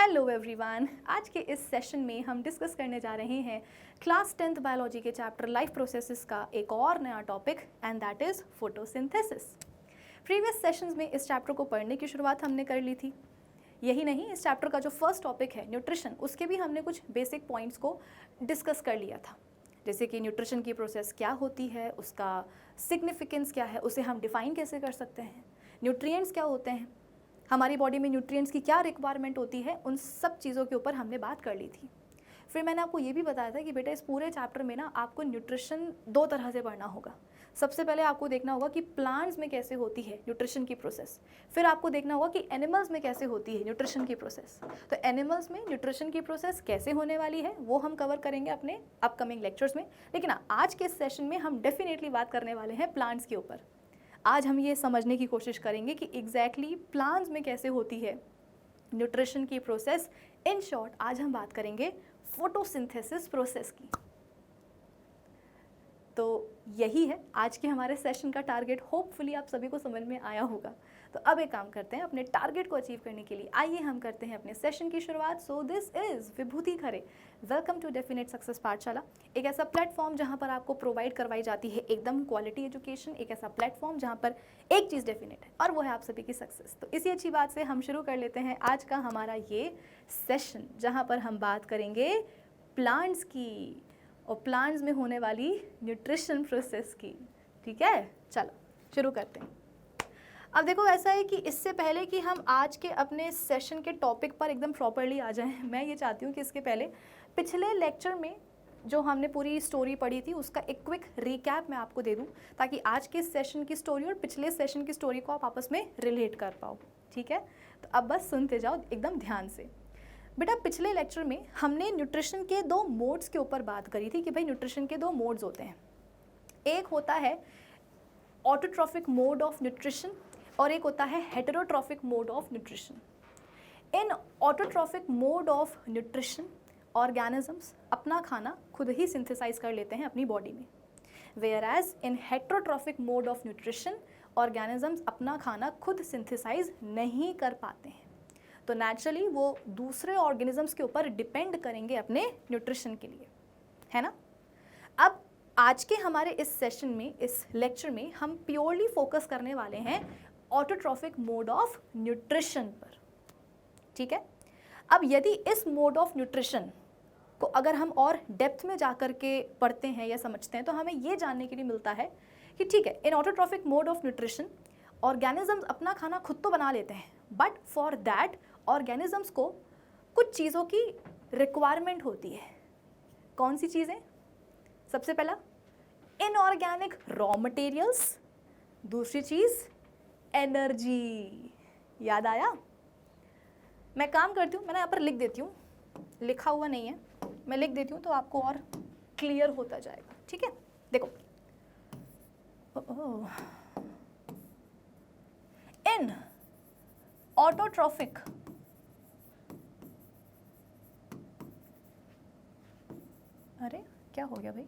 Hello everyone, आज के इस सेशन में हम डिस्कस करने जा रहे हैं क्लास 10th बायोलॉजी के चैप्टर लाइफ प्रोसेसेस का एक और नया topic and that is photosynthesis. Previous sessions में इस चैप्टर को पढ़ने की शुरुआत हमने कर ली थी। यही नहीं, इस चैप्टर का जो फर्स्ट टॉपिक है न्यूट्रिशन, उसके भी हमने कुछ बेसिक पॉइंट्स को डिस्कस कर लिया था, जैसे कि न्यूट्रिशन की प्रोसेस क्या होती है, उसका सिग्निफिकेंस क्या है, उसे हम डिफ़ाइन कैसे कर सकते हैं, न्यूट्रिएंट्स क्या होते हैं, हमारी बॉडी में न्यूट्रिएंट्स की क्या रिक्वायरमेंट होती है, उन सब चीज़ों के ऊपर हमने बात कर ली थी। फिर मैंने आपको ये भी बताया था कि बेटा इस पूरे चैप्टर में ना आपको न्यूट्रिशन दो तरह से पढ़ना होगा। सबसे पहले आपको देखना होगा कि प्लांट्स में कैसे होती है न्यूट्रिशन की प्रोसेस, फिर आपको देखना होगा कि एनिमल्स में कैसे होती है न्यूट्रिशन की प्रोसेस। तो एनिमल्स में न्यूट्रिशन की प्रोसेस कैसे होने वाली है वो हम कवर करेंगे अपने अपकमिंग लेक्चर्स में, लेकिन आज के सेशन में हम डेफिनेटली बात करने वाले हैं प्लांट्स के ऊपर। आज हम ये समझने की कोशिश करेंगे कि एग्जैक्टली प्लांट्स में कैसे होती है न्यूट्रिशन की प्रोसेस। इन शॉर्ट आज हम बात करेंगे फोटोसिंथेसिस प्रोसेस की। तो यही है आज के हमारे सेशन का टारगेट। होपफुली आप सभी को समझ में आया होगा। तो अब एक काम करते हैं, अपने टारगेट को अचीव करने के लिए आइए हम करते हैं अपने सेशन की शुरुआत। So this is Vibhuti Khare. Welcome to Definite success Pathshala, एक ऐसा प्लेटफॉर्म जहां पर आपको प्रोवाइड करवाई जाती है एकदम क्वालिटी एजुकेशन, एक ऐसा प्लेटफॉर्म जहां पर एक चीज़ डेफिनेट है और वो है आप सभी की सक्सेस। तो इसी अच्छी बात से हम शुरू कर लेते हैं आज का हमारा ये सेशन, जहाँ पर हम बात करेंगे प्लांट्स की और प्लांट्स में होने वाली न्यूट्रिशन प्रोसेस की। ठीक है, चलो शुरू करते हैं। अब देखो, ऐसा है कि इससे पहले कि हम आज के अपने सेशन के टॉपिक पर एकदम प्रॉपरली आ जाएं, मैं ये चाहती हूँ कि इसके पहले पिछले लेक्चर में जो हमने पूरी स्टोरी पढ़ी थी उसका एक क्विक रिकैप मैं आपको दे दूँ, ताकि आज के सेशन की स्टोरी और पिछले सेशन की स्टोरी को आप आपस में रिलेट कर पाओ। ठीक है, तो अब बस सुनते जाओ एकदम ध्यान से। बेटा, पिछले लेक्चर में हमने न्यूट्रिशन के दो मोड्स के ऊपर बात करी थी कि भाई न्यूट्रिशन के दो मोड्स होते हैं। एक होता है ऑटोट्रॉफिक मोड ऑफ न्यूट्रिशन और एक होता है heterotrophic mode of nutrition. In autotrophic mode of nutrition organisms अपना खाना खुद ही सिंथेसाइज कर लेते हैं अपनी बॉडी में, whereas in heterotrophic mode of nutrition organisms अपना खाना खुद सिंथेसाइज नहीं कर पाते हैं। तो नेचुरली वो दूसरे ऑर्गेनिजम्स के ऊपर डिपेंड करेंगे अपने न्यूट्रिशन के लिए, है ना। अब आज के हमारे इस सेशन में, इस लेक्चर में हम प्योरली फोकस करने वाले हैं ऑटोट्रॉफिक मोड ऑफ न्यूट्रिशन पर। ठीक है, अब यदि इस मोड ऑफ न्यूट्रिशन को अगर हम और डेप्थ में जाकर के पढ़ते हैं या समझते हैं तो हमें ये जानने के लिए मिलता है कि ठीक है, इन autotrophic mode of nutrition organisms अपना खाना खुद तो बना लेते हैं, बट फॉर दैट ऑर्गेनिजम्स को कुछ चीज़ों की रिक्वायरमेंट होती है। कौन सी चीज़ें? सबसे पहला इनऑर्गेनिक रॉ मटेरियल्स, दूसरी चीज़ एनर्जी। याद आया? मैं काम करती हूँ, मैंने यहाँ पर लिख देती हूँ, लिखा हुआ नहीं है, मैं लिख देती हूँ तो आपको और क्लियर होता जाएगा। ठीक है, देखो, इन ऑटोट्रॉफिक अरे क्या हो गया भाई,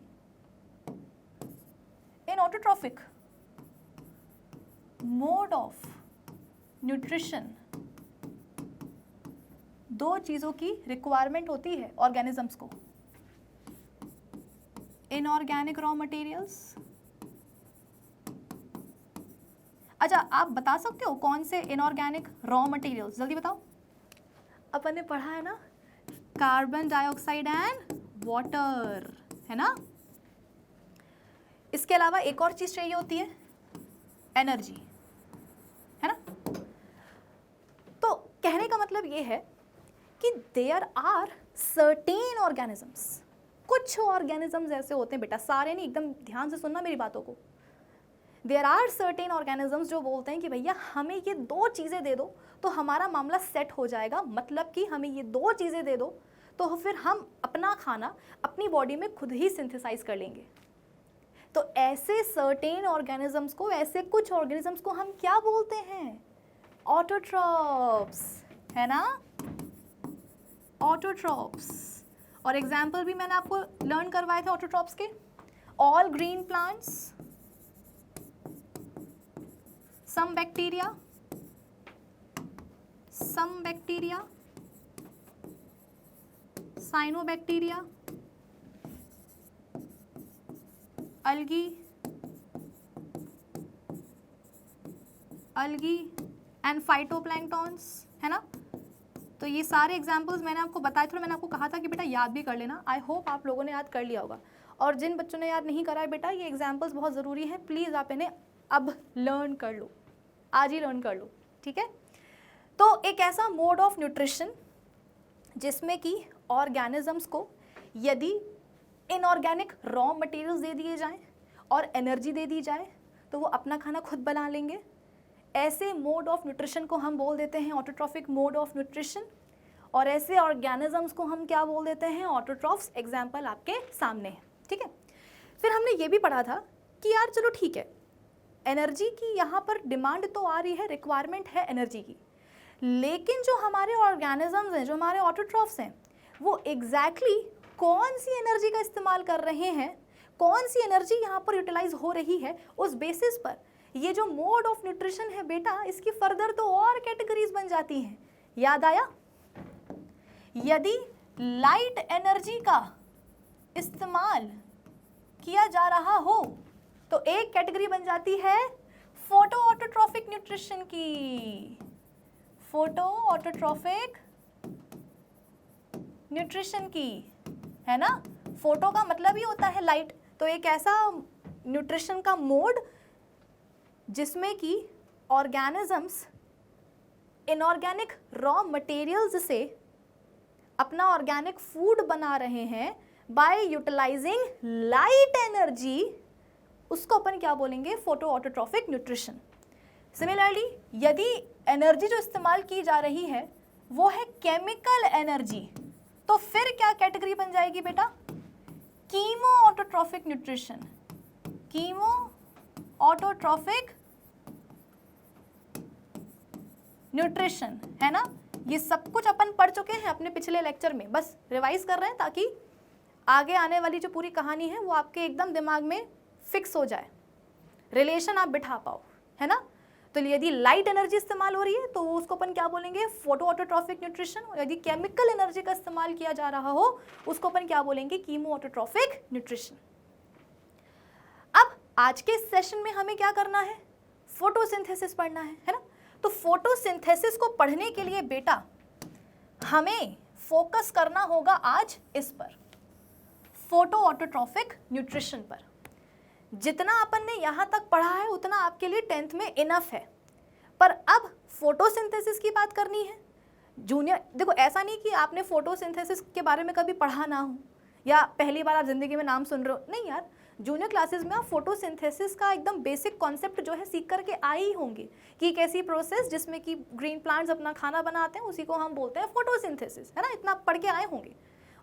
इन ऑटोट्रॉफिक मोड ऑफ न्यूट्रिशन दो चीज़ों की रिक्वायरमेंट होती है ऑर्गेनिजम्स को, इनऑर्गेनिक रॉ मटेरियल्स। अच्छा, आप बता सकते हो कौन से इनऑर्गेनिक रॉ मटेरियल्स? जल्दी बताओ। अपन ने पढ़ा है ना, कार्बन डाइऑक्साइड एंड वाटर, है ना। इसके अलावा एक और चीज चाहिए होती है, एनर्जी, है ना। तो कहने का मतलब ये है कि देयर आर सर्टेन ऑर्गेनिजम्स, कुछ ऑर्गेनिजम्स ऐसे होते हैं बेटा, सारे नहीं, एकदम ध्यान से सुनना मेरी बातों को। देयर आर सर्टेन ऑर्गेनिजम्स जो बोलते हैं कि भैया हमें ये दो चीज़ें दे दो तो हमारा मामला सेट हो जाएगा, मतलब कि हमें ये दो चीज़ें दे दो तो फिर हम अपना खाना अपनी बॉडी में खुद ही सिंथेसाइज कर लेंगे। तो ऐसे सर्टेन ऑर्गेनिजम्स को, ऐसे कुछ ऑर्गेनिजम्स को हम क्या बोलते हैं? ऑटोट्रॉप्स, है ना, ऑटोट्रॉप्स। और एग्जाम्पल भी मैंने आपको लर्न करवाए थे ऑटोट्रॉप्स के। All green plants, some bacteria cyanobacteria, algae and phytoplanktons, है ना। तो ये सारे एग्जाम्पल्स मैंने आपको बताए थे, मैंने आपको कहा था कि बेटा याद भी कर लेना। आई होप आप लोगों ने याद कर लिया होगा, और जिन बच्चों ने याद नहीं करा है बेटा, ये एग्जाम्पल्स बहुत ज़रूरी हैं, प्लीज़ आप इन्हें अब लर्न कर लो, आज ही लर्न कर लो, ठीक है। तो एक ऐसा मोड ऑफ न्यूट्रिशन जिसमें कि ऑर्गेनिजम्स को यदि इनऑर्गेनिक रॉ मटेरियल्स दे दिए जाएं और एनर्जी दे दी जाए तो वो अपना खाना खुद बना लेंगे। ऐसे मोड ऑफ न्यूट्रिशन को हम बोल देते हैं ऑटोट्रॉफिक मोड ऑफ न्यूट्रिशन, और ऐसे ऑर्गेनिजम्स को हम क्या बोल देते हैं, ऑटोट्रॉफ्स। एग्जाम्पल आपके सामने है, ठीक है। फिर हमने ये भी पढ़ा था कि यार चलो ठीक है, एनर्जी की यहाँ पर डिमांड तो आ रही है, रिक्वायरमेंट है एनर्जी की, लेकिन जो हमारे ऑर्गेनिजम्स हैं, जो हमारे ऑटोट्रॉफ्स हैं, वो एग्जैक्टली कौन सी एनर्जी का इस्तेमाल कर रहे हैं, कौन सी एनर्जी यहाँ पर यूटिलाइज हो रही है, उस बेसिस पर ये जो मोड ऑफ न्यूट्रिशन है बेटा, इसकी फर्दर तो और कैटेगरीज बन जाती हैं। याद आया? यदि लाइट एनर्जी का इस्तेमाल किया जा रहा हो तो एक कैटेगरी बन जाती है फोटो ऑटोट्रॉफिक न्यूट्रिशन की, फोटो ऑटोट्रॉफिक न्यूट्रिशन की, है ना। फोटो का मतलब ही होता है लाइट, तो एक ऐसा न्यूट्रिशन का मोड जिसमें कि ऑर्गेनिजम्स इनऑर्गेनिक रॉ मटेरियल्स से अपना ऑर्गेनिक फूड बना रहे हैं बाय यूटिलाइजिंग लाइट एनर्जी, उसको अपन क्या बोलेंगे, फोटो ऑटोट्रॉफिक न्यूट्रिशन। सिमिलरली यदि एनर्जी जो इस्तेमाल की जा रही है वो है केमिकल एनर्जी, तो फिर क्या कैटेगरी बन जाएगी बेटा, chemo autotrophic nutrition, chemo autotrophic nutrition, है ना। ये सब कुछ अपन पढ़ चुके हैं अपने पिछले लेक्चर में, बस रिवाइज कर रहे हैं ताकि आगे आने वाली जो पूरी कहानी है वो आपके एकदम दिमाग में फिक्स हो जाए, रिलेशन आप बिठा पाओ, है ना। तो यदि लाइट एनर्जी इस्तेमाल हो रही है तो उसको अपन क्या बोलेंगे, फोटो ऑटोट्रॉफिक न्यूट्रिशन, और यदि केमिकल एनर्जी का इस्तेमाल किया जा रहा हो उसको अपन क्या बोलेंगे, कीमो ऑटोट्रॉफिक न्यूट्रिशन। अब आज के सेशन में हमें क्या करना है, फोटोसिंथेसिस पढ़ना है ना। तो फोटोसिंथेसिस को पढ़ने के लिए बेटा हमें फोकस करना होगा आज इस पर, फोटो ऑटोट्रॉफिक न्यूट्रिशन पर। जितना अपन ने यहाँ तक पढ़ा है उतना आपके लिए 10th में इनफ है, पर अब फोटोसिंथेसिस की बात करनी है। जूनियर देखो, ऐसा नहीं कि आपने फोटोसिंथेसिस के बारे में कभी पढ़ा ना हो या पहली बार आप जिंदगी में नाम सुन रहे हो, नहीं यार, जूनियर क्लासेस में आप फोटोसिंथेसिस का एकदम बेसिक कॉन्सेप्ट जो है सीख करके आए ही होंगे कि एक ऐसी प्रोसेस जिसमें कि ग्रीन प्लांट्स अपना खाना बनाते हैं, उसी को हम बोलते हैं फोटोसिंथेसिस, है ना। इतना पढ़ के आए होंगे,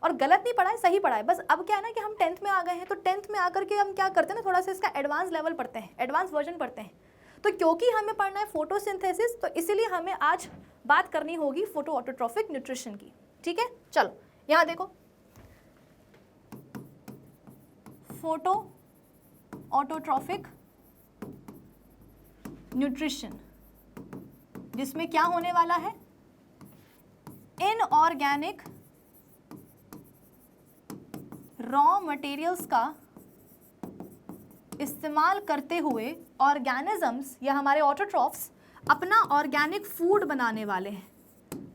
और गलत नहीं पढ़ा है, सही पढ़ा है। बस अब क्या है ना कि हम 10th में आ गए हैं, तो 10th में आकर के हम क्या करते हैं ना, थोड़ा सा इसका एडवांस लेवल पढ़ते हैं, एडवांस वर्जन पढ़ते हैं। तो क्योंकि हमें पढ़ना है फोटोसिंथेसिस, तो इसीलिए हमें आज बात करनी होगी फोटो ऑटोट्रॉफिक न्यूट्रिशन की, ठीक है। चलो यहाँ देखो, फोटो ऑटोट्रॉफिक न्यूट्रिशन, जिसमें क्या होने वाला है, इनऑर्गेनिक रॉ मटेरियल्स का इस्तेमाल करते हुए ऑर्गेनिजम्स या हमारे ऑटोट्रॉफ्स अपना ऑर्गेनिक फूड बनाने वाले हैं,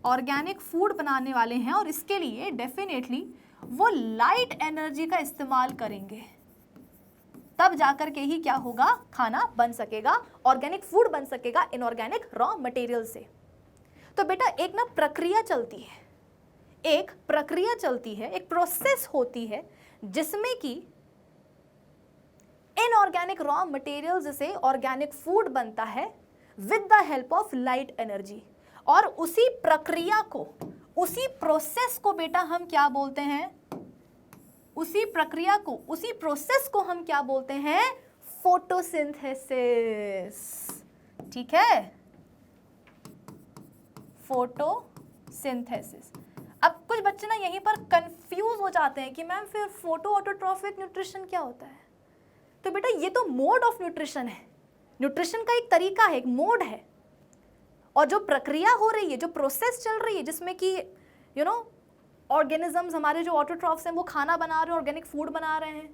ऑर्गेनिक फूड बनाने वाले हैं, और इसके लिए डेफिनेटली वो लाइट एनर्जी का इस्तेमाल करेंगे, तब जाकर के ही क्या होगा, खाना बन सकेगा, ऑर्गेनिक फूड बन सकेगा इनऑर्गेनिक रॉ मटेरियल से। तो बेटा एक ना प्रक्रिया चलती है, एक प्रक्रिया चलती है, एक प्रोसेस होती है जिसमें कि इनऑर्गेनिक रॉ मटेरियल्स से ऑर्गेनिक फूड बनता है with the help of light energy, और उसी प्रक्रिया को, उसी प्रोसेस को बेटा हम क्या बोलते हैं, उसी प्रक्रिया को, उसी प्रोसेस को हम क्या बोलते हैं, फोटोसिंथेसिस, ठीक है, फोटोसिंथेसिस। अब कुछ बच्चे ना यहीं पर कंफ्यूज हो जाते हैं कि मैम फिर फोटो ऑटोट्रॉफिक न्यूट्रिशन क्या होता है। तो बेटा ये तो मोड ऑफ न्यूट्रिशन है, न्यूट्रिशन का एक तरीका है, एक मोड है, और जो प्रक्रिया हो रही है, जो प्रोसेस चल रही है जिसमें कि ऑर्गेनिजम्स हमारे जो ऑटोट्रॉफ्स हैं वो खाना बना रहे हैं, ऑर्गेनिक फूड बना रहे हैं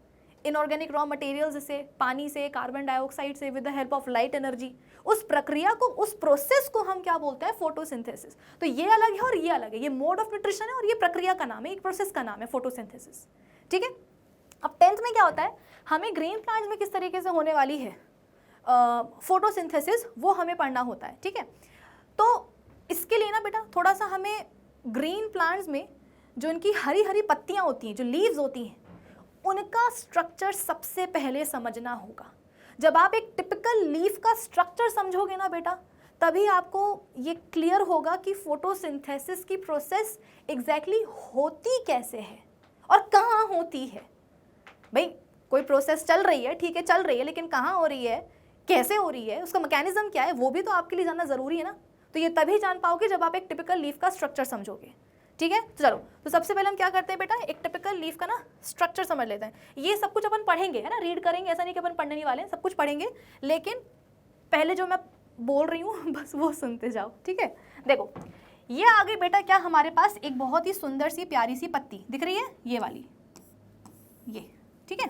इनऑर्गेनिक रॉ मटेरियल्स से, पानी से, कार्बन डाइऑक्साइड से, with the help of light energy. उस प्रक्रिया को, उस प्रोसेस को हम क्या बोलते हैं? फोटोसिंथेसिस। तो ये अलग है और ये अलग है, ये मोड ऑफ न्यूट्रिशन है और ये प्रक्रिया का नाम है, एक प्रोसेस का नाम है फोटोसिंथेसिस। ठीक है। अब 10th में क्या होता है, हमें ग्रीन प्लांट्स में किस तरीके से होने वाली है फोटोसिंथेसिस, वो हमें पढ़ना होता है। ठीक है। तो इसके लिए ना बेटा थोड़ा सा हमें ग्रीन प्लांट्स में जो इनकी हरी हरी पत्तियां होती हैं, जो लीव्स होती हैं, उनका स्ट्रक्चर सबसे पहले समझना होगा। जब आप एक टिपिकल लीफ का स्ट्रक्चर समझोगे ना बेटा, तभी आपको ये क्लियर होगा कि फोटोसिंथेसिस की प्रोसेस एग्जैक्टली होती कैसे है और कहाँ होती है। भाई कोई प्रोसेस चल रही है, ठीक है चल रही है, लेकिन कहाँ हो रही है, कैसे हो रही है, उसका मैकेनिज्म क्या है, वो भी तो आपके लिए जानना ज़रूरी है ना। तो ये तभी जान पाओगे जब आप एक टिपिकल लीफ का स्ट्रक्चर समझोगे। ठीक है। तो चलो, तो सबसे पहले हम क्या करते हैं बेटा, एक टिपिकल लीफ का ना स्ट्रक्चर समझ लेते हैं। ये सब कुछ अपन पढ़ेंगे, है ना, रीड करेंगे, ऐसा नहीं कि अपन पढ़ने नहीं वाले हैं, सब कुछ पढ़ेंगे, लेकिन पहले जो मैं बोल रही हूँ बस वो सुनते जाओ। ठीक है। देखो ये आगे बेटा क्या, हमारे पास एक बहुत ही सुंदर सी प्यारी सी पत्ती दिख रही है, ये वाली, ये। ठीक है।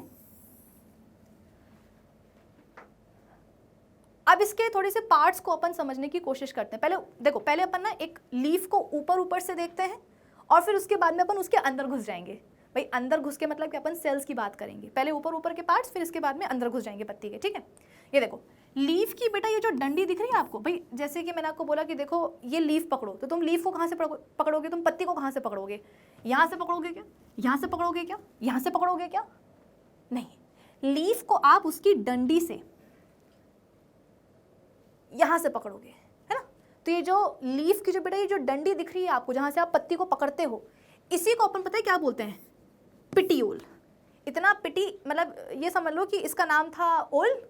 अब इसके थोड़े से पार्ट्स को अपन समझने की कोशिश करते हैं। पहले देखो, पहले अपन ना एक लीफ को ऊपर ऊपर से देखते हैं और फिर उसके बाद में अपन उसके अंदर घुस जाएंगे। भाई अंदर घुस के मतलब कि अपन सेल्स की बात करेंगे, पहले ऊपर ऊपर के पार्ट्स, फिर इसके बाद में अंदर घुस जाएंगे पत्ती के। ठीक है। ये देखो लीफ की बेटा ये जो डंडी दिख रही है आपको, भाई जैसे कि मैंने आपको बोला कि देखो ये लीफ पकड़ो, तो तुम लीफ को कहाँ से पकड़ोगे, तुम पत्ती को कहाँ से पकड़ोगे, यहाँ से पकड़ोगे क्या, यहाँ से पकड़ोगे क्या, यहाँ से पकड़ोगे क्या, नहीं, लीफ को आप उसकी डंडी से यहाँ से पकड़ोगे, है ना। तो ये जो लीफ की जो बेटा ये जो डंडी दिख रही है आपको, जहाँ से आप पत्ती को पकड़ते हो, इसी को अपन पता है क्या बोलते हैं, पिटियोल। इतना पिटी मतलब ये समझ लो कि इसका नाम था ओल,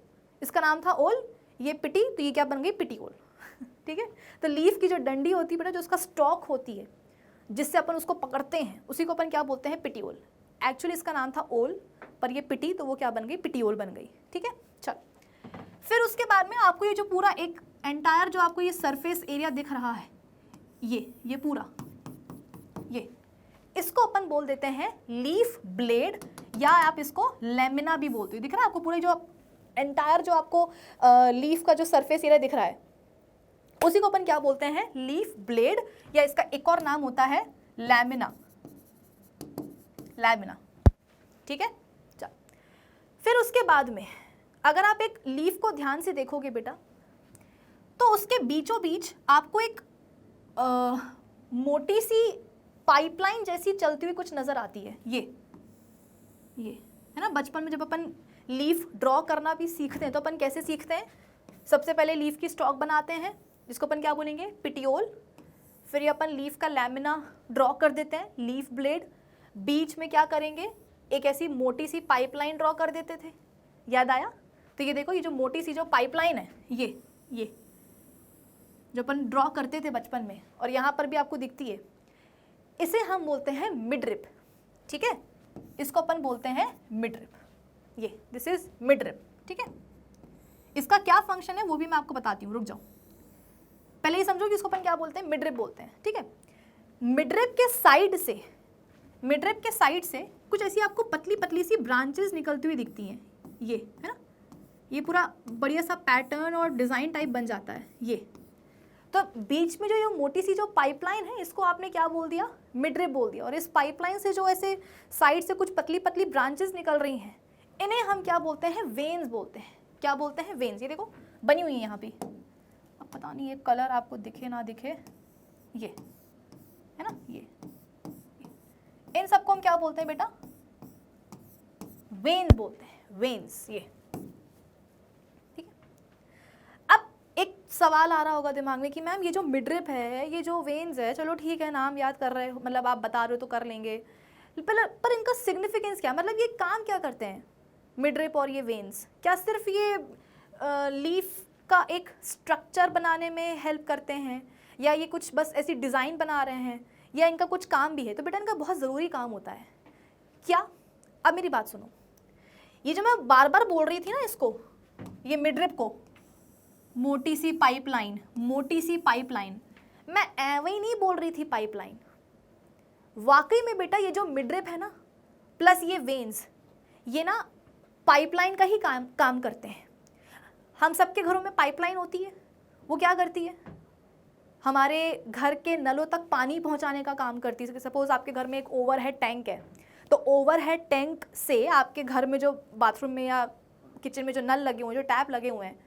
इसका नाम था ओल, ये पिटी, तो ये क्या बन गई, पिटियोल। ठीक है। तो लीफ की जो डंडी होती है बेटा, जो उसका स्टॉक होती है जिससे अपन उसको पकड़ते हैं, उसी को अपन क्या बोलते हैं, पिटियोल। एक्चुअली इसका नाम था ओल, पर ये पिटी, तो वो क्या बन गई, पिटियोल बन गई। ठीक है। चल, फिर उसके बाद में आपको ये जो पूरा एक एंटायर जो आपको ये सरफेस एरिया दिख रहा है, ये पूरा, ये, इसको अपन बोल देते हैं लीफ ब्लेड, या आप इसको लेमिना भी बोलते हो। दिख रहा है आपको पूरे जो एंटायर जो आपको लीफ का जो सरफेस एरिया दिख रहा है, उसी को अपन क्या बोलते हैं, लीफ ब्लेड, या इसका एक और नाम होता है लैमिना, लैमिना। ठीक है। चल, फिर उसके बाद में अगर आप एक लीफ को ध्यान से देखोगे बेटा, तो उसके बीचों बीच आपको एक मोटी सी पाइपलाइन जैसी चलती हुई कुछ नजर आती है। ये है ना, बचपन में जब अपन लीफ ड्रॉ करना भी सीखते हैं तो अपन कैसे सीखते हैं, सबसे पहले लीफ की स्टॉक बनाते हैं जिसको अपन क्या बोलेंगे, पिटियोल, फिर ये अपन लीफ का लैमिना ड्रॉ कर देते हैं, लीफ ब्लेड, बीच में क्या करेंगे, एक ऐसी मोटी सी पाइपलाइन ड्रॉ कर देते थे, याद आया। तो ये देखो, ये जो मोटी सी जो पाइपलाइन है, ये जो अपन ड्रॉ करते थे बचपन में, और यहाँ पर भी आपको दिखती है, इसे हम बोलते हैं मिडरिप। ठीक है। इसको अपन बोलते हैं मिडरिप, ये दिस इज मिडरिप। ठीक है। इसका क्या फंक्शन है वो भी मैं आपको बताती हूँ, रुक जाओ, पहले ये समझो कि इसको अपन क्या बोलते हैं, मिडरिप बोलते हैं। ठीक है। मिडरिप के साइड से कुछ ऐसी आपको पतली पतली सी ब्रांचेस निकलती हुई दिखती हैं, ये है ना, ये पूरा बढ़िया सा पैटर्न और डिज़ाइन टाइप बन जाता है ये। तो बीच में जो ये मोटी सी जो पाइपलाइन है, इसको आपने क्या बोल दिया, मिडरिप बोल दिया, और इस पाइपलाइन से जो ऐसे साइड से कुछ पतली पतली ब्रांचेस निकल रही हैं, इन्हें हम क्या बोलते हैं, वेन्स बोलते हैं। क्या बोलते हैं, वेन्स। ये देखो बनी हुई है यहाँ पे, अब पता नहीं ये कलर आपको दिखे ना दिखे, ये है ना, ये इन सबको हम क्या बोलते हैं बेटा, वेन्स बोलते हैं, वेन्स। ये ठीक है। अब एक सवाल आ रहा होगा दिमाग में कि मैम ये जो मिडरिप है, ये जो वेन्स है, चलो ठीक है नाम याद कर रहे हो, मतलब आप बता रहे हो तो कर लेंगे, पर इनका सिग्निफिकेंस क्या, मतलब ये काम क्या करते हैं, मिडरिप और ये वेन्स, क्या सिर्फ ये लीफ का एक स्ट्रक्चर बनाने में हेल्प करते हैं, या ये कुछ बस ऐसी डिज़ाइन बना रहे हैं, या इनका कुछ काम भी है। तो बेटा इनका बहुत ज़रूरी काम होता है। क्या, अब मेरी बात सुनो, ये जो मैं बार बार बोल रही थी ना इसको, ये मिडरिप को, मोटी सी पाइपलाइन, मोटी सी पाइपलाइन, मैं ऐवे ही नहीं बोल रही थी पाइपलाइन, वाकई में बेटा ये जो मिडरिप है ना प्लस ये वेन्स, ये ना पाइपलाइन का ही काम करते हैं। हम सबके घरों में पाइपलाइन होती है, वो क्या करती है, हमारे घर के नलों तक पानी पहुंचाने का काम करती है। सपोज आपके घर में एक ओवरहेड टैंक है, तो ओवरहेड टैंक से आपके घर में जो बाथरूम में या किचन में जो नल लगे हुए हैं, जो टैप लगे हुए हैं,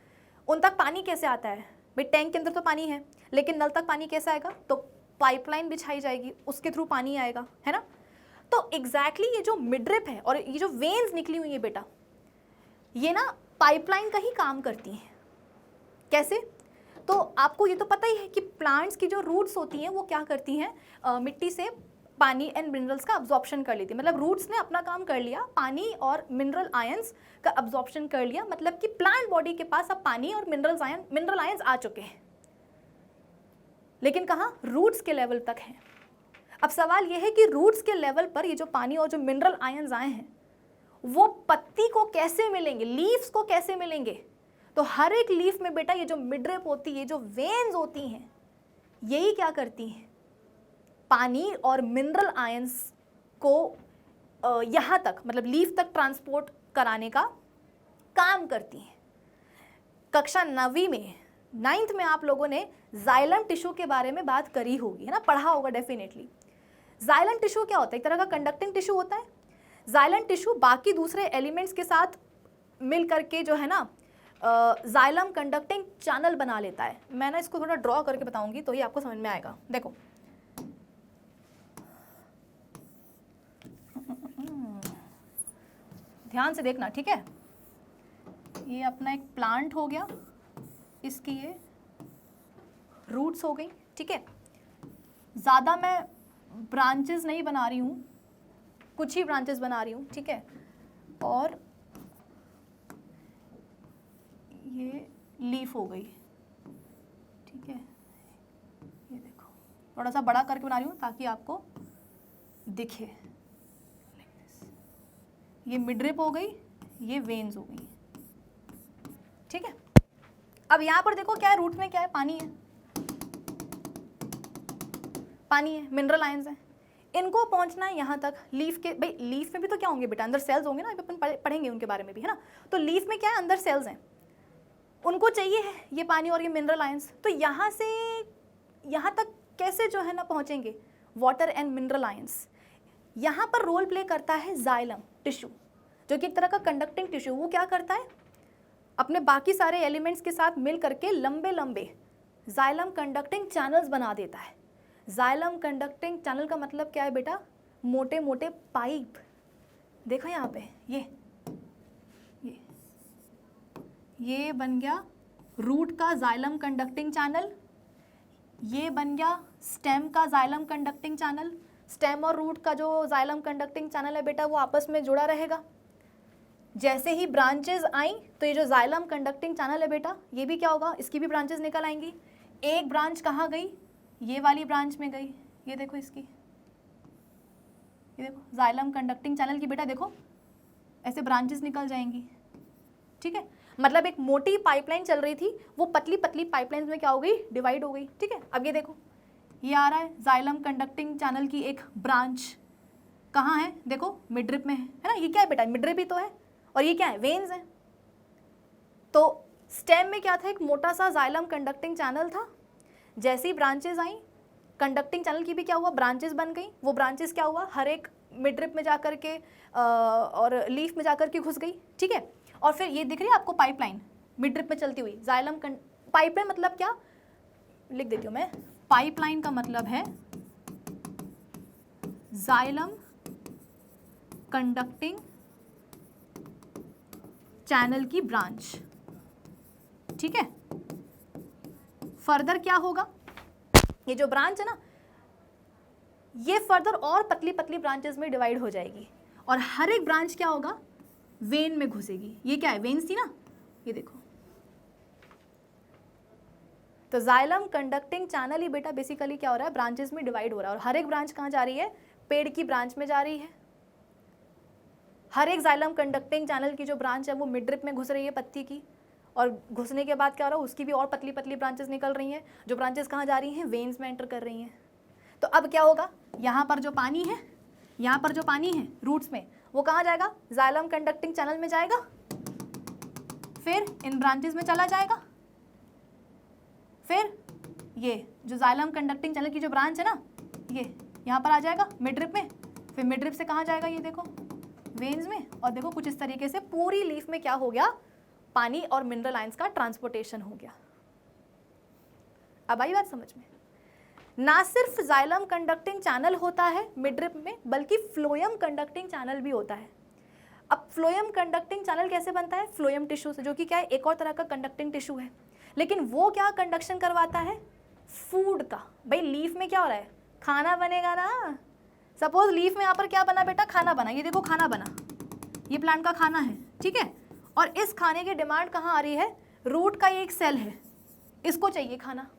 उन तक पानी कैसे आता है भाई? टैंक के अंदर तो पानी है, लेकिन नल तक पानी कैसे आएगा? तो पाइपलाइन बिछाई जाएगी, उसके थ्रू पानी आएगा, है ना। तो एग्जैक्टली ये जो मिडरिप है और ये जो वेन्स निकली हुई है बेटा, ये ना पाइपलाइन का ही काम करती हैं। कैसे? तो आपको ये तो पता ही है कि प्लांट्स की जो रूट्स होती हैं वो क्या करती हैं, मिट्टी से पानी एंड मिनरल्स का अब्जॉर्प्शन कर लेती है। मतलब रूट्स ने अपना काम कर लिया, पानी और मिनरल आयंस का अब्जॉर्प्शन कर लिया, मतलब कि प्लांट बॉडी के पास अब पानी और मिनरल आयंस आ चुके हैं, लेकिन कहाँ? रूट्स के लेवल तक है। अब सवाल यह है कि रूट्स के लेवल पर ये जो पानी और जो मिनरल आयंस आए हैं वो पत्ती को कैसे मिलेंगे, लीव्स को कैसे मिलेंगे? तो हर एक लीफ में बेटा ये जो मिडरिप होती है, जो वेन्स होती हैं, यही क्या करती हैं, पानी और मिनरल आयंस को यहाँ तक, मतलब लीफ तक ट्रांसपोर्ट कराने का काम करती हैं। कक्षा 9वीं में, 9th में आप लोगों ने जाइलम टिश्यू के बारे में बात करी होगी, है ना, पढ़ा होगा डेफिनेटली। जाइलम टिश्यू क्या होता है? एक तरह का कंडक्टिंग टिश्यू होता है। जाइलम टिश्यू बाकी दूसरे एलिमेंट्स के साथ मिल करके जो है ना जाइलम कंडक्टिंग चैनल बना लेता है। मैं ना इसको थोड़ा ड्रॉ करके बताऊंगी तो ये आपको समझ में आएगा। देखो, ध्यान से देखना, ठीक है। ये अपना एक प्लांट हो गया, इसकी ये रूट्स हो गई, ठीक है। ज़्यादा मैं ब्रांचेस नहीं बना रही हूँ, कुछ ही ब्रांचेस बना रही हूँ, ठीक है। और ये लीफ हो गई, ठीक है। ये देखो, थोड़ा सा बड़ा करके बना रही हूँ ताकि आपको दिखे। ये मिडरिप हो गई, ये वेन्स हो गई, ठीक है। अब यहाँ पर देखो क्या है, रूट में क्या है? पानी है, पानी है, मिनरल आयंस है। इनको पहुंचना है यहाँ तक लीफ के। भाई लीफ में भी तो क्या होंगे बेटा, अंदर सेल्स होंगे ना, अपन पढ़ेंगे उनके बारे में भी, है ना। तो लीफ में क्या है, अंदर सेल्स हैं, उनको चाहिए है ये पानी और ये मिनरल आयंस। तो यहाँ से यहाँ तक कैसे जो है ना पहुँचेंगे? Water and mineral ions. यहाँ पर रोल प्ले करता है जाइलम टिश्यू, जो कि एक तरह का कंडक्टिंग टिश्यू। वो क्या करता है, अपने बाकी सारे एलिमेंट्स के साथ मिल करके लंबे लंबे जाइलम कंडक्टिंग चैनल्स बना देता है। जाइलम कंडक्टिंग चैनल का मतलब क्या है बेटा? मोटे मोटे पाइप। देखो यहाँ पे ये बन गया रूट का जाइलम कंडक्टिंग चैनल, ये बन गया स्टेम का जाइलम कंडक्टिंग चैनल। स्टेम और रूट का जो जाइलम कंडक्टिंग चैनल है बेटा, वो आपस में जुड़ा रहेगा। जैसे ही ब्रांचेस आई तो ये जो जाइलम कंडक्टिंग चैनल है बेटा, ये भी क्या होगा, इसकी भी ब्रांचेस निकल आएंगी। एक ब्रांच कहाँ गई? ये वाली ब्रांच में गई। ये देखो इसकी, ये देखो जाइलम कंडक्टिंग चैनल की बेटा, देखो ऐसे ब्रांचेस निकल जाएंगी, ठीक है। मतलब एक मोटी पाइपलाइन चल रही थी, वो पतली पतली पाइपलाइंस में क्या हो गई, डिवाइड हो गई, ठीक है। अब ये देखो, ये आ रहा है जाइलम कंडक्टिंग चैनल की एक ब्रांच, कहाँ है? देखो मिडरिप में है ना। ये क्या है बेटा, मिडरिप ही तो है, और ये क्या है, वेन्स है। तो स्टेम में क्या था, एक मोटा सा जाइलम कंडक्टिंग चैनल था। जैसी ब्रांचेस आई, कंडक्टिंग चैनल की भी क्या हुआ, ब्रांचेस बन गई। वो ब्रांचेस क्या हुआ, हर एक मिडरिप में जाकर के और लीफ में जाकर के घुस गई, ठीक है। और फिर ये दिख रही है आपको पाइपलाइन मिडरिप में चलती हुई, जाइलम पाइपलाइन मतलब क्या, लिख देती हूँ मैं। पाइपलाइन का मतलब है जाइलम कंडक्टिंग चैनल की ब्रांच, ठीक है। फर्दर क्या होगा, ये जो ब्रांच है ना, ये फर्दर और पतली पतली ब्रांचेस में डिवाइड हो जाएगी, और हर एक ब्रांच क्या होगा, वेन में घुसेगी। ये क्या है, वेन्स थी ना, ये देखो। तो जाइलम कंडक्टिंग चैनल ही बेटा बेसिकली क्या हो रहा है, ब्रांचेस में डिवाइड हो रहा है। और हर एक ब्रांच कहाँ जा रही है, पेड़ की ब्रांच में जा रही है। हर एक जाइलम कंडक्टिंग चैनल की जो ब्रांच है वो मिडरिप में घुस रही है पत्ती की, और घुसने के बाद क्या हो रहा है, उसकी भी और पतली पतली ब्रांचेस निकल रही हैं। जो ब्रांचेस कहाँ जा रही हैं, वेन्स में एंटर कर रही हैं। तो अब क्या होगा, यहाँ पर जो पानी है, यहाँ पर जो पानी है रूट्स में, वो कहाँ जाएगा, जाइलम कंडक्टिंग चैनल में जाएगा, फिर इन ब्रांचेस में चला जाएगा, फिर ये जो जाइलम कंडक्टिंग चैनल की जो ब्रांच है ना, ये यहाँ पर आ जाएगा मिडरिप में, फिर मिडरिप से कहाँ जाएगा, ये देखो वेन्स में, और देखो कुछ इस तरीके से पूरी लीफ में क्या हो गया, पानी और मिनरल आयंस का ट्रांसपोर्टेशन हो गया। अब आई बात समझ में, ना सिर्फ जाइलम कंडक्टिंग चैनल होता है मिडरिप में, बल्कि फ्लोएम कंडक्टिंग चैनल भी होता है। अब फ्लोएम कंडक्टिंग चैनल कैसे बनता है, फ्लोएम टिश्यू से, जो कि क्या है, एक और तरह का कंडक्टिंग टिश्यू है, लेकिन वो क्या कंडक्शन करवाता है, फूड का। भाई लीफ में क्या हो रहा है, खाना बनेगा ना, सपोज लीफ में यहाँ पर क्या बना बेटा, खाना बना, ये देखो खाना बना, ये प्लांट का खाना है, ठीक है, और इस खाने की डिमांड कहाँ आ रही है, रूट का ये एक सेल है, इसको चाहिए खाना,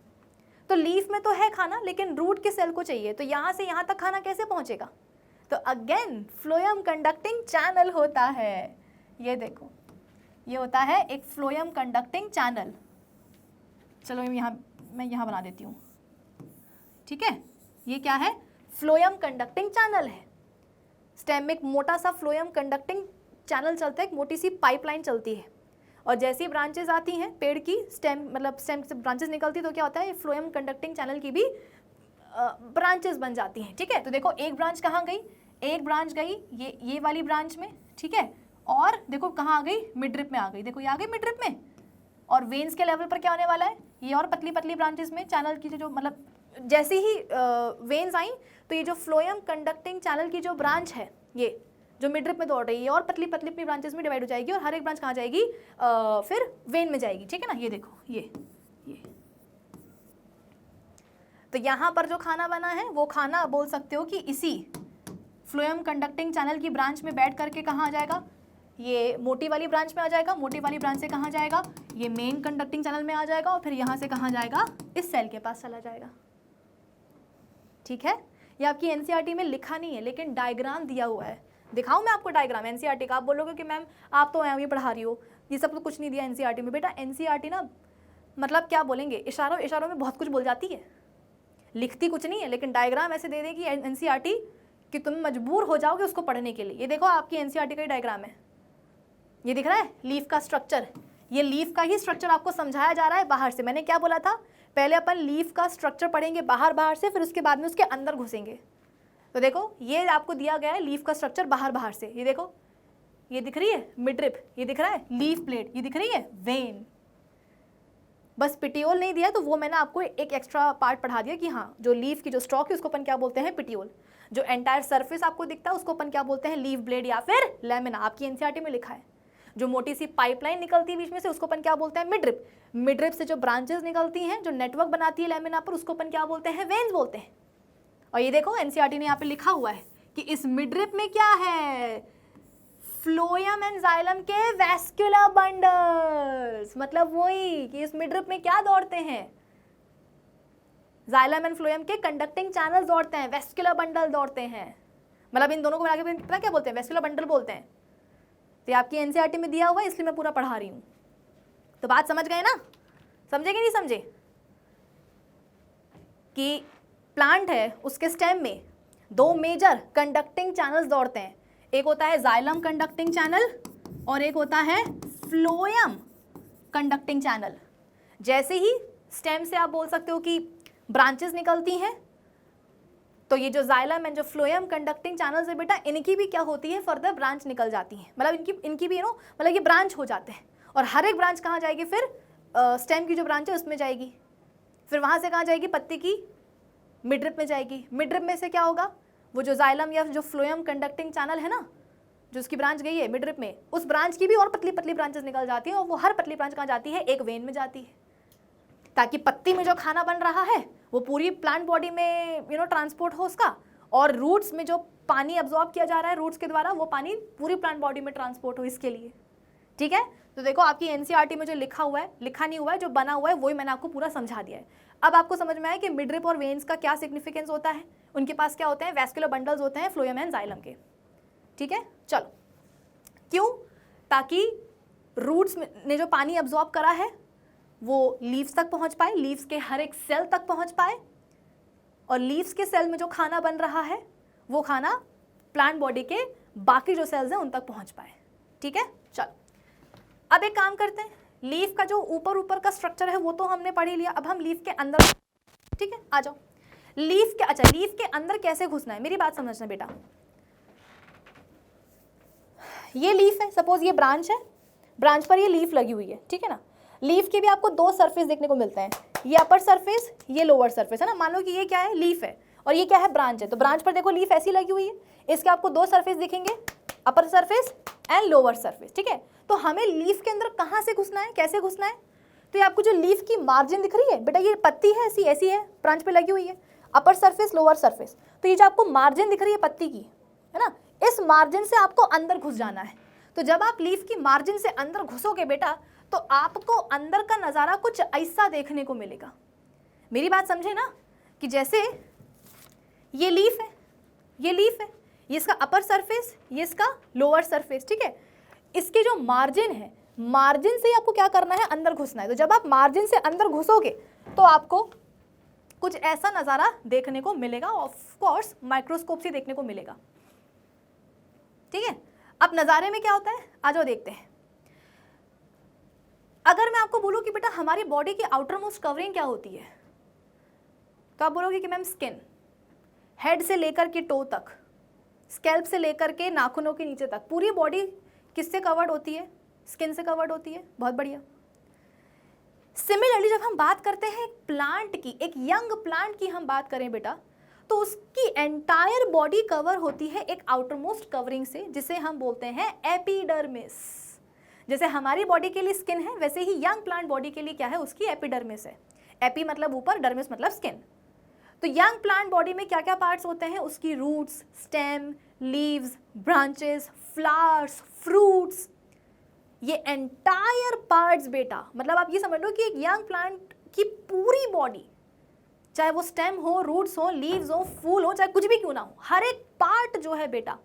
तो लीफ में तो है खाना, लेकिन रूट के सेल को चाहिए, तो यहाँ से यहाँ तक खाना कैसे पहुँचेगा, तो अगेन फ्लोएम कंडक्टिंग चैनल होता है। ये देखो, ये होता है एक फ्लोएम कंडक्टिंग चैनल। चलो मैं यहाँ बना देती हूँ, ठीक है, ये क्या है, फ्लोएम कंडक्टिंग चैनल है। स्टेम में एक मोटा सा फ्लोएम कंडक्टिंग चैनल चलता है, एक मोटी सी पाइपलाइन चलती है, और जैसी ब्रांचेस आती हैं पेड़ की, स्टेम मतलब स्टेम से ब्रांचेस निकलती, तो क्या होता है, फ्लोएम कंडक्टिंग चैनल की भी ब्रांचेस बन जाती हैं, ठीक है। तो देखो एक ब्रांच कहाँ गई, एक ब्रांच गई ये वाली ब्रांच में, ठीक है, और देखो कहाँ आ गई, मिडरिप में आ गई, देखो ये आ गई मिडरिप में, और वेन्स के लेवल पर क्या होने वाला है, ये और पतली पतली ब्रांचेस में चैनल की जो मतलब जैसे ही वेन्स आई, तो ये जो फ्लोएम कंडक्टिंग चैनल की जो ब्रांच है, ये जो मिडरिप में दौड़ रही है, और पतली पतली अपनी ब्रांचेस में डिवाइड हो जाएगी, और हर एक ब्रांच कहाँ जाएगी, फिर वेन में जाएगी, ठीक है ना। ये देखो ये तो यहाँ पर जो खाना बना है, वो खाना बोल सकते हो कि इसी फ्लोएम कंडक्टिंग चैनल की ब्रांच में बैठ करके कहाँ आ जाएगा, ये मोटी वाली ब्रांच में आ जाएगा, मोटी वाली ब्रांच से कहाँ जाएगा, ये मेन कंडक्टिंग चैनल में आ जाएगा, और फिर यहाँ से कहाँ जाएगा, इस सेल के पास चला जाएगा, ठीक है। ये आपकी एनसीईआरटी में लिखा नहीं है, लेकिन डायग्राम दिया हुआ है। दिखाऊं मैं आपको डायग्राम एनसीईआरटी का, आप बोलोगे कि मैम आप तो ये पढ़ा रही हो, ये सब तो कुछ नहीं दिया एनसीईआरटी में। बेटा एनसीईआरटी ना मतलब क्या बोलेंगे, इशारों इशारों में बहुत कुछ बोल जाती है, लिखती कुछ नहीं है, लेकिन डायग्राम ऐसे दे देगी एनसीईआरटी कि तुम मजबूर हो जाओगे उसको पढ़ने के लिए। ये देखो आपकी एनसीईआरटी का ही डायग्राम है, ये दिख रहा है लीफ का स्ट्रक्चर, ये लीफ का ही स्ट्रक्चर आपको समझाया जा रहा है बाहर से। मैंने क्या बोला था, पहले अपन लीफ का स्ट्रक्चर पढ़ेंगे बाहर से, फिर उसके बाद में उसके अंदर घुसेंगे। तो देखो ये आपको दिया गया है लीफ का स्ट्रक्चर बाहर से, ये देखो ये दिख रही है मिडरिप, ये दिख रहा है लीफ प्लेट, ये दिख रही है वेन। बस पिटियोल नहीं दिया, तो वो मैंने आपको एक एक्स्ट्रा पार्ट पढ़ा दिया कि हाँ जो लीफ की जो स्टॉक है उसको अपन क्या बोलते हैं, पिटियोल। जो एंटायर सरफेस आपको दिखता है उसको अपन क्या बोलते हैं, लीफ ब्लेड या फिर लेमिना, आपकी एनसीईआरटी में लिखा है। जो मोटी सी पाइपलाइन निकलती है बीच में से, उसको अपन क्या बोलते हैं, मिडरिप। मिडरिप से जो ब्रांचेस निकलती हैं, जो नेटवर्क बनाती है लेमिना पर, उसको अपन क्या बोलते हैं, वेन्स बोलते हैं। और ये देखो एनसीईआरटी ने यहाँ पे लिखा हुआ है कि इस मिडरिप में क्या है, फ्लोएम एंड जाइलम के वैस्कुलर बंडल्स, मतलब वही कि इस मिडरिप में क्या दौड़ते हैं, जाइलम एंड फ्लोएम के कंडक्टिंग चैनल दौड़ते हैं, वैस्कुलर बंडल दौड़ते हैं, मतलब इन दोनों को मिला के पता क्या बोलते हैं, वैस्कुलर बंडल बोलते हैं। तो आपकी एनसीईआरटी में दिया हुआ है, इसलिए मैं पूरा पढ़ा रही हूँ। तो बात समझ गए ना, समझे कि नहीं समझे, कि प्लांट है उसके स्टेम में दो मेजर कंडक्टिंग चैनल्स दौड़ते हैं, एक होता है जाइलम कंडक्टिंग चैनल और एक होता है फ्लोएम कंडक्टिंग चैनल। जैसे ही स्टेम से आप बोल सकते हो कि ब्रांचेस निकलती हैं, तो ये जो जाइलम एंड जो फ्लोएम कंडक्टिंग चैनल्स है बेटा, इनकी भी क्या होती है, फर्दर ब्रांच निकल जाती है, मतलब इनकी भी मतलब ये ब्रांच हो जाते हैं, और हर एक ब्रांच कहाँ जाएगी, फिर स्टेम की जो ब्रांच है उसमें जाएगी, फिर वहाँ से कहाँ जाएगी, पत्ती की मिडरिप में जाएगी। मिडरिप में से क्या होगा, वो जो जाइलम या जो फ्लोएम कंडक्टिंग चैनल है ना, जो उसकी ब्रांच गई है मिडरिप में, उस ब्रांच की भी और पतली पतली ब्रांचेस निकल जाती हैं, और वो हर पतली ब्रांच कहाँ जाती है, एक वेन में जाती है, ताकि पत्ती में जो खाना बन रहा है वो पूरी प्लांट बॉडी में ट्रांसपोर्ट हो उसका, और रूट्स में जो पानी अब्जॉर्ब किया जा रहा है रूट्स के द्वारा, वो पानी पूरी प्लांट बॉडी में ट्रांसपोर्ट हो, इसके लिए। ठीक है, तो देखो आपकी एनसीईआरटी में जो लिखा हुआ है, लिखा नहीं हुआ है, जो बना हुआ है वही मैंने आपको पूरा समझा दिया है। अब आपको समझ में आया कि मिडरिप और वेन्स का क्या सिग्निफिकेंस होता है, उनके पास क्या होते हैं, वैस्कुलर बंडल्स होते हैं फ्लोएम एंड जाइलम के। ठीक है, चलो, क्यों, ताकि रूट्स ने जो पानी अब्जॉर्ब करा है वो लीव्स तक पहुंच पाए, लीव्स के हर एक सेल तक पहुंच पाए, और लीव्स के सेल में जो खाना बन रहा है वो खाना प्लांट बॉडी के बाकी जो सेल्स हैं उन तक पहुंच पाए। ठीक है, चलो अब एक काम करते हैं, लीफ का जो ऊपर ऊपर का स्ट्रक्चर है वो तो हमने पढ़ ही लिया, अब हम लीफ के अंदर, ठीक है आ जाओ लीफ के, अच्छा लीफ के अंदर कैसे घुसना है, मेरी बात समझना बेटा। ये लीफ है, सपोज ये ब्रांच है, ब्रांच पर ये लीफ लगी हुई है, ठीक है ना। लीफ के भी आपको दो सरफेस देखने को मिलते हैं, ये अपर सरफेस, ये लोअर सरफेस, है ना। मान लो कि ये क्या है, लीफ है, और ये क्या है, ब्रांच है। तो ब्रांच पर देखो लीफ ऐसी लगी हुई है, इसके आपको दो सरफेस दिखेंगे, upper surface and lower surface, ठीक है। तो हमें लीफ के अंदर कहाँ से घुसना है, कैसे घुसना है, तो ये आपको जो लीफ की मार्जिन दिख रही है बेटा, ये पत्ती है ऐसी ऐसी है, ब्रांच पे लगी हुई है, अपर सरफेस लोअर सरफेस। तो ये जो आपको मार्जिन दिख रही है पत्ती की, है ना, इस मार्जिन से आपको अंदर घुस जाना है। तो जब आप लीफ की मार्जिन से अंदर घुसोगे बेटा, तो आपको अंदर का नज़ारा कुछ ऐसा देखने को मिलेगा। मेरी बात समझे ना, कि जैसे ये लीफ है, ये लीफ है, ये इसका अपर सरफेस, ये इसका लोअर सरफेस, ठीक है। इसकी जो मार्जिन है, मार्जिन से आपको क्या करना है, अंदर घुसना है। तो जब आप मार्जिन से अंदर घुसोगे तो आपको कुछ ऐसा नज़ारा देखने को मिलेगा, ऑफ कोर्स माइक्रोस्कोप से देखने को मिलेगा, ठीक है। अब नज़ारे में क्या होता है, आ जाओ देखते हैं। अगर मैं आपको बोलूं कि बेटा हमारी बॉडी की आउटर मोस्ट कवरिंग क्या होती है, तो आप बोलोगे कि मैम स्किन, हेड से लेकर के टो तक, स्कैल्प से लेकर के नाखूनों के नीचे तक, पूरी बॉडी किससे कवर्ड होती है, स्किन से कवर्ड होती है। बहुत बढ़िया। सिमिलरली जब हम बात करते हैं एक प्लांट की, एक यंग प्लांट की हम बात करें बेटा, तो उसकी एंटायर बॉडी कवर होती है एक आउटर मोस्ट कवरिंग से, जिसे हम बोलते हैं एपिडर्मिस। जैसे हमारी बॉडी के लिए स्किन है, वैसे ही यंग प्लांट बॉडी के लिए क्या है, उसकी एपिडर्मिस है। एपी मतलब ऊपर, डर्मिस मतलब स्किन। तो यंग प्लांट बॉडी में क्या क्या पार्ट्स होते हैं, उसकी roots, stem, leaves, branches, flowers, fruits, ये एंटायर पार्ट्स बेटा, मतलब आप ये समझ लो कि एक यंग प्लांट की पूरी बॉडी, चाहे वो स्टेम हो, रूट्स हो, लीव्स हो, फूल हो, चाहे कुछ भी क्यों ना हो, हर एक पार्ट जो है बेटा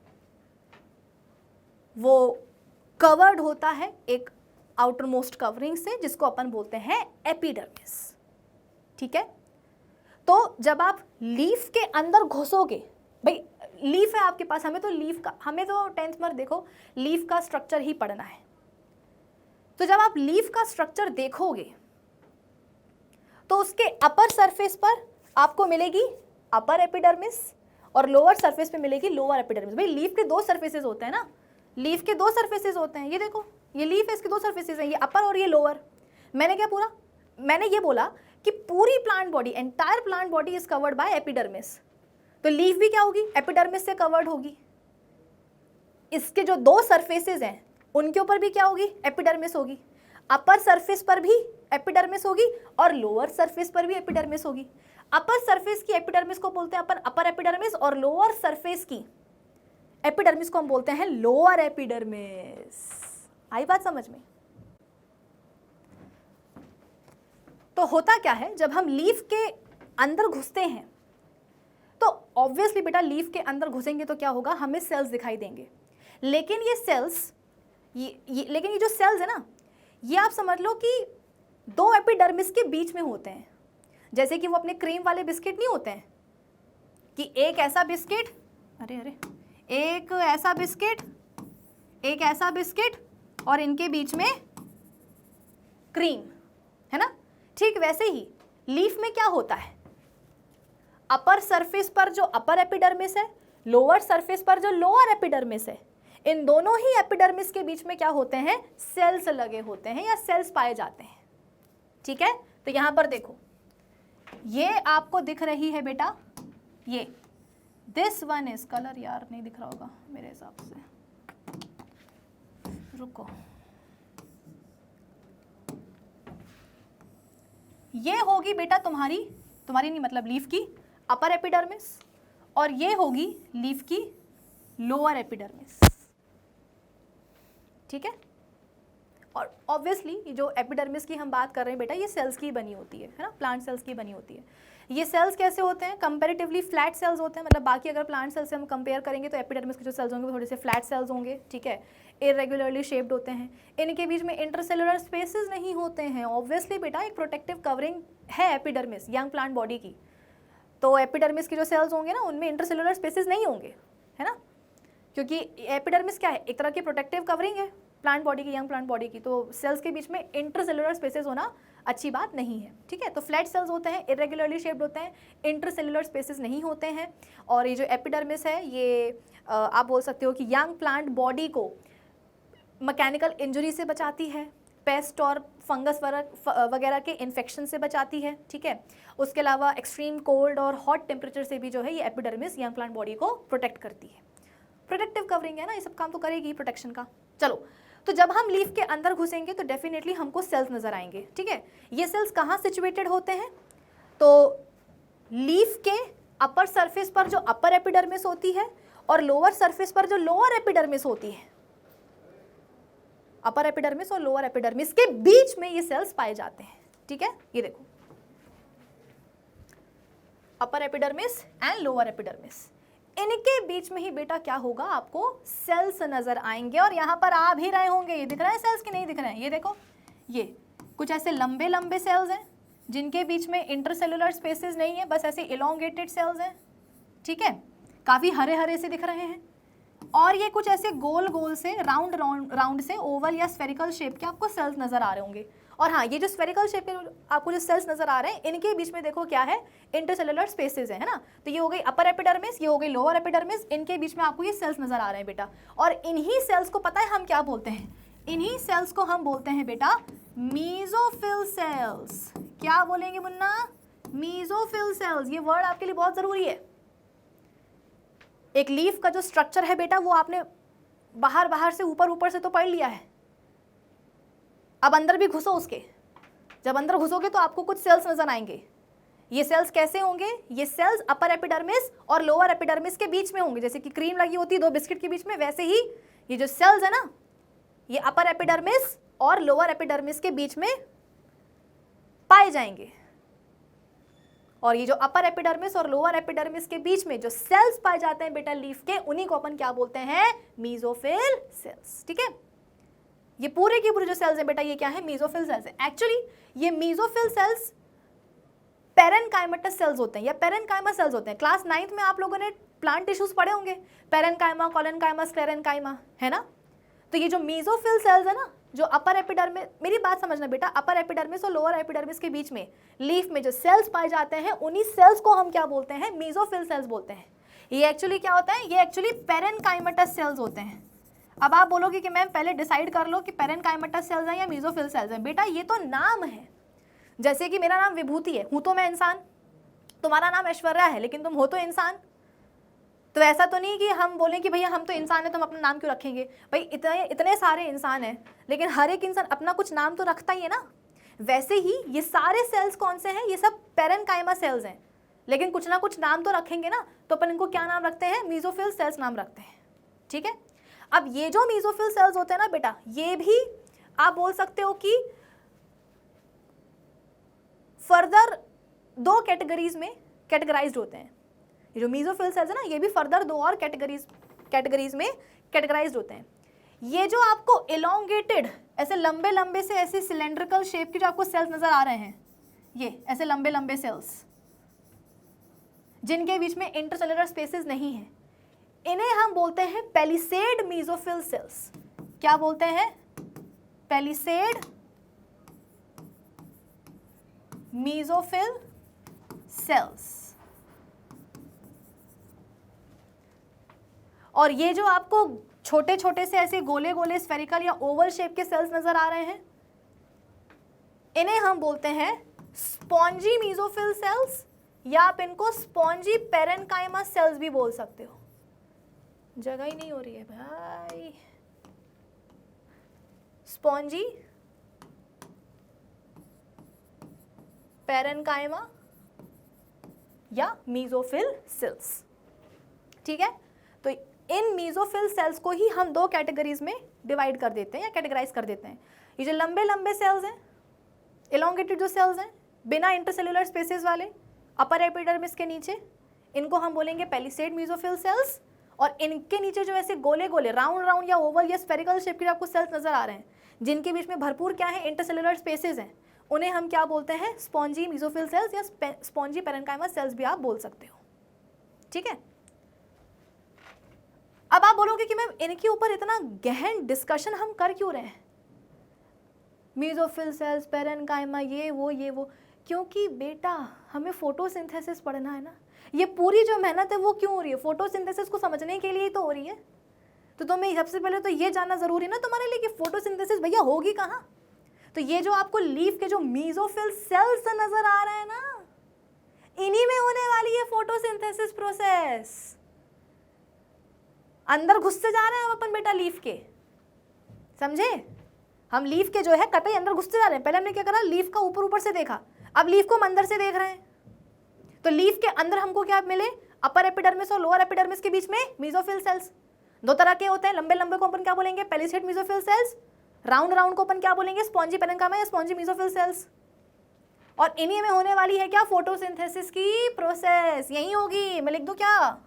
वो कवर्ड होता है एक आउटर मोस्ट कवरिंग से, जिसको अपन बोलते हैं एपिडर्मिस, ठीक है। तो जब आप लीफ के अंदर घुसोगे, भाई लीफ है आपके पास, हमें तो लीफ का, हमें तो 10th में देखो लीफ का स्ट्रक्चर ही पढ़ना है। तो जब आप लीफ का स्ट्रक्चर देखोगे तो उसके अपर सरफेस पर आपको मिलेगी अपर एपिडर्मिस और लोअर सरफेस पे मिलेगी लोअर एपिडर्मिस। भाई लीफ के दो सरफेसेस होते हैं ना, लीफ के दो सरफेसेस होते हैं, ये देखो ये लीफ है, इसके दो सरफेसेस हैं, ये अपर और ये लोअर। मैंने ये बोला कि पूरी plant body, entire plant body is covered by epidermis. तो लीफ भी क्या होगी, एपिडर्मिस से कवर्ड होगी। इसके जो दो सरफेसेस हैं उनके ऊपर भी क्या होगी, एपिडर्मिस होगी। अपर सरफेस पर भी एपिडर्मिस होगी और लोअर सरफेस पर भी एपिडर्मिस होगी। अपर सरफेस की एपिडर्मिस को बोलते हैं अपन अपर एपिडर्मिस, और लोअर सरफेस की एपिडर्मिस को हम बोलते हैं लोअर एपिडर्मिस। आई बात समझ में। तो होता क्या है, जब हम लीफ के अंदर घुसते हैं तो ऑब्वियसली बेटा लीफ के अंदर घुसेंगे तो क्या होगा, हमें सेल्स दिखाई देंगे। लेकिन ये सेल्स, लेकिन ये जो सेल्स है ना, ये आप समझ लो कि दो एपिडर्मिस के बीच में होते हैं। जैसे कि वो अपने क्रीम वाले बिस्किट नहीं होते हैं, कि एक ऐसा बिस्किट, एक ऐसा बिस्किट, एक ऐसा बिस्किट और इनके बीच में क्रीम, है ना। ठीक वैसे ही लीफ में क्या होता है, अपर सरफेस पर जो अपर एपिडर्मिस है, लोअर सरफेस पर जो लोअर एपिडर्मिस है, इन दोनों ही एपिडर्मिस के बीच में क्या होते हैं, सेल्स लगे होते हैं या सेल्स पाए जाते हैं, ठीक है। तो यहां पर देखो, ये आपको दिख रही है बेटा, ये दिस वन इज कलर, यार नहीं दिख रहा होगा मेरे हिसाब से, रुको, ये होगी बेटा तुम्हारी नहीं मतलब लीफ की अपर एपिडर्मिस, और ये होगी लीफ की लोअर एपिडर्मिस, ठीक है। और ऑब्वियसली ये जो एपिडर्मिस की हम बात कर रहे हैं बेटा, ये सेल्स की बनी होती है ना, प्लांट सेल्स की बनी होती है। ये सेल्स कैसे होते हैं, कंपैरेटिवली फ्लैट सेल्स होते हैं, मतलब बाकी अगर प्लांट सेल्स से हम कंपेयर करेंगे तो एपिडर्मिस के जो सेल्स होंगे वो थोड़े से फ्लैट सेल्स होंगे, ठीक है, इरेगुलरली शेप्ड होते हैं, इनके बीच में इंटरसेलुलर स्पेसेस नहीं होते हैं। ऑब्वियसली बेटा एक प्रोटेक्टिव कवरिंग है एपिडर्मिस यंग प्लांट बॉडी की। तो एपिडर्मिस के जो सेल्स होंगे ना उनमें इंटरसेलुलर स्पेसेस नहीं होंगे, है ना, क्योंकि एपिडर्मिस क्या है, एक तरह की प्रोटेक्टिव कवरिंग है प्लांट बॉडी की, यंग प्लांट बॉडी की, तो सेल्स के बीच में इंटरसेलुलर स्पेसेस होना अच्छी बात नहीं है, ठीक है। तो फ्लैट सेल्स होते हैं, इरेगुलरली शेप्ड होते हैं, इंटरसेलुलर स्पेसेस नहीं होते हैं। और ये जो एपिडर्मिस है ये आप बोल सकते हो कि यंग प्लांट बॉडी को मैकेनिकल इंजरी से बचाती है, पेस्ट और फंगस वगैरह के इन्फेक्शन से बचाती है, ठीक है। उसके अलावा एक्सट्रीम कोल्ड और हॉट टेम्परेचर से भी जो है ये एपिडर्मिस यंग प्लांट बॉडी को प्रोटेक्ट करती है। प्रोटेक्टिव कवरिंग है ना, ये सब काम तो करेगी प्रोटेक्शन का। चलो, तो जब हम लीफ के अंदर घुसेंगे तो डेफिनेटली हमको सेल्स नजर आएंगे, ठीक है। ये सेल्स कहाँ सिचुएटेड होते हैं, तो लीफ के अपर सरफेस पर जो अपर एपिडर्मिस होती है और लोअर सरफेस पर जो लोअर एपिडर्मिस होती है, अपर एपिडर्मिस और लोअर एपिडर्मिस के बीच में ये सेल्स पाए जाते हैं, ठीक है। ये देखो, upper epidermis and lower epidermis, इनके बीच में ही बेटा क्या होगा, आपको सेल्स नजर आएंगे। और यहाँ पर आ भी रहे होंगे, ये दिख रहे हैं सेल्स कि नहीं दिख रहे हैं, ये देखो, ये कुछ ऐसे लंबे लंबे सेल्स हैं जिनके बीच में इंटरसेलुलर स्पेसेस नहीं है, बस ऐसे इलोंगेटेड सेल्स हैं, ठीक है, काफ़ी हरे हरे से दिख रहे हैं। और ये कुछ ऐसे गोल गोल से राउंड से ओवल या स्फेरिकल शेप के आपको सेल्स नजर आ रहे होंगे। और हाँ, ये जो स्फेरिकल शेप के आपको जो सेल्स नजर आ रहे हैं, इनके बीच में देखो क्या है, इंटरसेलुलर स्पेसेस है ना। तो ये हो गई अपर एपिडर्मिस, ये हो गई लोअर एपिडर्मिस, इनके बीच में आपको ये सेल्स नजर आ रहे हैं बेटा। और इन्हीं सेल्स को पता है हम क्या बोलते हैं, इन्हीं सेल्स को हम बोलते हैं बेटा मीजोफिल सेल्स। क्या बोलेंगे मुन्ना, मीजोफिल सेल्स। ये वर्ड आपके लिए बहुत जरूरी है। एक लीफ का जो स्ट्रक्चर है बेटा, वो आपने बाहर बाहर से ऊपर से तो पढ़ लिया है, अब अंदर भी घुसो उसके। जब अंदर घुसोगे तो आपको कुछ सेल्स नजर आएंगे। ये सेल्स कैसे होंगे, ये सेल्स अपर एपिडर्मिस और लोअर एपिडर्मिस के बीच में होंगे, जैसे कि क्रीम लगी होती है दो बिस्किट के बीच में, वैसे ही ये जो सेल्स है ना, ये अपर एपिडर्मिस और लोअर एपिडर्मिस के बीच में पाए जाएंगे। और ये जो अपर एपिडर्मिस और लोअर एपिडर्मिस के बीच में जो सेल्स पाए जाते हैं बेटा लीफ के, उन्हीं को अपन क्या बोलते हैं, मीजोफिल सेल्स, ठीक है। ये पूरे की पूरे जो सेल्स हैं बेटा, ये क्या है, मीजोफिल सेल्स है। एक्चुअली ये मीजोफिल सेल्स पेरेनकाइमेटस सेल्स होते हैं या पेरेनकाइमा सेल्स होते हैं। क्लास 9th में आप लोगों ने प्लांट टिश्यूज पढ़े होंगे, पेरेनकाइमा, कोलेनकाइमा, स्क्लेरेनकाइमा, है ना। तो ये जो मीजोफिल सेल्स है ना, जो अपर एपिडर्मिस, मेरी बात समझना बेटा, अपर एपिडर्मिस और लोअर एपिडर्मिस के बीच में लीफ में जो सेल्स पाए जाते हैं, उन्हीं सेल्स को हम क्या बोलते हैं, मीजोफिल सेल्स बोलते हैं। ये एक्चुअली क्या होता है, ये एक्चुअली पेरेनकाइमेटस सेल्स होते हैं। अब आप बोलोगे कि मैम पहले डिसाइड कर लो कि पेरेनकाइमेटस सेल्स हैं या मीजोफिल सेल्स हैं। बेटा ये तो नाम है, जैसे कि मेरा नाम विभूति है, हूं तो मैं इंसान, तुम्हारा नाम ऐश्वर्या है, लेकिन तुम हो तो इंसान। तो ऐसा तो नहीं कि हम बोलें कि भैया हम तो इंसान है तो हम अपना नाम क्यों रखेंगे। भाई इतने सारे इंसान हैं, लेकिन हर एक इंसान अपना कुछ नाम तो रखता ही है ना। वैसे ही ये सारे सेल्स कौन से हैं, ये सब पेरेनकाइमा सेल्स हैं, लेकिन कुछ ना कुछ नाम तो रखेंगे ना। तो अपन इनको क्या नाम रखते हैं, मीजोफिल सेल्स नाम रखते हैं, ठीक है। अब ये जो मीजोफिल सेल्स होते हैं ना बेटा, ये भी आप बोल सकते हो कि फर्दर दो कैटेगरीज में कैटेगराइज्ड होते हैं। ये जो मीजोफिल सेल्स है ना, ये भी फर्दर दो और कैटेगरीज में कैटेगराइज्ड होते हैं। ये जो आपको इलोंगेटेड ऐसे लंबे लंबे से ऐसे सिलेंड्रिकल शेप के जो आपको सेल्स नजर आ रहे हैं, ये ऐसे लंबे लंबे सेल्स जिनके बीच में इंटरसेलुलर स्पेसेस नहीं है, इन्हें हम बोलते हैं पेलिसेड मीजोफिल सेल्स। क्या बोलते हैं, पेलिसेड मीजोफिल सेल्स। और ये जो आपको छोटे छोटे से ऐसे गोले गोले स्फेरिकल या ओवल शेप के सेल्स नजर आ रहे हैं, इन्हें हम बोलते हैं स्पॉन्जी मीजोफिल सेल्स, या आप इनको स्पॉन्जी पेरेनकाइमा सेल्स भी बोल सकते हो। जगह ही नहीं हो रही है भाई। स्पॉन्जी पेरेनकाइमा या मीजोफिल सेल्स, ठीक है। तो इन मीजोफिल सेल्स को ही हम दो कैटेगरीज में डिवाइड कर देते हैं या कैटेगराइज कर देते हैं। ये जो लंबे लंबे सेल्स हैं, इलोंगेटेड जो सेल्स हैं, बिना इंटरसेलुलर स्पेसेस वाले, अपर एपिडर्मिस के नीचे, इनको हम बोलेंगे पेलिसेड मीजोफिल सेल्स। और इनके नीचे जो ऐसे गोले गोले राउंड राउंड या ओवल या स्फेरिकल शेप के आपको सेल्स नजर आ रहे हैं, जिनके बीच में भरपूर क्या है, इंटरसेलुलर स्पेसेस हैं, उन्हें हम क्या बोलते हैं, स्पॉन्जी मेसोफिल सेल्स या स्पॉन्जी पेरेन्काइमा सेल्स भी आप बोल सकते हो, ठीक है। अब आप बोलोगे कि मैम इनके ऊपर इतना गहन डिस्कशन हम कर क्यों रहे हैं, मेसोफिल सेल्स, पेरेन्काइमा, ये वो, क्योंकि बेटा हमें फोटोसिंथेसिस पढ़ना है ना। ये पूरी जो मेहनत है वो क्यों हो रही है, फोटोसिंथेसिस को समझने के लिए ही तो हो रही है। तो तुम्हें सबसे पहले तो ये जानना जरूरी ना तुम्हारे लिए कि फोटोसिंथेसिस भैया होगी कहाँ। तो ये जो आपको लीफ के जो मेसोफिल सेल्स नजर आ रहे हैं ना, इन्हीं में होने वाली है फोटोसिंथेसिस प्रोसेस। अंदर घुसते जा रहे हैं हम अपन बेटा लीफ के, समझे। हम लीफ के जो है कतई अंदर घुसते जा रहे हैं। पहले हमने क्या करा, लीफ का ऊपर ऊपर से देखा, अब लीफ को हम अंदर से देख रहे हैं। तो लीफ के अंदर हमको क्या मिले, अपर एपिडर्मिस और लोअर एपिडर्मिस के बीच में मेसोफिल सेल्स। दो तरह के होते हैं, लंबे लंबे को अपन क्या बोलेंगे, palisade mesophyll cells, round round को अपन क्या बोलेंगे, स्पॉन्जी पेरेन्काइमा या स्पॉन्जी मेसोफिल सेल्स। और इन्हीं में होने वाली है क्या, फोटोसिंथेसिस की प्रोसेस। यही होगी, मैं लिख दूं क्या,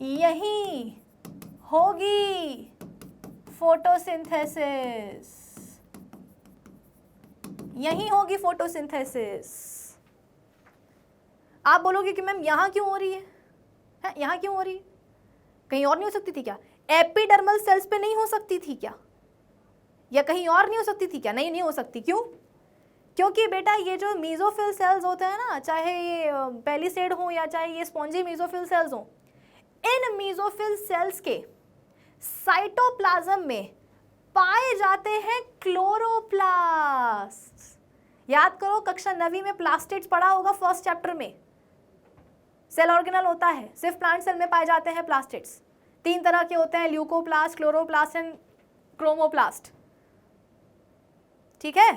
यही होगी फोटोसिंथेसिस, यही होगी फोटोसिंथेसिस। आप बोलोगे कि मैम यहां क्यों हो रही है, यहां क्यों हो रही है, कहीं और नहीं हो सकती थी क्या, एपिडर्मल सेल्स पे नहीं हो सकती थी क्या, या कहीं और नहीं हो सकती थी क्या, नहीं हो सकती। क्यों, क्योंकि बेटा ये जो मेसोफिल सेल्स होते हैं ना, चाहे ये पेलिसेड हो या चाहे ये स्पॉन्जी मेसोफिल सेल्स हो, इन मेसोफिल सेल्स के साइटोप्लाज्म में पाए जाते हैं क्लोरोप्लास्ट। याद करो कक्षा 9वीं में प्लास्टिड्स पढ़ा होगा फर्स्ट चैप्टर में। सेल ऑर्गेनल होता है, सिर्फ प्लांट सेल में पाए जाते हैं प्लास्टिड्स। 3 तरह के होते हैं, ल्यूकोप्लास्ट, क्लोरोप्लास्ट एंड क्रोमोप्लास्ट, ठीक है।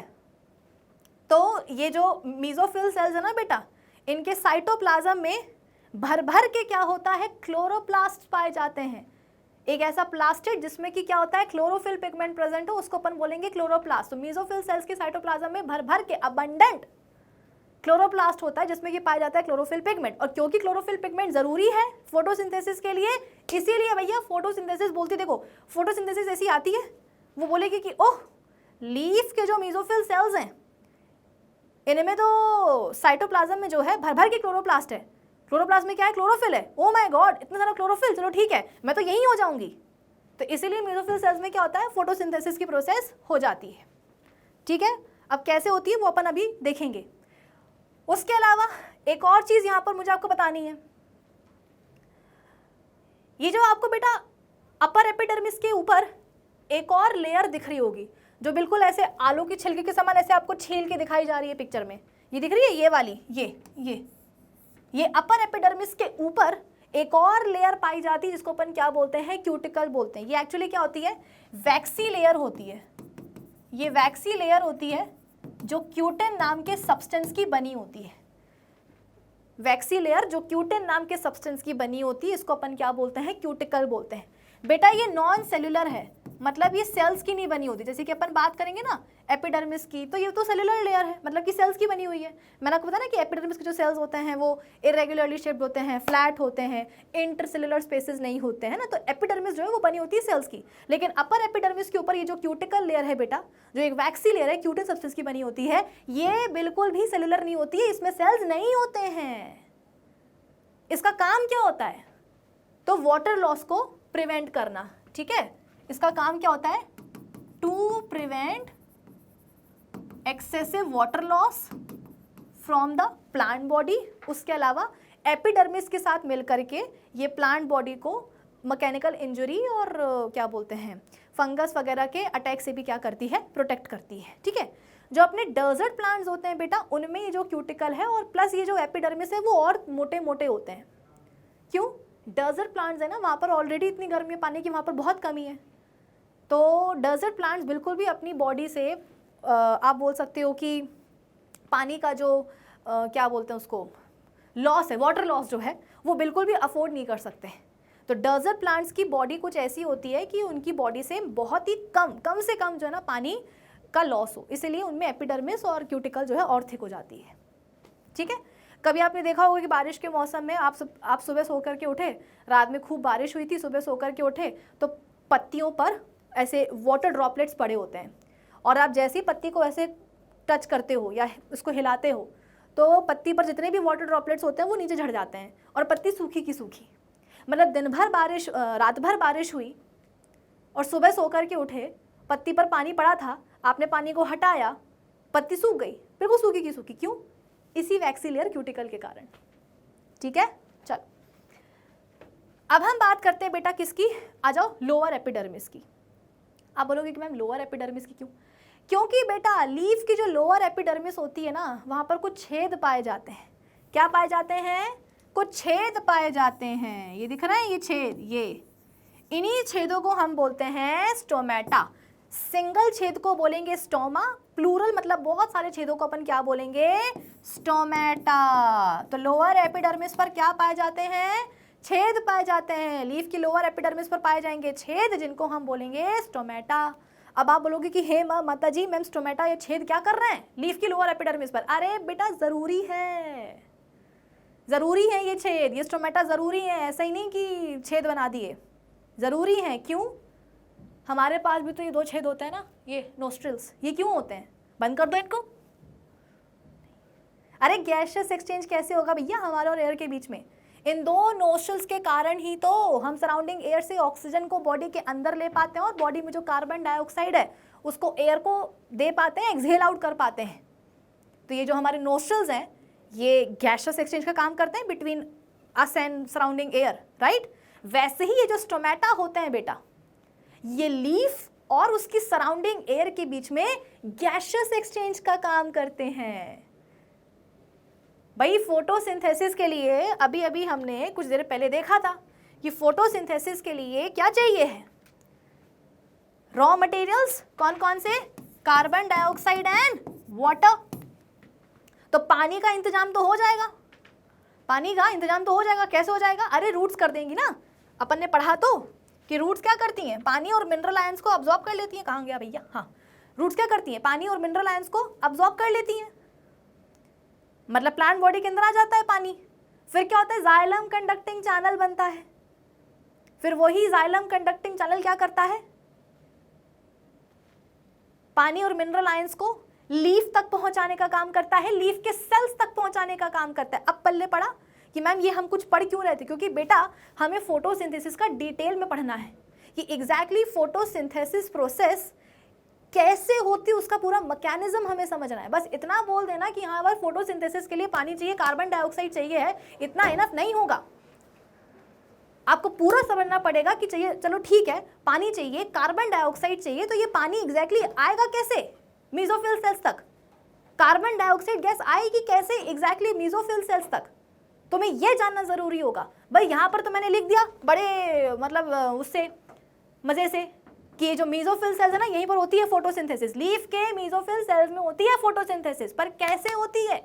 तो ये जो मेसोफिल सेल्स है ना बेटा, इनके साइटोप्लाज्म में भर भर के क्या होता है, क्लोरोप्लास्ट पाए जाते हैं। एक ऐसा प्लास्टिड जिसमें कि क्या होता है, क्लोरोफिल पिगमेंट प्रेजेंट हो, उसको अपन बोलेंगे क्लोरोप्लास्ट। तो मेसोफिल सेल्स के साइटोप्लाज्म में भर भर के अबंडेंट क्लोरोप्लास्ट होता है जिसमें कि पाया जाता है क्लोरोफिल पिगमेंट। और क्योंकि क्लोरोफिल पिगमेंट जरूरी है फोटोसिंथेसिस के लिए, इसीलिए भैया फोटोसिंथेसिस बोलती, देखो फोटोसिंथेसिस ऐसी आती है, वो बोलेगी कि ओह लीफ के जो मेसोफिल सेल्स हैं इनमें तो साइटोप्लाज्म में जो है भर भर के क्लोरोप्लास्ट है। क्लोरोप्लास्ट में क्या है, क्लोरोफिल है। ओ माय गॉड, इतना सारा क्लोरोफिल, चलो ठीक है मैं तो यही हो जाऊंगी। तो इसीलिए मेसोफिल सेल्स में क्या होता है, फोटोसिंथेसिस की प्रोसेस हो जाती है, ठीक है। अब कैसे होती है वो अपन अभी देखेंगे। उसके अलावा एक और चीज यहां पर मुझे आपको बतानी है, ये जो आपको बेटा अपर एपिडर्मिस के ऊपर एक और लेयर दिख रही होगी जो बिल्कुल ऐसे आलू की छिलके के समान ऐसे आपको छील के दिखाई जा रही है पिक्चर में, ये दिख रही है, ये वाली, ये अपर एपिडर्मिस के ऊपर एक और लेयर पाई जाती है जिसको अपन क्या बोलते हैं, क्यूटिकल बोलते हैं। ये एक्चुअली क्या होती है, वैक्सी लेयर होती है। ये वैक्सी लेयर होती है जो क्यूटिन नाम के सब्सटेंस की बनी होती है। वैक्सी लेयर जो क्यूटिन नाम के सब्सटेंस की बनी होती है, इसको अपन क्या बोलते हैं, क्यूटिकल बोलते हैं। बेटा ये नॉन सेल्यूलर है, मतलब ये सेल्स की नहीं बनी होती। जैसे कि अपन बात करेंगे ना एपिडर्मिस की, तो ये तो सेल्यूलर लेयर है, मतलब कि सेल्स की बनी हुई है। मैंने आपको बताया ना कि एपिडर्मिस के जो सेल्स होते हैं वो इरेगुलरली शेप्ड होते हैं, फ्लैट होते हैं, इंटरसेल्यूलर स्पेसेस नहीं होते हैं ना। तो एपिडर्मिस जो है वो बनी होती है सेल्स की। लेकिन अपर एपिडर्मिस के ऊपर ये जो क्यूटिकल लेयर है बेटा, जो एक वैक्सी लेयर है, क्यूटिन सब्सटेंस की बनी होती है, ये बिल्कुल भी सेल्यूलर नहीं होती है, इसमें सेल्स नहीं होते हैं। इसका काम क्या होता है, तो वाटर लॉस को प्रिवेंट करना, ठीक है। इसका काम क्या होता है, to prevent excessive water loss from the plant body. उसके अलावा एपिडर्मिस के साथ मिलकर के ये प्लांट बॉडी को मैकेनिकल इंजरी और क्या बोलते हैं, फंगस वगैरह के अटैक से भी क्या करती है, प्रोटेक्ट करती है, ठीक है। जो अपने डेजर्ट प्लांट्स होते हैं बेटा, उनमें ये जो क्यूटिकल है और प्लस ये जो एपिडर्मिस है वो और मोटे मोटे होते हैं। क्यों, डेजर्ट प्लांट्स है ना, वहाँ पर ऑलरेडी इतनी गर्मी पानी की वहाँ पर बहुत कमी है। तो डेजर्ट प्लांट्स बिल्कुल भी अपनी बॉडी से आप बोल सकते हो कि पानी का जो क्या बोलते हैं उसको, लॉस है, वाटर लॉस जो है वो बिल्कुल भी अफोर्ड नहीं कर सकते। तो डेजर्ट प्लांट्स की बॉडी कुछ ऐसी होती है कि उनकी बॉडी से बहुत ही कम से कम जो है ना पानी का लॉस हो, इसीलिए उनमें एपिडर्मिस और क्यूटिकल जो है और थिक हो जाती है, ठीक है। कभी आपने देखा होगा कि बारिश के मौसम में आप सुबह सो कर के उठे, रात में खूब बारिश हुई थी, सुबह सो कर के उठे तो पत्तियों पर ऐसे वाटर ड्रॉपलेट्स पड़े होते हैं, और आप जैसी पत्ती को ऐसे टच करते हो या उसको हिलाते हो तो पत्ती पर जितने भी वाटर ड्रॉपलेट्स होते हैं वो नीचे झड़ जाते हैं और पत्ती सूखी की सूखी। मतलब दिन भर बारिश, रात भर बारिश हुई और सुबह सो कर के उठे, पत्ती पर पानी पड़ा था, आपने पानी को हटाया, पत्ती सूख गई, बिल्कुल सूखी की सूखी। क्यों? इसी वैक्सी लेयर क्यूटिकल के कारण। ठीक है, चलो अब हम बात करते हैं बेटा किसकी, आ जाओ लोअर एपिडर्मिस की। आप बोलोगे कि मैम लोअर एपिडर्मिस की क्यों? क्योंकि बेटा लीफ की जो लोअर एपिडर्मिस होती है ना, वहाँ पर कुछ छेद पाए जाते हैं। क्या पाए जाते हैं? कुछ छेद पाए जाते हैं। ये दिख रहा है, ये छेद, ये इन्हीं छेदों को हम बोलते हैं स्टोमेटा। सिंगल छेद को बोलेंगे स्टोमा, प्लूरल मतलब बहुत सारे छेदों को अपन क्या बोलेंगे? स्टोमेटा। तो लोअर एपिडर्मिस पर क्या पाए जाते हैं? छेद पाए जाते हैं। लीफ की लोअर एपिडर्मिस पर पाए जाएंगे छेद, जिनको हम बोलेंगे स्टोमेटा। अब आप बोलोगे कि हे माता जी मैम स्टोमेटा ये छेद क्या कर रहे हैं लीफ की लोअर एपिडर्मिस पर? अरे बेटा जरूरी है, जरूरी है ये छेद, ये स्टोमेटा जरूरी है। ऐसा ही नहीं कि छेद बना दिए, जरूरी है। क्यों? हमारे पास भी तो ये दो छेद होते हैं ना, ये नोस्ट्रिल्स, ये क्यों होते हैं? बंद कर दो इनको। अरे गैसियस एक्सचेंज कैसे होगा भैया हमारे और एयर के बीच में? इन दो नोस्ट्रिल्स के कारण ही तो हम सराउंडिंग एयर से ऑक्सीजन को बॉडी के अंदर ले पाते हैं और बॉडी में जो कार्बन डाइऑक्साइड है उसको एयर को दे पाते हैं, एक्सहेल आउट कर पाते हैं। तो ये जो हमारे नोस्ट्रिल्स हैं ये गैसियस एक्सचेंज का काम करते हैं between us and surrounding air, right? वैसे ही ये जो स्टोमेटा होते हैं बेटा, ये लीफ और उसकी सराउंडिंग एयर के बीच में गैसियस एक्सचेंज का काम करते हैं। भाई फोटोसिंथेसिस के लिए अभी अभी हमने कुछ देर पहले देखा था कि फोटोसिंथेसिस के लिए क्या चाहिए है? रॉ मटेरियल्स कौन कौन से? Carbon dioxide and water. तो पानी का इंतजाम तो हो जाएगा, पानी का इंतजाम तो हो जाएगा। कैसे हो जाएगा? अरे रूट्स कर देंगी ना, अपन ने पढ़ा तो कि रूट्स क्या करती हैं? पानी और मिनरल आयंस को अब्सॉर्ब कर लेती हैं। कहाँ गया भैया? हाँ, रूट्स क्या करती हैं? पानी और मिनरल आयंस को अब्सॉर्ब कर लेती हैं। मतलब प्लांट बॉडी के अंदर आ जाता है पानी, फिर क्या होता है? जाइलम कंडक्टिंग चैनल बनता है। फिर वही जाइलम कंडक्टिंग चैनल क्या करता है? पानी और मिनरल आयंस को लीफ तक पहुंचाने का काम करता है, लीफ के सेल्स तक पहुंचाने का काम करता है। अब पल्ले पड़ा कि मैम ये हम कुछ पढ़ क्यों रहे थे? क्योंकि बेटा हमें फोटोसिंथेसिस का डिटेल में पढ़ना है कि एग्जैक्टली फोटोसिंथेसिस प्रोसेस कैसे होती है, उसका पूरा मैकेनिज्म हमें समझना है। बस इतना बोल देना कि हाँ भाई फोटोसिंथेसिस के लिए पानी चाहिए, कार्बन डाइऑक्साइड चाहिए है, इतना इनफ नहीं होगा। आपको पूरा समझना पड़ेगा कि चाहिए, चलो ठीक है पानी चाहिए, कार्बन डाइऑक्साइड चाहिए, तो ये पानी एग्जैक्टली आएगा कैसे मेसोफिल सेल्स तक? कार्बन डाइऑक्साइड गैस आएगी कैसे एग्जैक्टली मेसोफिल सेल्स तक? तुम्हें यह जानना जरूरी होगा। भाई यहाँ पर तो मैंने लिख दिया बड़े मतलब उससे मजे से कि जो मेसोफिल सेल्स है ना, यहीं पर होती है फोटोसिंथेसिस। लीफ के मेसोफिल सेल्स में होती है फोटोसिंथेसिस, पर कैसे होती है?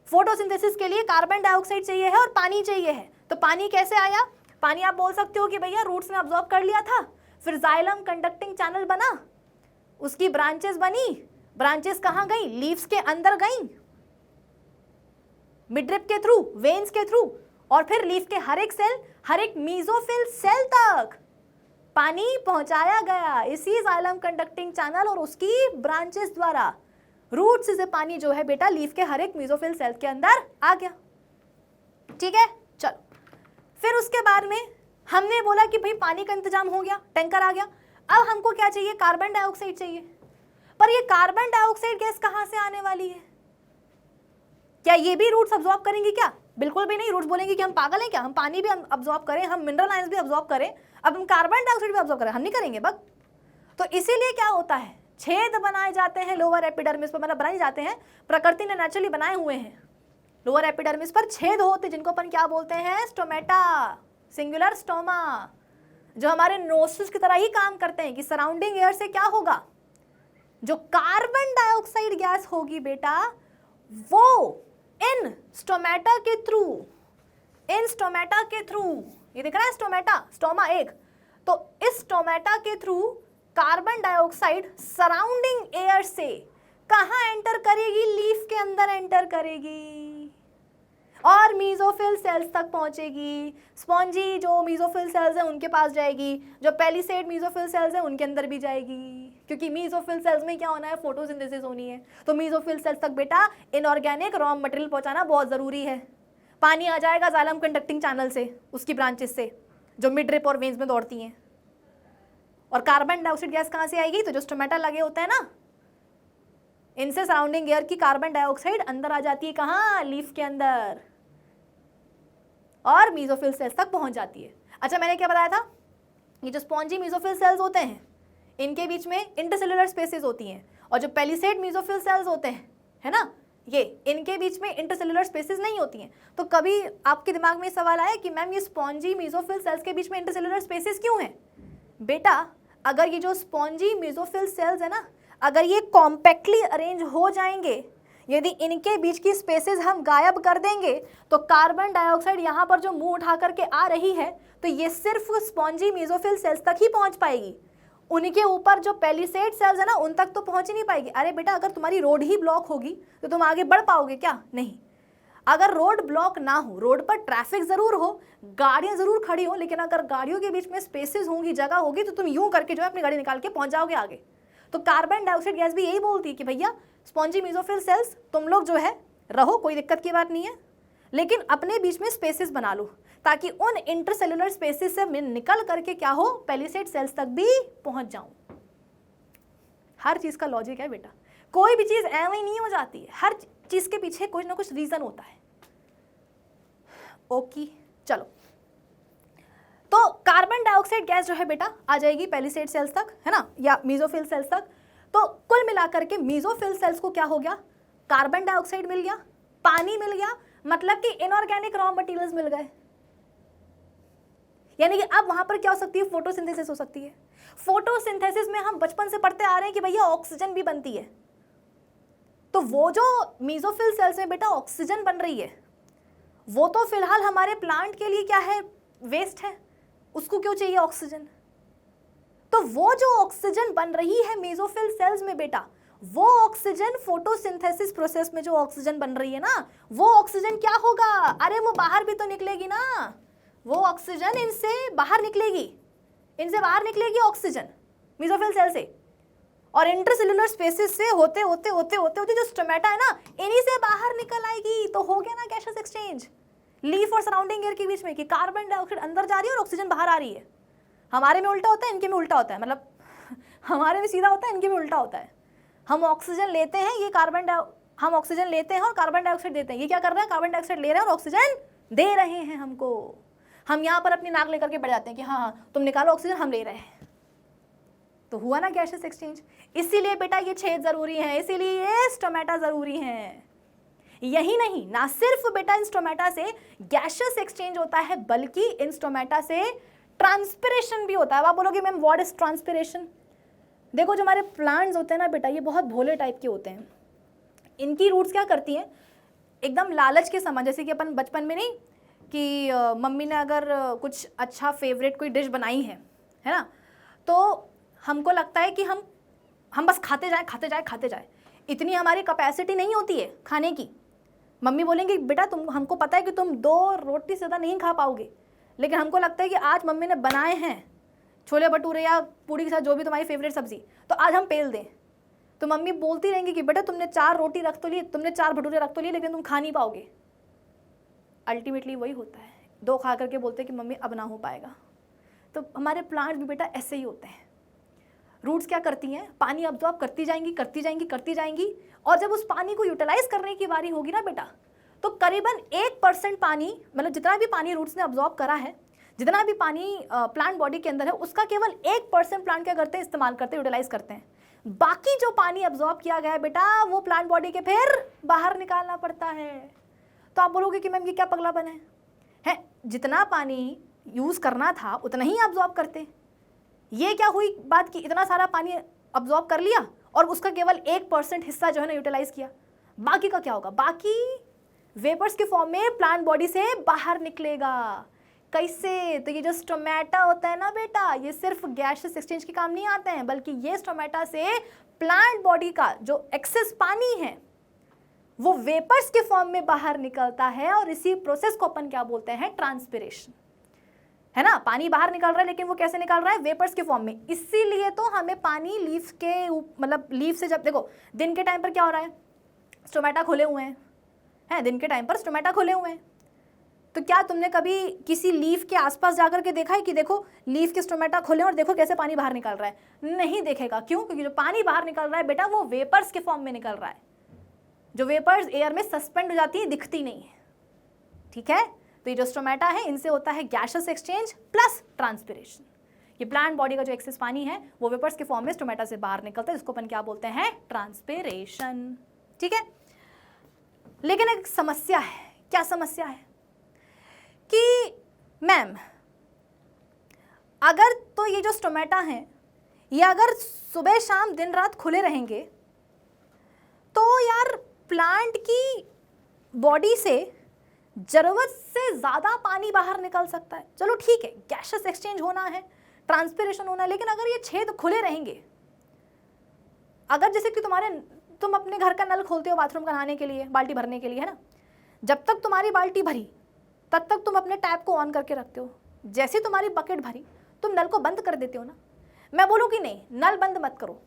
फोटोसिंथेसिस के लिए कार्बन डाइऑक्साइड चाहिए है और पानी चाहिए है। तो पानी कैसे आया? पानी आप बोल सकते हो कि भैया रूट्स ने अब्सॉर्ब कर लिया था, फिर जाइलम कंडक्टिंग चैनल बना, उसकी ब्रांचेस बनी, ब्रांचेस कहाँ गई? लीव्स के अंदर गई, मिडरिप के थ्रू, वेन्स के थ्रू, और फिर लीफ के हर एक सेल, हर एक मेसोफिल सेल तक पानी पहुंचाया गया इसी जाइलम कंडक्टिंग चैनल और उसकी ब्रांचेस द्वारा। रूट से पानी जो है बेटा लीफ के हर एक मेसोफिल सेल के अंदर आ गया। ठीक है, चलो फिर उसके बाद में हमने बोला कि भाई पानी का इंतजाम हो गया, टैंकर आ गया। अब हमको क्या चाहिए? कार्बन डाइऑक्साइड चाहिए। पर ये कार्बन डाइऑक्साइड गैस कहां से आने वाली है? क्या ये भी रूट्स अब्सॉर्ब करेंगी क्या? बिल्कुल भी नहीं। रूट्स बोलेंगे कि हम पागल हैं क्या, हम पानी भी अब्सॉर्ब करें, हम मिनरल आयंस भी अब्सॉर्ब करें, अब हम कार्बन डाइऑक्साइड भी अब्सॉर्ब करें? हम नहीं करेंगे बस। तो इसीलिए क्या होता है, छेद बनाए जाते हैं लोअर एपिडर्मिस पर, मतलब बनाए जाते हैं, प्रकृति ने नेचुरली बनाए हुए हैं। लोअर एपिडर्मिस पर छेद होते हैं जिनको अपन क्या बोलते हैं? स्टोमेटा, सिंगुलर स्टोमा, जो हमारे नोस्ट्रिल्स की तरह ही काम करते हैं कि सराउंडिंग एयर से क्या होगा, जो कार्बन डाइऑक्साइड गैस होगी बेटा वो इन स्टोमेटा के थ्रू, इन स्टोमेटा के थ्रू, ये दिख रहा है स्टोमेटा, स्टोमा एक, तो इस स्टोमेटा के through carbon dioxide surrounding air से कहां एंटर करेगी? लीफ के अंदर एंटर करेगी। और मीजोफिल सेल्स तक पहुंचेगी। स्पॉन्जी जो मीजोफिल सेल्स हैं उनके पास जाएगी, जो पेलिसेड मीजोफिल सेल्स हैं उनके अंदर भी जाएगी, क्योंकि मीजोफिल सेल्स में क्या होना है, फोटोसिंथेसिस होनी है। तो मीजोफिल सेल्स तक बेटा इनऑर्गेनिक रॉ मटेरियल पहुंचाना बहुत ज़रूरी है। पानी आ जाएगा जाइलम कंडक्टिंग चैनल से, उसकी ब्रांचेस से जो मिड रिप और वेन्स में दौड़ती हैं। और कार्बन डाइऑक्साइड गैस कहाँ से आएगी, तो जो स्टोमेटा लगे होते हैं ना, इनसे सराउंडिंग एयर की कार्बन डाइऑक्साइड अंदर आ जाती है, कहाँ, लीफ के अंदर, और मीजोफिल सेल्स तक पहुंच जाती है। अच्छा, मैंने क्या बताया था, ये जो स्पॉन्जी मीजोफिल सेल्स होते हैं इनके बीच में इंटरसेलुलर स्पेसेस होती हैं, और जो पेलिसेड मीजोफिल सेल्स होते हैं, है ना, ये इनके बीच में इंटरसेलुलर स्पेसेस नहीं होती हैं। तो कभी आपके दिमाग में सवाल आया कि मैम ये स्पॉन्जी मीजोफिल सेल्स के बीच में इंटरसेलुलर स्पेसेस क्यों हैं? बेटा, अगर ये जो स्पॉन्जी मीजोफिल सेल्स है ना, अगर ये कॉम्पैक्टली अरेंज हो जाएंगे, यदि इनके बीच की स्पेसेस हम गायब कर देंगे, तो कार्बन डाइऑक्साइड यहाँ पर जो मुंह उठा करके आ रही है, तो ये सिर्फ स्पॉन्जी मीजोफिल सेल्स तक ही पहुँच पाएगी। उनके ऊपर जो पेलिसेड सेल्स है ना, उन तक तो पहुँच ही नहीं पाएगी। अरे बेटा, अगर तुम्हारी रोड ही ब्लॉक होगी तो तुम आगे बढ़ पाओगे क्या? नहीं। अगर रोड ब्लॉक ना हो, रोड पर ट्रैफिक जरूर हो, गाड़ियां जरूर खड़ी हो, लेकिन अगर गाड़ियों के बीच में स्पेसेस होंगी, जगह होगी, तो तुम यूं करके जो है अपनी गाड़ी निकाल के पहुंच जाओगे आगे। तो कार्बन डाइऑक्साइड गैस भी यही बोलती है कि भैया स्पॉन्जी मीजोफिल सेल्स तुम लोग जो है रहो, कोई दिक्कत की बात नहीं है, लेकिन अपने बीच में स्पेसेस बना लो, ताकि उन इंटरसेलुलर स्पेसेस से मैं निकल करके क्या हो, पेलिसेड सेल्स तक भी पहुंच जाऊं। हर चीज का लॉजिक है बेटा, कोई भी चीज ऐਵੇਂ ही नहीं हो जाती है, हर चीज के पीछे कुछ ना कुछ रीजन होता है। ओके, चलो, तो कार्बन डाइऑक्साइड गैस जो है बेटा आ जाएगी पेलिसेड सेल्स तक, है ना, या मीजोफिल सेल्स तक। तो कुल मिलाकर के मीजोफिल सेल्स को क्या हो गया, कार्बन डाइऑक्साइड मिल गया, पानी मिल गया, मतलब कि इनऑर्गेनिक रॉ मटेरियल्स मिल गए। यानी कि अब वहां पर क्या हो सकती है, फोटोसिंथेसिस हो सकती है। फोटोसिंथेसिस में हम बचपन से पढ़ते आ रहे हैं कि भैया ऑक्सीजन भी बनती है। तो वो जो मीजोफिल सेल्स में बेटा ऑक्सीजन बन रही है, वो तो फिलहाल हमारे प्लांट के लिए क्या है, वेस्ट है, उसको क्यों चाहिए ऑक्सीजन। तो वो जो ऑक्सीजन बन रही है मीजोफिल सेल्स में बेटा, वो ऑक्सीजन फोटोसिंथेसिस प्रोसेस में जो ऑक्सीजन बन रही है ना, वो ऑक्सीजन क्या होगा, अरे वो बाहर भी तो निकलेगी ना, वो ऑक्सीजन इनसे बाहर निकलेगी, इनसे बाहर निकलेगी ऑक्सीजन मीजोफिल सेल से, और इंटरसेलुलर स्पेसेस से होते होते होते होते होते जो स्टोमेटा है ना, इन्हीं से बाहर निकल आएगी। तो हो गया ना गैसेस एक्सचेंज लीफ और सराउंडिंग एयर के बीच में, कि कार्बन डाइऑक्साइड अंदर जा रही है और ऑक्सीजन बाहर आ रही है। हमारे में उल्टा होता है, इनके में उल्टा होता है, मतलब हमारे में सीधा होता है, इनके में उल्टा होता है। हम ऑक्सीजन लेते हैं, ये हम ऑक्सीजन लेते हैं और कार्बन डाइऑक्साइड देते हैं। ये क्या कर रहे हैं, कार्बन डाइऑक्साइड ले रहे हैं और ऑक्सीजन दे रहे हैं हमको। हम यहाँ पर अपनी नाक लेकर के बैठ जाते हैं कि हाँ हाँ तुम निकालो ऑक्सीजन, हम ले रहे हैं। तो हुआ ना गैसेस एक्सचेंज। इसीलिए बेटा ये छेद जरूरी है, इसीलिए ये स्टोमेटा जरूरी है। यही नहीं, ना सिर्फ बेटा इन स्टोमेटा से गैसेस एक्सचेंज होता है, बल्कि इन स्टोमेटा से ट्रांसपिरेशन भी होता है। आप बोलोगे मैम व्हाट इज ट्रांसपिरेशन। देखो जो हमारे प्लांट्स होते हैं ना बेटा, ये बहुत भोले टाइप के होते हैं। इनकी रूट्स क्या करती हैं, एकदम लालच के समान, जैसे कि अपन बचपन में नहीं कि मम्मी ने अगर कुछ अच्छा फेवरेट कोई डिश बनाई है ना, तो हमको लगता है कि हम बस खाते जाए खाते जाए खाते जाए। इतनी हमारी कैपेसिटी नहीं होती है खाने की। मम्मी बोलेंगी बेटा हमको पता है कि तुम 2 रोटी से ज़्यादा नहीं खा पाओगे, लेकिन हमको लगता है कि आज मम्मी ने बनाए हैं छोले भटूरे या पूड़ी के साथ जो भी तुम्हारी फेवरेट सब्जी, तो आज हम पेल दें। तो मम्मी बोलती रहेंगी कि बेटा तुमने 4 रोटी रख तो ली, तुमने 4 भटूरे रख तो लिए, लेकिन तुम खा नहीं पाओगे। अल्टीमेटली वही होता है, 2 खा करके बोलते हैं कि मम्मी अब ना हो पाएगा। तो हमारे प्लांट भी बेटा ऐसे ही होते हैं। रूट्स क्या करती हैं, पानी अब्जॉर्ब करती जाएंगी करती जाएंगी करती जाएंगी, और जब उस पानी को यूटिलाइज करने की बारी होगी ना बेटा, तो करीबन 1% पानी, मतलब जितना भी पानी रूट्स ने अब्जॉर्ब करा है, जितना भी पानी प्लांट बॉडी के अंदर है, उसका केवल 1% प्लांट क्या करते हैं, इस्तेमाल करते हैं, यूटिलाइज करते हैं। बाकी जो पानी अब्जॉर्ब किया गया है बेटा, वो प्लांट बॉडी के फिर बाहर निकालना पड़ता है। तो आप बोलोगे कि मैम ये क्या पगलापन है, जितना पानी यूज करना था उतना ही अब्जॉर्ब करते। ये क्या हुई बात कि इतना सारा पानी अब्जॉर्ब कर लिया और उसका केवल 1% हिस्सा जो है ना यूटिलाइज किया, बाकी का क्या होगा, बाकी वेपर्स के फॉर्म में प्लांट बॉडी से बाहर निकलेगा। कैसे, तो ये जो स्टोमेटा होता है ना बेटा, ये सिर्फ गैसेस एक्सचेंज के काम नहीं आते हैं, बल्कि ये स्टोमेटा से प्लांट बॉडी का जो एक्सेस पानी है वो वेपर्स के फॉर्म में बाहर निकलता है और इसी प्रोसेस को अपन क्या बोलते हैं, ट्रांसपिरेशन, है ना। पानी बाहर निकल रहा है लेकिन वो कैसे निकल रहा है, वेपर्स के फॉर्म में। इसीलिए तो हमें पानी लीफ के मतलब लीफ से, जब देखो दिन के टाइम पर क्या हो रहा है, स्टोमेटा खुले हुए हैं, दिन के टाइम पर स्टोमेटा खुले हुए हैं। तो क्या तुमने कभी किसी लीफ के आसपास जाकर के देखा है कि देखो लीफ के स्टोमेटा खुले और देखो कैसे पानी बाहर निकल रहा है? नहीं देखेगा। क्यों? क्योंकि जो पानी बाहर निकल रहा है बेटा वो वेपर्स के फॉर्म में निकल रहा है। जो वेपर्स एयर में सस्पेंड हो जाती है, दिखती नहीं है, ठीक है। तो ये जो स्टोमेटा है इनसे होता है गैसियस एक्सचेंज प्लस ट्रांसपिरेशन। ये प्लांट बॉडी का जो एक्सेस पानी है वो वेपर्स के फॉर्म में स्टोमेटा से बाहर निकलता है, जिसको अपन क्या बोलते हैं, ट्रांसपिरेशन, ठीक है। लेकिन एक समस्या है। क्या समस्या है कि मैम अगर तो ये जो स्टोमेटा हैं ये अगर सुबह शाम दिन रात खुले रहेंगे तो यार प्लांट की बॉडी से जरूरत से ज़्यादा पानी बाहर निकल सकता है। चलो ठीक है, गैसियस एक्सचेंज होना है, ट्रांसपिरेशन होना है, लेकिन अगर ये छेद खुले रहेंगे, अगर जैसे कि तुम अपने घर का नल खोलते हो बाथरूम का नहाने के लिए, बाल्टी भरने के लिए, है ना, जब तक तुम्हारी बाल्टी भरी तब तक तुम अपने टैप को ऑन करके रखते हो। जैसे तुम्हारी बकेट भरी तुम नल को बंद कर देते हो ना। मैं बोलूँ कि नहीं, नल बंद मत करो,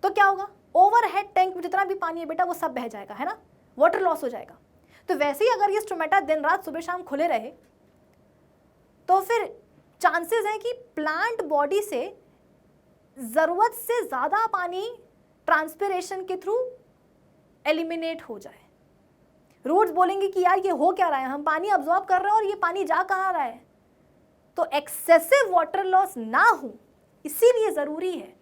तो क्या होगा, ओवरहेड टैंक में जितना भी पानी है बेटा वो सब बह जाएगा, है ना, वाटर लॉस हो जाएगा। तो वैसे ही अगर ये स्टोमेटा दिन रात सुबह शाम खुले रहे तो फिर चांसेस हैं कि प्लांट बॉडी से ज़रूरत से ज़्यादा पानी ट्रांसपिरेशन के थ्रू एलिमिनेट हो जाए। रूट्स बोलेंगे कि यार ये हो क्या रहा है, हम पानी अब्जॉर्ब कर रहे हैं और ये पानी जा कहाँ रहा है। तो एक्सेसिव वाटर लॉस ना हो, इसीलिए ज़रूरी है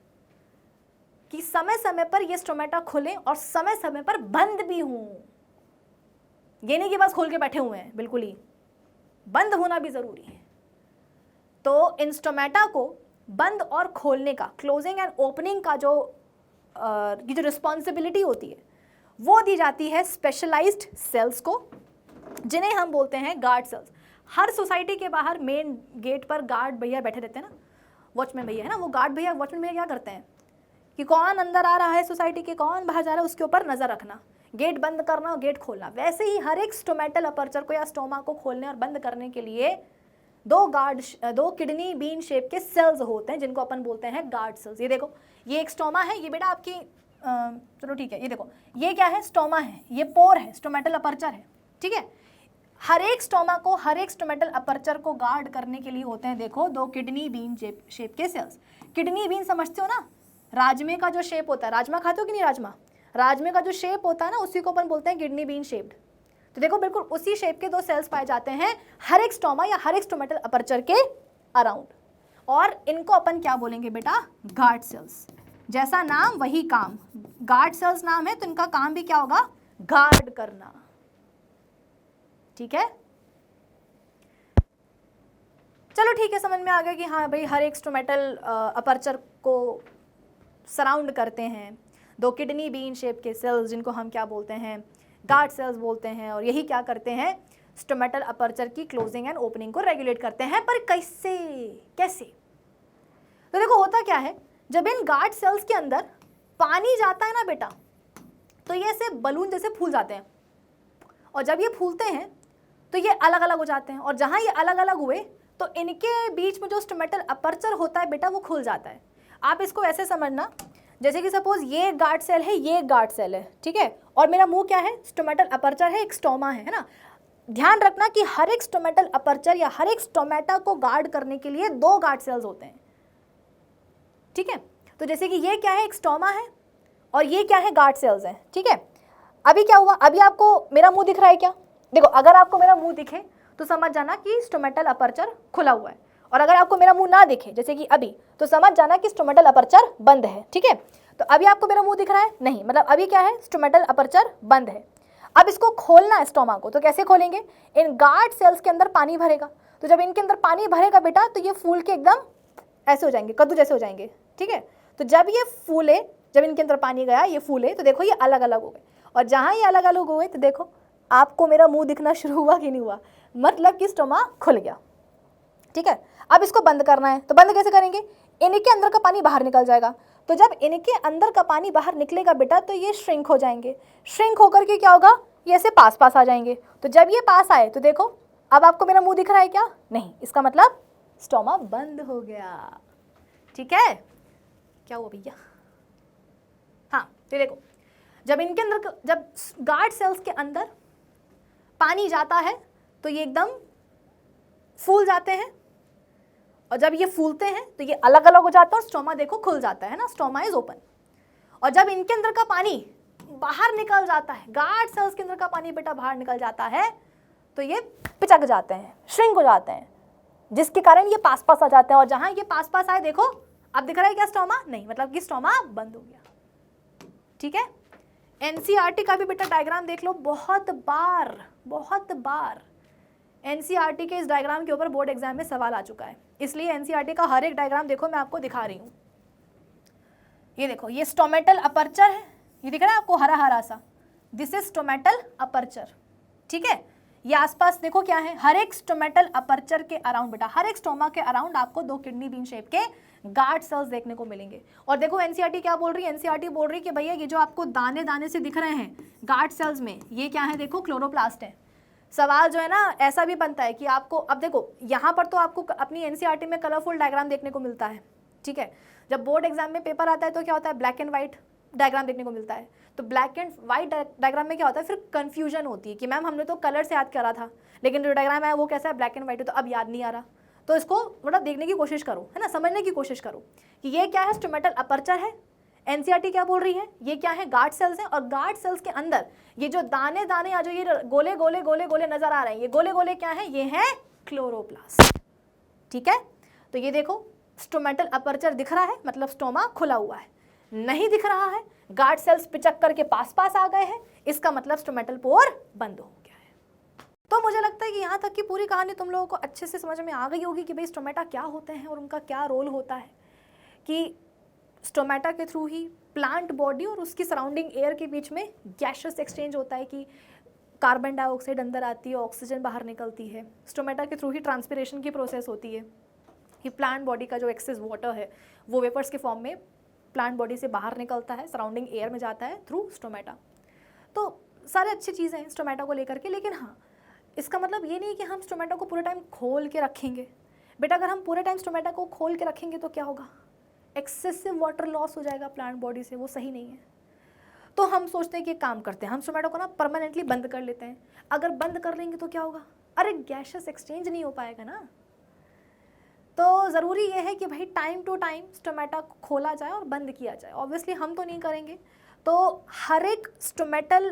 कि समय समय पर ये स्टोमेटा खुले और समय समय पर बंद भी हों। ये नहीं कि बस खोल के बैठे हुए हैं, बिल्कुल ही बंद होना भी ज़रूरी है। तो इन स्टोमेटा को बंद और खोलने का, क्लोजिंग एंड ओपनिंग का जो रिस्पॉन्सिबिलिटी होती है वो दी जाती है स्पेशलाइज्ड सेल्स को, जिन्हें हम बोलते हैं गार्ड सेल्स। हर सोसाइटी के बाहर मेन गेट पर गार्ड भैया बैठे रहते हैं ना, वॉचमैन भैया, है ना। वो गार्ड भैया, वॉचमैन भैया क्या करते हैं कि कौन अंदर आ रहा है सोसाइटी के, कौन बाहर जा रहा है, उसके ऊपर नज़र रखना, गेट बंद करना और गेट खोलना। वैसे ही हर एक स्टोमेटल अपर्चर को या स्टोमा को खोलने और बंद करने के लिए दो किडनी बीन शेप के सेल्स होते हैं, जिनको अपन बोलते हैं गार्ड सेल्स। ये देखो, ये एक स्टोमा है, ये बेटा आपकी चलो ठीक है, ये देखो ये क्या है, स्टोमा है, ये पोर है, स्टोमेटल अपर्चर है, ठीक है। हर एक स्टोमा को, हर एक स्टोमेटल अपर्चर को गार्ड करने के लिए होते हैं देखो दो किडनी बीन शेप के सेल्स। किडनी बीन समझते हो ना, राजमे का जो शेप होता है, राजमा खाते हो कि नहीं, राजमे का जो शेप होता है ना उसी को अपन बोलते हैं किडनी बीन शेप्ड। तो देखो बिल्कुल उसी शेप के दो सेल्स पाए जाते हैं हर एक स्टोमा या हर एक स्टोमेटल अपर्चर के अराउंड, और इनको अपन क्या बोलेंगे बेटा, गार्ड सेल्स। जैसा नाम वही काम, गार्ड सेल्स नाम है तो इनका काम भी क्या होगा, गार्ड करना, ठीक है। चलो ठीक है, समझ में आ गया कि हाँ भाई हर एक स्टोमेटल अपर्चर को सराउंड करते हैं दो किडनी बीन शेप के सेल्स, जिनको हम क्या बोलते हैं, गार्ड सेल्स बोलते हैं। और यही क्या करते हैं, स्टोमेटल अपर्चर की क्लोजिंग एंड ओपनिंग को रेगुलेट करते हैं। पर कैसे? तो देखो होता क्या है, जब इन गार्ड सेल्स के अंदर पानी जाता है ना बेटा, तो ये ऐसे बलून जैसे फूल जाते हैं, और जब ये फूलते हैं तो ये अलग अलग हो जाते हैं, और जहाँ ये अलग अलग हुए तो इनके बीच में जो स्टोमेटल अपर्चर होता है बेटा वो खुल जाता है। आप इसको ऐसे समझना, जैसे कि सपोज ये एक गार्ड सेल है, ये एक गार्ड सेल है, ठीक है, और मेरा मुंह क्या है, स्टोमेटल अपर्चर है, एक स्टोमा है ना। ध्यान रखना कि हर एक स्टोमेटल अपर्चर या हर एक स्टोमेटा को गार्ड करने के लिए दो गार्ड सेल्स होते हैं, ठीक है। तो जैसे कि ये क्या है, एक स्टोमा है, और ये क्या है, गार्ड सेल्स हैं, ठीक है। अभी क्या हुआ, अभी आपको मेरा मुंह दिख रहा है क्या? देखो अगर आपको मेरा मुंह दिखे तो समझ जाना कि स्टोमेटल अपर्चर खुला हुआ है, और अगर आपको मेरा मुंह ना दिखे जैसे कि अभी, तो समझ जाना कि स्टोमेटल अपर्चर बंद है, ठीक है। तो अभी आपको मेरा मुंह दिख रहा है नहीं, मतलब अभी क्या है, स्टोमेटल अपर्चर बंद है। अब इसको खोलना है स्टोमा को, तो कैसे खोलेंगे, इन गार्ड सेल्स के अंदर पानी भरेगा। तो जब इनके अंदर पानी भरेगा बेटा तो ये फूल के एकदम ऐसे हो जाएंगे, कद्दू जैसे हो जाएंगे, ठीक है। तो जब ये फूले, जब इनके अंदर पानी गया, ये फूले, तो देखो ये अलग अलग हो गए, और जहाँ ये अलग अलग हो गए तो देखो आपको मेरा मुंह दिखना शुरू हुआ कि नहीं हुआ, मतलब कि स्टोमा खुल गया, ठीक है। अब इसको बंद करना है, तो बंद कैसे करेंगे, इनके अंदर का पानी बाहर निकल जाएगा। तो जब इनके अंदर का पानी बाहर निकलेगा बेटा तो ये श्रिंक हो जाएंगे, श्रिंक होकर के क्या होगा, ये ऐसे पास पास आ जाएंगे। तो जब ये पास आए तो देखो अब आपको मेरा मुंह दिख रहा है क्या? नहीं, इसका मतलब स्टोमा बंद हो गया। ठीक है, क्या हुआ भैया? हाँ, तो देखो जब इनके अंदर, जब गार्ड सेल्स के अंदर पानी जाता है तो ये एकदम फूल जाते हैं, और जब ये फूलते हैं तो ये अलग अलग हो जाता है और स्टोमा देखो खुल जाता है ना, स्टोमा इज ओपन। और जब इनके अंदर का पानी बाहर निकल जाता है, गार्ड सेल्स के अंदर का पानी बेटा बाहर निकल जाता है, तो ये पिचक जाते हैं, श्रिंक हो जाते हैं, जिसके कारण ये पास पास आ जाते हैं। और जहां ये पास पास आए देखो अब दिख रहा है क्या स्टोमा? नहीं, मतलब कि स्टोमा बंद हो गया। ठीक है, एनसीईआरटी का भी बेटा डायग्राम देख लो, बहुत बार एनसीईआरटी के इस डायग्राम के ऊपर बोर्ड एग्जाम में सवाल आ चुका है, इसलिए एनसीईआरटी का हर एक डायग्राम देखो मैं आपको दिखा रही हूँ। ये देखो, ये स्टोमेटल अपर्चर है, ये दिख रहा है आपको हरा हरा सा, दिस इज स्टोमेटल अपर्चर। ठीक है, ये आसपास देखो क्या है, हर एक स्टोमेटल अपर्चर के अराउंड बेटा, हर एक स्टोमा के अराउंड आपको 2 किडनी बीन शेप के गार्ड सेल्स देखने को मिलेंगे। और देखो एनसीईआरटी क्या बोल रही है? एनसीईआरटी बोल रही है कि भैया ये जो आपको दाने दाने से दिख रहे हैं गार्ड सेल्स में, ये क्या है? देखो क्लोरोप्लास्ट है। सवाल जो है ना ऐसा भी बनता है कि आपको, अब देखो यहाँ पर तो आपको अपनी एनसीईआरटी में कलरफुल डायग्राम देखने को मिलता है। ठीक है, जब बोर्ड एग्जाम में पेपर आता है तो क्या होता है? ब्लैक एंड व्हाइट डायग्राम देखने को मिलता है। तो ब्लैक एंड व्हाइट डायग्राम में क्या होता है? फिर कंफ्यूजन होती है कि मैम हमने तो कलर से याद करा था, लेकिन जो डायग्राम है वो कैसा है? ब्लैक एंड व्हाइट है, तो अब याद नहीं आ रहा। तो इसको थोड़ा देखने की कोशिश करो, है ना, समझने की कोशिश करो कि ये क्या है? स्टोमेटल अपर्चर है। एनसीईआरटी क्या बोल रही है? ये क्या है? गार्ड सेल्स हैं। और गार्ड सेल्स के अंदर ये जो दाने दाने या जो ये गोले गोले गोले गोले नजर आ रहे हैं, ये गोले गोले क्या है? ये है क्लोरोप्लास्ट। ठीक है, तो ये देखो स्टोमेटल अपर्चर दिख रहा है, मतलब स्टोमा खुला हुआ है। नहीं दिख रहा है, गार्ड सेल्स पिचक करके पास पास आ गए हैं, इसका मतलब स्टोमेटल पोर बंद हो गया है। तो मुझे लगता है कि यहाँ तक की पूरी कहानी तुम लोगों को अच्छे से समझ में आ गई होगी कि भाई स्टोमेटा क्या होते हैं और उनका क्या रोल होता है, कि स्टोमेटा के थ्रू ही प्लांट बॉडी और उसकी सराउंडिंग एयर के बीच में गैशियस एक्सचेंज होता है, कि कार्बन डाइऑक्साइड अंदर आती है, ऑक्सीजन बाहर निकलती है। स्टोमेटा के थ्रू ही ट्रांसपिरेशन की प्रोसेस होती है, कि प्लांट बॉडी का जो एक्सेस वाटर है वो वेपर्स के फॉर्म में प्लांट बॉडी से बाहर निकलता है, सराउंडिंग एयर में जाता है थ्रू स्टोमेटा। तो सारे अच्छी चीज़ें हैं स्टोमेटा को लेकर के, लेकिन हाँ इसका मतलब ये नहीं कि हम स्टोमेटा को पूरे टाइम खोल के रखेंगे। बेटा अगर हम पूरे टाइम स्टोमेटा को खोल के रखेंगे तो क्या होगा? एक्सेसिव वाटर लॉस हो जाएगा प्लांट बॉडी से, वो सही नहीं है। तो हम सोचते हैं कि एक काम करते हैं, हम स्टोमेटा को ना परमानेंटली बंद कर लेते हैं। अगर बंद कर लेंगे तो क्या होगा? अरे गैशियस एक्सचेंज नहीं हो पाएगा ना। तो ज़रूरी ये है कि भाई टाइम टू टाइम स्टोमेटा को खोला जाए और बंद किया जाए। ऑब्वियसली हम तो नहीं करेंगे, तो हर एक स्टोमेटल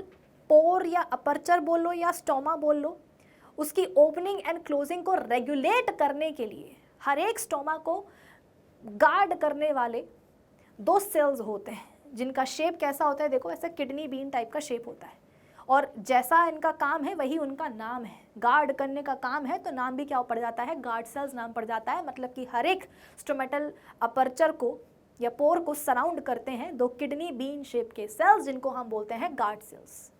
पोर या अपर्चर बोल लो या स्टोमा बोल लो, उसकी ओपनिंग एंड क्लोजिंग को रेगुलेट करने के लिए हर एक स्टोमा को गार्ड करने वाले 2 सेल्स होते हैं, जिनका शेप कैसा होता है? देखो ऐसा किडनी बीन टाइप का शेप होता है, और जैसा इनका काम है वही उनका नाम है। गार्ड करने का काम है तो नाम भी क्या पड़ जाता है? गार्ड सेल्स नाम पड़ जाता है। मतलब कि हर एक स्टोमेटल अपर्चर को या पोर को सराउंड करते हैं 2 किडनी बीन शेप के सेल्स, जिनको हम बोलते हैं गार्ड सेल्स।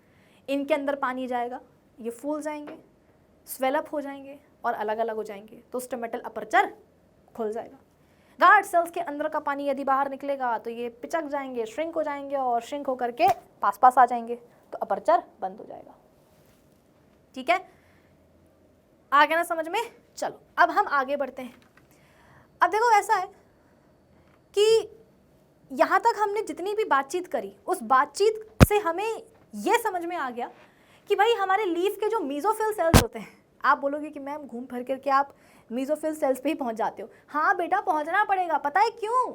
इनके अंदर पानी जाएगा, ये फूल जाएंगे, स्वेलअप हो जाएंगे और अलग अलग हो जाएंगे, तो स्टोमेटल अपर्चर खुल जाएगा। गार्ड सेल्स के अंदर का पानी यदि बाहर निकलेगा तो ये पिचक जाएंगे, श्रिंक हो जाएंगे, और श्रिंक होकर के पास पास आ जाएंगे, तो अपर्चर बंद हो जाएगा। ठीक है, आ गया ना समझ में? चलो अब हम आगे बढ़ते हैं। अब देखो ऐसा है कि यहाँ तक हमने जितनी भी बातचीत करी, उस बातचीत से हमें यह समझ में आ गया कि भाई हमारे लीफ के जो मीजोफिल सेल्स होते हैं, आप बोलोगे कि मैम घूम फिर करके आप मीजोफिल सेल्स पे ही पहुंच जाते हो। हाँ बेटा पहुंचना पड़ेगा, पता है क्यों?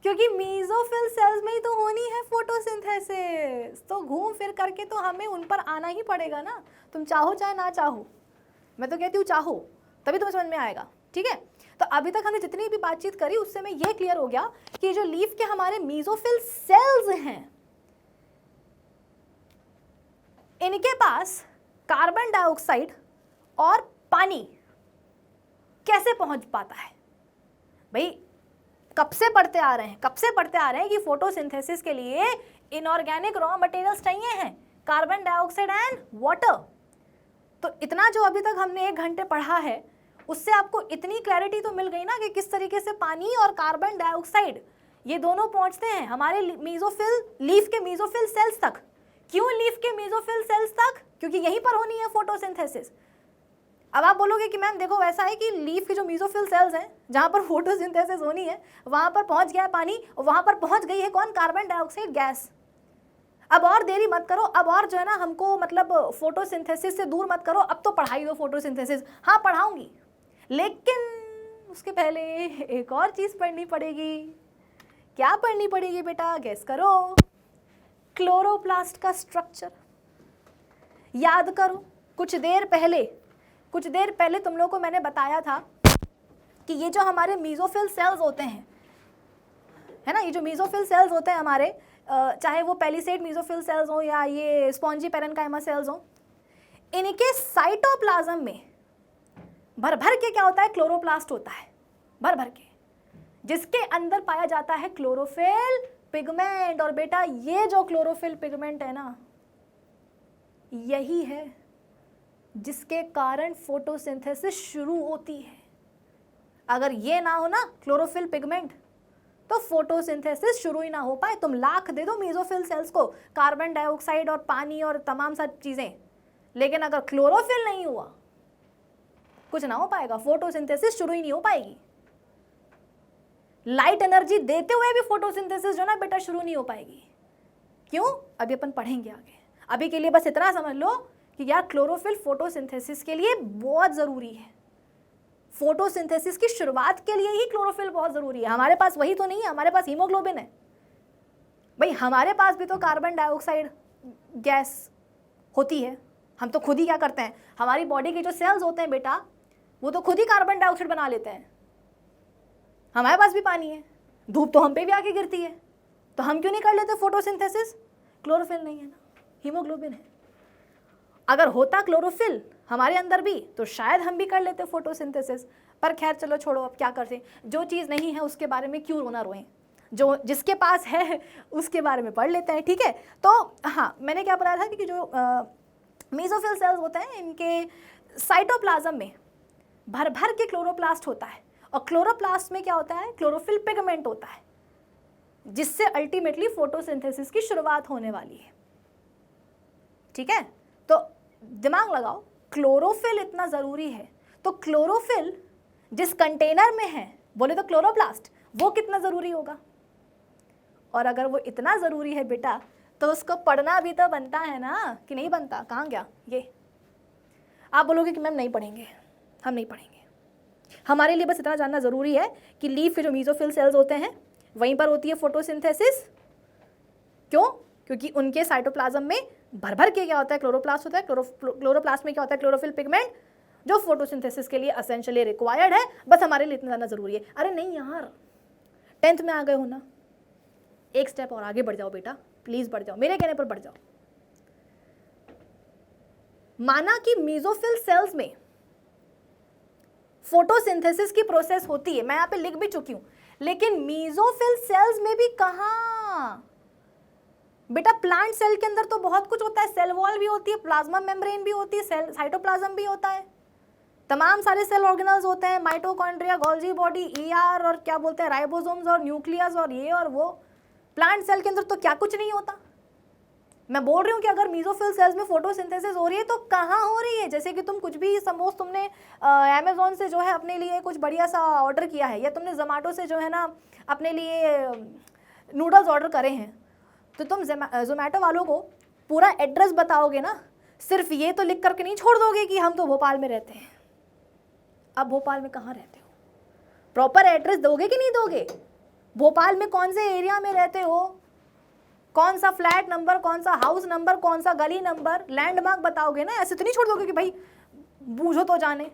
क्योंकि मीजोफिल सेल्स में ही तो होनी है फोटोसिंथेसिस, तो घूम फिर करके तो हमें उन पर आना ही पड़ेगा ना, तुम चाहो चाहे ना चाहो। मैं तो कहती हूँ चाहो, तभी तुम्हें समझ में आएगा। ठीक है, तो अभी तक हमने जितनी भी बातचीत करी उससे में ये क्लियर हो गया कि जो लीफ के हमारे मीजोफिल सेल्स हैं, इनके पास कार्बन डाइऑक्साइड और पानी कैसे पहुंच पाता है? भाई कब से पढ़ते आ रहे हैं कि फोटोसिंथेसिस के लिए इनऑर्गेनिक रॉ मटेरियल्स चाहिए हैं, कार्बन डाइऑक्साइड एंड वाटर। तो इतना जो अभी तक हमने 1 घंटे पढ़ा है, उससे आपको इतनी क्लैरिटी तो मिल गई ना कि किस तरीके से पानी और कार्बन डाइऑक्साइड ये दोनों पहुंचते हैं हमारे मीजोफिल लीफ के मीजोफिल सेल्स तक। क्यों लीफ के मेसोफिल सेल्स तक? क्योंकि यहीं पर होनी है फोटोसिंथेसिस। अब आप बोलोगे कि मैम देखो वैसा है कि लीफ के जो मेसोफिल सेल्स हैं जहां पर फोटोसिंथेसिस होनी है वहां पर पहुंच गया है पानी, और वहां पर पहुंच गई है कौन? Carbon dioxide gas. अब और देरी मत करो, अब और जो है ना हमको मतलब फोटोसिंथेसिस से दूर मत करो, अब तो पढ़ाई दो फोटोसिंथेसिस। हाँ पढ़ाऊंगी, लेकिन उसके पहले एक और चीज पढ़नी पड़ेगी। क्या पढ़नी पड़ेगी बेटा? गेस करो। क्लोरोप्लास्ट का स्ट्रक्चर याद करो। कुछ देर पहले तुम लोगों को मैंने बताया था कि ये जो हमारे मेसोफिल सेल्स होते हैं, है ना, ये जो मेसोफिल सेल्स होते हैं हमारे, चाहे वो पेलिसेड मेसोफिल सेल्स हो या ये स्पॉन्जी पेरेन्काइमा सेल्स हो, इनके साइटोप्लाज्म में भर भर के क्या होता है? क्लोरोप्लास्ट होता है, भर भर के, जिसके अंदर पाया जाता है क्लोरोफिल पिगमेंट। और बेटा ये जो क्लोरोफिल पिगमेंट है ना, यही है जिसके कारण फोटोसिंथेसिस शुरू होती है। अगर ये ना हो ना क्लोरोफिल पिगमेंट, तो फोटोसिंथेसिस शुरू ही ना हो पाए। तुम लाख दे दो मेसोफिल सेल्स को कार्बन डाइऑक्साइड और पानी और तमाम सारी चीजें, लेकिन अगर क्लोरोफिल नहीं हुआ कुछ ना हो पाएगा, फोटोसिंथेसिस शुरू ही नहीं हो पाएगी। लाइट एनर्जी देते हुए भी फोटोसिंथेसिस जो ना बेटा शुरू नहीं हो पाएगी। क्यों? अभी अपन पढ़ेंगे आगे। अभी के लिए बस इतना समझ लो कि यार क्लोरोफिल फोटोसिंथेसिस के लिए बहुत जरूरी है। फोटोसिंथेसिस की शुरुआत के लिए ही क्लोरोफिल बहुत जरूरी है। हमारे पास वही तो नहीं है, हमारे पास हीमोग्लोबिन है भाई, हमारे पास भी तो कार्बन डाइऑक्साइड गैस होती है। हम तो खुद ही क्या करते हैं, हमारी बॉडी के जो सेल्स होते हैं बेटा वो तो खुद ही कार्बन डाइऑक्साइड बना लेते हैं। हमारे पास भी पानी है, धूप तो हम पे भी आके गिरती है, तो हम क्यों नहीं कर लेते फोटोसिंथेसिस? क्लोरोफिल नहीं है ना, हीमोग्लोबिन है। अगर होता क्लोरोफिल हमारे अंदर भी तो शायद हम भी कर लेते फोटोसिंथेसिस। पर खैर चलो छोड़ो, अब क्या करते, जो चीज़ नहीं है उसके बारे में क्यों रोना रोएं, जो जिसके पास है उसके बारे में पढ़ लेते हैं, ठीक है। तो हाँ, मैंने क्या बताया था कि जो मेसोफिल सेल्स होते हैं इनके साइटोप्लाज्म में भर भर के क्लोरोप्लास्ट होता है, और क्लोरोप्लास्ट में क्या होता है? क्लोरोफिल पिगमेंट होता है, जिससे अल्टीमेटली फोटोसिंथेसिस की शुरुआत होने वाली है, ठीक है। तो दिमाग लगाओ, क्लोरोफिल इतना जरूरी है, तो क्लोरोफिल जिस कंटेनर में है बोले तो क्लोरोप्लास्ट, वो कितना जरूरी होगा? और अगर वो इतना जरूरी है बेटा तो उसको पढ़ना भी तो बनता है ना, कि नहीं बनता? कहाँ गया ये? आप बोलोगे कि मैम नहीं पढ़ेंगे, हम नहीं पढ़ेंगे। हमारे लिए बस इतना जानना जरूरी है कि लीफ के जो मेसोफिल सेल्स होते हैं वहीं पर होती है फोटोसिंथेसिस। क्यों? क्योंकि उनके साइटोप्लाज्म में भर भर के क्या होता है? क्लोरोप्लास्ट होता है। क्लोरोप्लास्ट में क्या होता है? क्लोरोफिल पिगमेंट, जो फोटोसिंथेसिस के लिए एसेंशियली रिक्वायर्ड है। बस हमारे लिए इतना जानना जरूरी है। अरे नहीं यार, 10th में आ गए हो ना, एक स्टेप और आगे बढ़ जाओ बेटा, प्लीज बढ़ जाओ, मेरे कहने पर बढ़ जाओ। माना कि मेसोफिल सेल्स में फोटोसिंथेसिस की प्रोसेस होती है, मैं यहाँ पे लिख भी चुकी हूं, लेकिन मेसोफिल सेल्स में भी कहाँ बेटा? प्लांट सेल के अंदर तो बहुत कुछ होता है, सेल वॉल भी होती है, प्लाज्मा मेम्ब्रेन भी होती है, सेल साइटोप्लाज्म भी होता है, तमाम सारे सेल ऑर्गेनल्स होते हैं, माइटोकॉन्ड्रिया, गोल्जी बॉडी, ईआर और क्या बोलते हैं राइबोसोम्स और न्यूक्लियस और ये और वो। प्लांट सेल के अंदर तो क्या कुछ नहीं होता। मैं बोल रही हूँ कि अगर मेसोफिल सेल्स में फोटोसिंथेसिस हो रही है तो कहाँ हो रही है? जैसे कि तुम कुछ भी सपोज तुमने अमेज़ॉन से जो है अपने लिए कुछ बढ़िया सा ऑर्डर किया है, या तुमने जोमेटो से जो है ना अपने लिए नूडल्स ऑर्डर करे हैं, तो तुम जोमेटो वालों को पूरा एड्रेस बताओगे ना, सिर्फ ये तो लिख करके नहीं छोड़ दोगे कि हम तो भोपाल में रहते हैं। अब भोपाल में कहाँ रहते हो? प्रॉपर एड्रेस दोगे कि नहीं दोगे? भोपाल में कौन से एरिया में रहते हो, कौन सा फ्लैट नंबर, कौन सा हाउस नंबर, कौन सा गली नंबर, लैंडमार्क बताओगे ना। ऐसे तो नहीं छोड़ दोगे कि भाई बूझो तो जाने,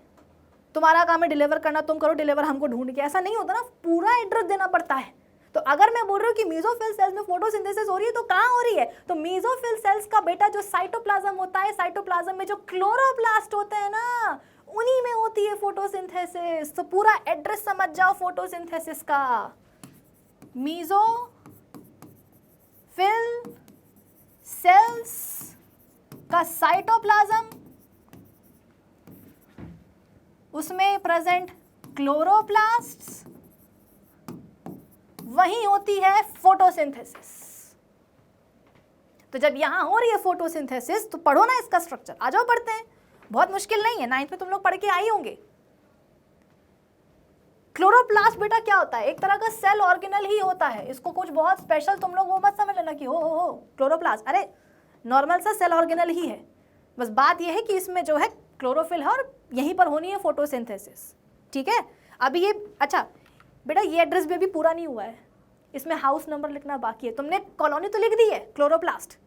तुम्हारा काम है डिलीवर करना, तुम करो डिलीवर हमको ढूंढ के। ऐसा नहीं होता ना, पूरा एड्रेस देना पड़ता है। तो अगर मैं बोल रही हूँ कि मेसोफिल सेल्स में फोटोसिंथेसिस हो रही है तो कहाँ हो रही है? तो मेसोफिल सेल्स का बेटा जो साइटोप्लाज्म होता है, साइटोप्लाज्म में जो क्लोरोप्लास्ट होते हैं ना, उन्हीं में होती है फोटोसिंथेसिस। तो पूरा एड्रेस समझ जाओ फोटोसिंथेसिस का। मेसोफिल सेल्स का साइटोप्लाज्म, उसमें प्रेजेंट क्लोरोप्लास्ट्स, वही होती है फोटोसिंथेसिस। तो तो जब यहाँ हो रही है फोटोसिंथेसिस तो पढ़ो ना इसका स्ट्रक्चर, आ जाओ पढ़ते हैं, बहुत मुश्किल नहीं है, 9th में तुम लोग पढ़ के आई होंगे। क्लोरोप्लास्ट बेटा क्या होता है, एक तरह का सेल ऑर्गेनल ही होता है, इसको कुछ बहुत स्पेशल तुम लोग वो मत समझ लेना कि हो क्लोरोप्लास्ट, अरे नॉर्मल सा सेल ऑर्गेनल ही है, बस बात ये है कि इसमें जो है क्लोरोफिल है और यहीं पर होनी है फोटोसिंथेसिस, ठीक है। अभी ये अच्छा बेटा ये एड्रेस भी अभी पूरा नहीं हुआ है, इसमें हाउस नंबर लिखना बाकी है। तुमने कॉलोनी तो लिख दी है क्लोरोप्लास्ट,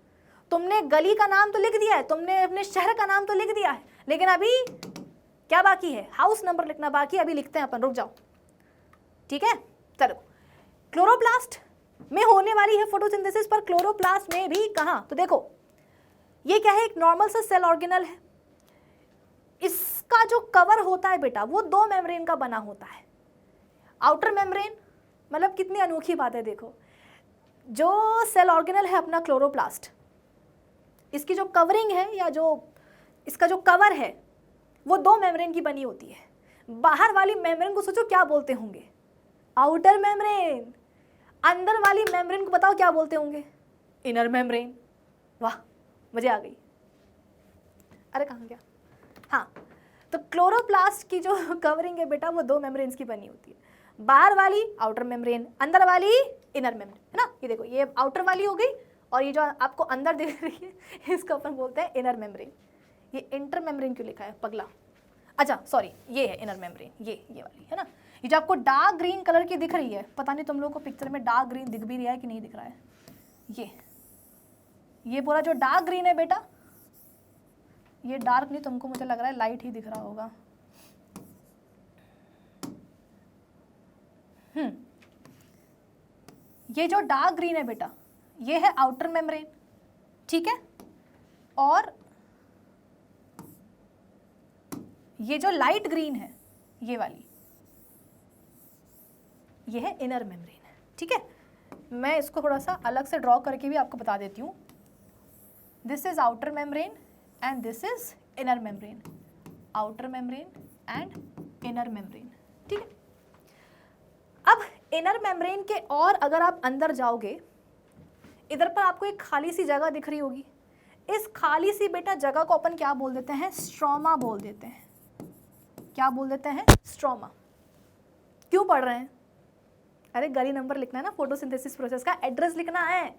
तुमने गली का नाम तो लिख दिया है, तुमने अपने शहर का नाम तो लिख दिया है, लेकिन अभी क्या बाकी है, हाउस नंबर लिखना बाकी है, अभी लिखते हैं अपन, रुक जाओ, ठीक है। चलो क्लोरोप्लास्ट में होने वाली है फोटोसिंथेसिस, पर क्लोरोप्लास्ट में भी कहाँ, तो देखो ये क्या है, एक नॉर्मल सा सेल ऑर्गेनल है, इसका जो कवर होता है बेटा वो दो मेम्ब्रेन का बना होता है। आउटर मेम्ब्रेन मतलब कितनी अनोखी बात है, देखो जो सेल ऑर्गेनल है अपना क्लोरोप्लास्ट, इसकी जो कवरिंग है या जो इसका जो कवर है वो दो मेम्ब्रेन की बनी होती है। बाहर वाली मेम्ब्रेन को सोचो क्या बोलते होंगे, आउटर मेम्ब्रेन, अंदर वाली मेम्ब्रेन को बताओ क्या बोलते होंगे, इनर मेम्ब्रेन। वाह मजे आ गई, अरे कहाँ गया, हाँ तो क्लोरोप्लास्ट की जो कवरिंग है बेटा वो दो मेम्ब्रेन्स की बनी होती है, बाहर वाली आउटर मेम्ब्रेन, अंदर वाली इनर मेम्ब्रेन, है ना। ये देखो ये आउटर वाली हो गई और ये जो आपको अंदर दिख रही है इसको अपन बोलते हैं इनर मेम्ब्रेन। ये इंटर मेम्ब्रेन क्यों लिखा है पगला, अच्छा सॉरी ये है इनर मेम्ब्रेन, ये वाली है ना। ये जो आपको डार्क ग्रीन कलर की दिख रही है, पता नहीं तुम लोगों को पिक्चर में डार्क ग्रीन दिख भी रहा है कि नहीं दिख रहा है, ये पूरा जो डार्क ग्रीन है बेटा, ये डार्क नहीं, तुमको मुझे लग रहा है लाइट ही दिख रहा होगा, ये जो डार्क ग्रीन है बेटा ये है आउटर मेम्ब्रेन, ठीक है, और ये जो लाइट ग्रीन है ये वाली ये है इनर मेम्ब्रेन, ठीक है। मैं इसको थोड़ा सा अलग से ड्रॉ करके भी आपको बता देती हूँ, this is outer membrane and this is inner membrane, outer membrane and inner membrane, ठीक है। अब इनर मेम्ब्रेन के और अगर आप अंदर जाओगे, इधर पर आपको एक खाली सी जगह दिख रही होगी, इस खाली सी बेटा जगह को अपन क्या बोल देते हैं, स्ट्रोमा बोल देते हैं। क्या बोल देते हैं, स्ट्रोमा। क्यों पढ़ रहे हैं, अरे गली नंबर लिखना है ना, फोटोसिंथेसिस प्रोसेस का एड्रेस लिखना है,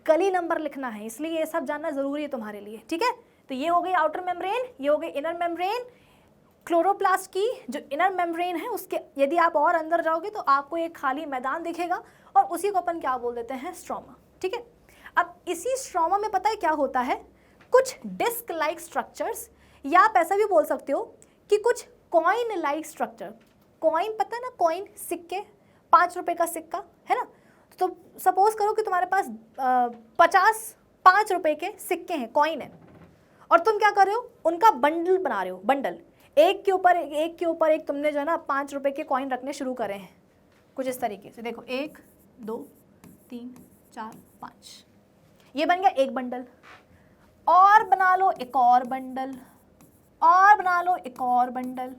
गली नंबर लिखना है, इसलिए ये सब जानना जरूरी है तुम्हारे लिए, ठीक है। तो ये हो गई आउटर मेम्ब्रेन, ये हो गई इनर मेम्ब्रेन। क्लोरोप्लास्ट की जो इनर मेम्ब्रेन है उसके यदि आप और अंदर जाओगे तो आपको एक खाली मैदान दिखेगा और उसी को अपन क्या बोल देते हैं, स्ट्रोमा, ठीक है। अब इसी स्ट्रोमा में पता है क्या होता है, कुछ डिस्क लाइक स्ट्रक्चर्स, या आप ऐसा भी बोल सकते हो कि कुछ कॉइन लाइक स्ट्रक्चर। कॉइन पता है ना, कॉइन सिक्के, 5 रुपए का सिक्का है ना, तो सपोज करो कि तुम्हारे पास 5 रुपए के सिक्के हैं, कॉइन है, और तुम क्या कर रहे हो, उनका बंडल बना रहे हो, बंडल, एक के ऊपर एक तुमने जो है ना 5 रुपए के कॉइन रखने शुरू करे हैं, कुछ इस तरीके से, देखो 1 2 3 4 5, ये बन गया एक बंडल, और बना लो एक और बंडल, और बना लो एक और बंडल,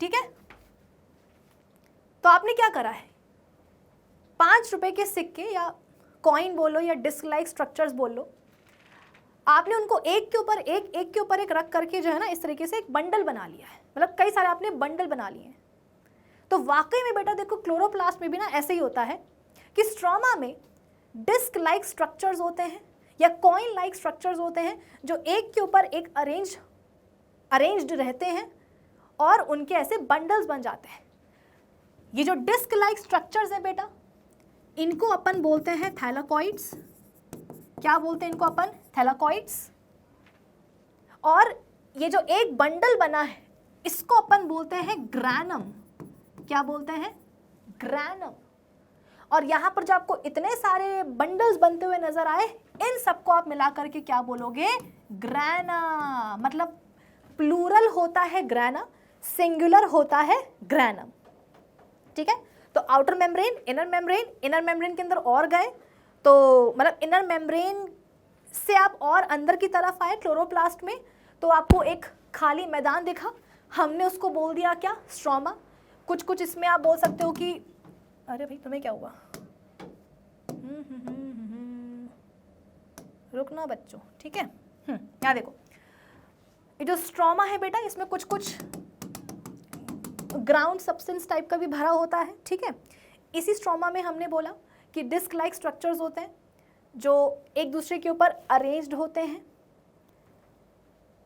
ठीक है। तो आपने क्या करा है, 5 रुपए के सिक्के या कॉइन बोलो या डिस्क लाइक स्ट्रक्चर्स बोल लो, आपने उनको एक के ऊपर एक रख करके जो है ना इस तरीके से एक बंडल बना लिया है, मतलब कई सारे आपने बंडल बना लिए हैं। तो वाकई में बेटा देखो क्लोरोप्लास्ट में भी ना ऐसे ही होता है कि स्ट्रोमा में डिस्क लाइक स्ट्रक्चर्स होते हैं या कॉइन लाइक स्ट्रक्चर्स होते हैं जो एक के ऊपर एक अरेंज्ड रहते हैं और उनके ऐसे बंडल्स बन जाते हैं। ये जो डिस्क लाइक स्ट्रक्चर्स हैं बेटा, इनको अपन बोलते हैं थैलाकॉइड्स। क्या बोलते हैं इनको अपन, थैलाकॉइड्स। और ये जो एक बंडल बना है इसको अपन बोलते हैं ग्रैनम। क्या बोलते हैं, ग्रैनम। और यहाँ पर जो आपको इतने सारे बंडल्स बनते हुए नजर आए, इन सबको आप मिला करके क्या बोलोगे, ग्रैना। मतलब प्लूरल होता है ग्रैना, सिंगुलर होता है ग्रैनम, ठीक है। तो outer membrane, inner membrane, inner membrane के अंदर और गए तो मतलब इनर मेम्ब्रेन से आप और अंदर की तरफ आए क्लोरोप्लास्ट में, तो आपको एक खाली मैदान दिखा, हमने उसको बोल दिया क्या, स्ट्रोमा। कुछ इसमें आप बोल सकते हो कि अरे भाई तुम्हें क्या हुआ, रुकना बच्चों, ठीक है। यहाँ देखो, ये जो स्ट्रोमा है बेटा, इसमें कुछ कुछ ग्राउंड सब्सटेंस टाइप का भी भरा होता है, ठीक है। इसी स्ट्रोमा में हमने बोला कि डिस्क लाइक स्ट्रक्चर्स होते हैं जो एक दूसरे के ऊपर अरेंज्ड होते हैं।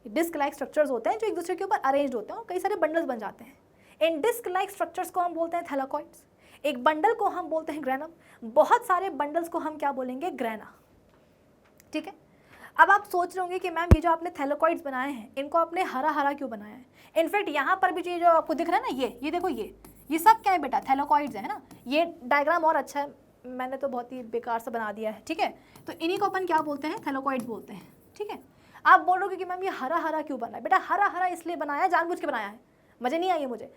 डिस्क लाइक स्ट्रक्चर्स होते हैं जो एक दूसरे के ऊपर अरेंज्ड होते हैं और कई सारे बंडल्स बन जाते हैं। इन डिस्क लाइक स्ट्रक्चर्स को हम बोलते हैं थैलाकॉइड्स। एक बंडल को हम बोलते हैं ग्रेनम, बहुत सारे बंडल्स को हम क्या बोलेंगे, ग्रेना, ठीक है। अब आप सोच रहे होंगे कि मैम ये जो आपने थैलाकॉइड्स बनाए हैं इनको आपने हरा हरा क्यों बनाया है। इनफैक्ट यहाँ पर भी जो आपको दिख रहा है ना, ये देखो, ये सब क्या है बेटा, थैलाकॉइड्स है ना। ये डायग्राम और अच्छा है, मैंने तो बहुत ही बेकार सा बना दिया है, ठीक है। तो इन्हीं को अपन क्या बोलते हैं, थैलाकॉइड्स बोलते हैं, ठीक है। आप बोल रहे हो कि मैम ये हरा हरा क्यों बना है, बेटा हरा हरा इसलिए बनाया, जानबूझ के बनाया है, मजे नहीं आई मुझे,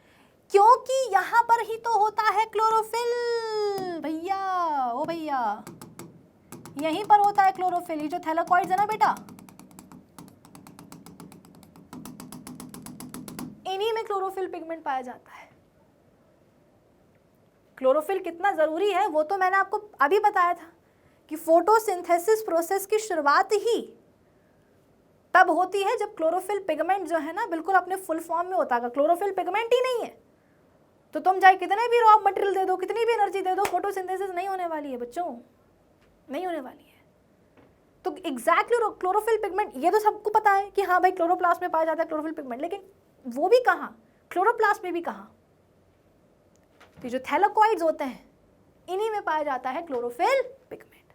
क्योंकि यहाँ पर ही तो होता है क्लोरोफिल भैया, ओ भैया, यहीं पर होता है क्लोरोफिल। ये जो थैलाकॉइड्स है ना बेटा, इन्हीं में क्लोरोफिल पिगमेंट पाया जाता है। क्लोरोफिल कितना जरूरी है वो तो मैंने आपको अभी बताया था कि फोटोसिंथेसिस प्रोसेस की शुरुआत ही तब होती है जब क्लोरोफिल पिगमेंट जो है ना बिल्कुल अपने फुल फॉर्म में होता है। क्लोरोफिल पिगमेंट ही नहीं है तो तुम चाहे कितने भी रॉ मटेरियल दे दो, कितनी भी एनर्जी दे दो, फोटोसिंथेसिस नहीं होने वाली है बच्चों, नहीं होने वाली है। तो एग्जैक्टली क्लोरोफिल पिगमेंट ये तो सबको पता है कि हाँ भाई क्लोरोप्लास्ट में पाया जाता है क्लोरोफिल पिगमेंट, लेकिन वो भी कहाँ, क्लोरोप्लास्ट में भी कहाँ, तो जो थैलाकॉइड्स होते हैं इन्हीं में पाया जाता है क्लोरोफिल पिगमेंट,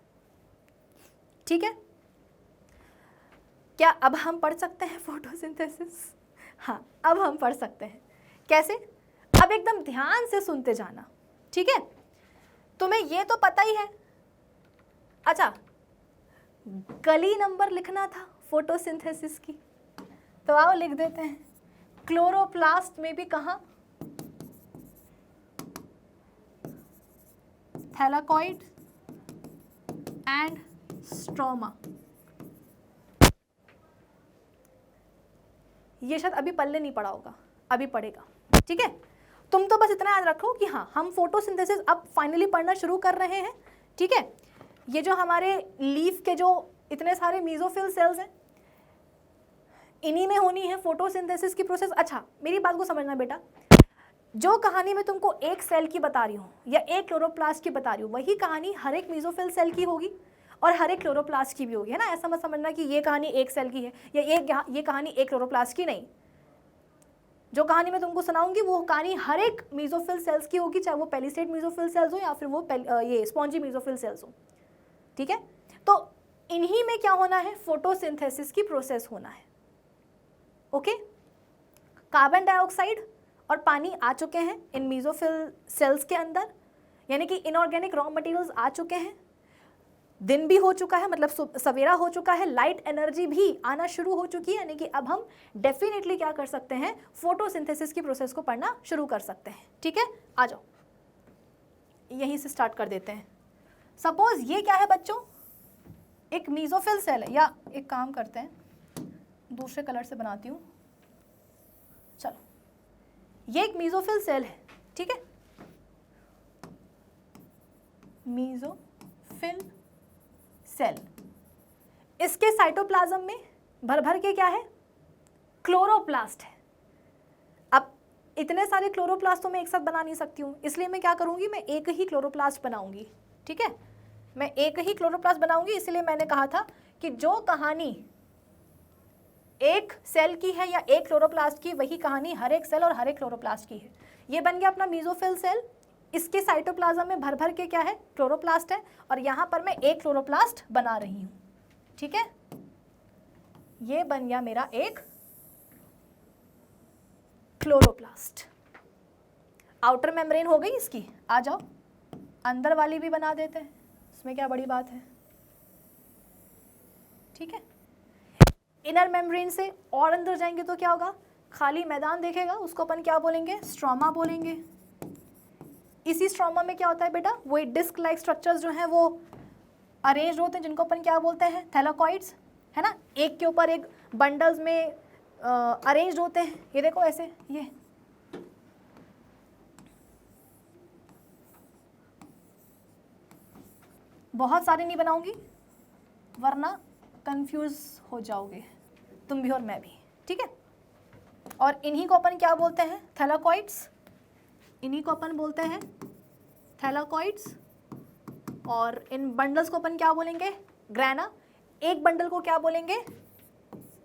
ठीक है। क्या अब हम पढ़ सकते हैं फोटोसिंथेसिस? हाँ, अब हम पढ़ सकते हैं। कैसे? अब एकदम ध्यान से सुनते जाना, ठीक है। तुम्हें ये तो पता ही है, अच्छा गली नंबर लिखना था फोटोसिंथेसिस की, तो आओ लिख देते हैं। क्लोरोप्लास्ट में भी कहाँ, थैलाकॉइड एंड स्ट्रोमा। ये शायद अभी पल्ले नहीं पड़ा होगा, अभी पड़ेगा, ठीक है। तुम तो बस इतना याद रखो कि हाँ हम फोटोसिंथेसिस अब फाइनली पढ़ना शुरू कर रहे हैं, ठीक है। ये जो हमारे लीफ के जो इतने सारे मीजोफिल सेल्स हैं इन्हीं में होनी है फोटोसिंथेसिस की प्रोसेस। अच्छा मेरी बात को समझना बेटा, जो कहानी मैं तुमको एक सेल की बता रही हूँ या एक क्लोरोप्लास्ट की बता रही हूँ वही कहानी हर एक मीजोफिल सेल की होगी और हर एक क्लोरोप्लास्ट की भी होगी, है ना। ऐसा मत समझना कि ये कहानी एक सेल की है या ये कहानी एक क्लोरोप्लास्ट की, नहीं। जो कहानी मैं तुमको सुनाऊंगी वो कहानी हर एक मीजोफिल सेल्स की होगी, चाहे वो पेलिसेड मीजोफिल सेल्स हो या फिर वो ये स्पॉन्जी मीजोफिल सेल्स हो, ठीक है। तो इन्हीं में क्या होना है, फोटोसिंथेसिस की प्रोसेस होना है, ओके। कार्बन डाइऑक्साइड और पानी आ चुके हैं इन मीजोफिल सेल्स के अंदर, यानी कि इनऑर्गेनिक रॉ मटेरियल्स आ चुके हैं, दिन भी हो चुका है, मतलब सवेरा हो चुका है, लाइट एनर्जी भी आना शुरू हो चुकी है, यानी कि अब हम डेफिनेटली क्या कर सकते हैं, फोटोसिंथेसिस की प्रोसेस को पढ़ना शुरू कर सकते हैं, ठीक है। आ जाओ यहीं से स्टार्ट कर देते हैं। सपोज ये क्या है बच्चों, एक मीजोफिल सेल है, या एक काम करते हैं दूसरे कलर से बनाती हूँ, चलो ये एक मीजोफिल सेल है, ठीक है। मीजोफिल सेल, इसके साइटोप्लाज्म में भर भर के क्या है, क्लोरोप्लास्ट है। अब इतने सारे क्लोरोप्लास्ट तो मैं एक साथ बना नहीं सकती हूँ, इसलिए मैं क्या करूँगी, मैं एक ही क्लोरोप्लास्ट बनाऊंगी, ठीक है। मैं एक ही क्लोरोप्लास्ट बनाऊंगी, इसलिए मैंने कहा था कि जो कहानी एक सेल की है या एक क्लोरोप्लास्ट की वही कहानी हर एक सेल और हर एक क्लोरोप्लास्ट की है। ये बन गया अपना मीजोफिल सेल, इसके साइटोप्लाज्म में भर भर के क्या है, क्लोरोप्लास्ट है, और यहाँ पर मैं एक क्लोरोप्लास्ट बना रही हूँ, ठीक है। ये बन गया मेरा एक क्लोरोप्लास्ट। आउटर मेम्ब्रेन हो गई इसकी, आ जाओ अंदर वाली भी बना देते हैं, इसमें क्या बड़ी बात है, ठीक है। इनर मेम्ब्रेन से और अंदर जाएंगे तो क्या होगा, खाली मैदान देखेगा, उसको अपन क्या बोलेंगे, स्ट्रोमा बोलेंगे। इसी स्ट्रोमा में क्या होता है बेटा, वही डिस्क लाइक स्ट्रक्चर्स जो हैं वो अरेंज होते हैं, जिनको अपन क्या बोलते हैं, थैलाकॉइड्स, है ना। एक के ऊपर एक बंडल्स में अरेंज होते हैं, ये देखो ऐसे, ये बहुत सारे नहीं बनाऊंगी वरना कंफ्यूज हो जाओगे तुम भी और मैं भी, ठीक है। और इन्हीं को अपन क्या बोलते हैं, थैलाकॉइड्स, इन्हीं को अपन बोलते हैं थैलाकॉइड्स। और इन बंडल्स को अपन क्या बोलेंगे, ग्रैना। एक बंडल को क्या बोलेंगे,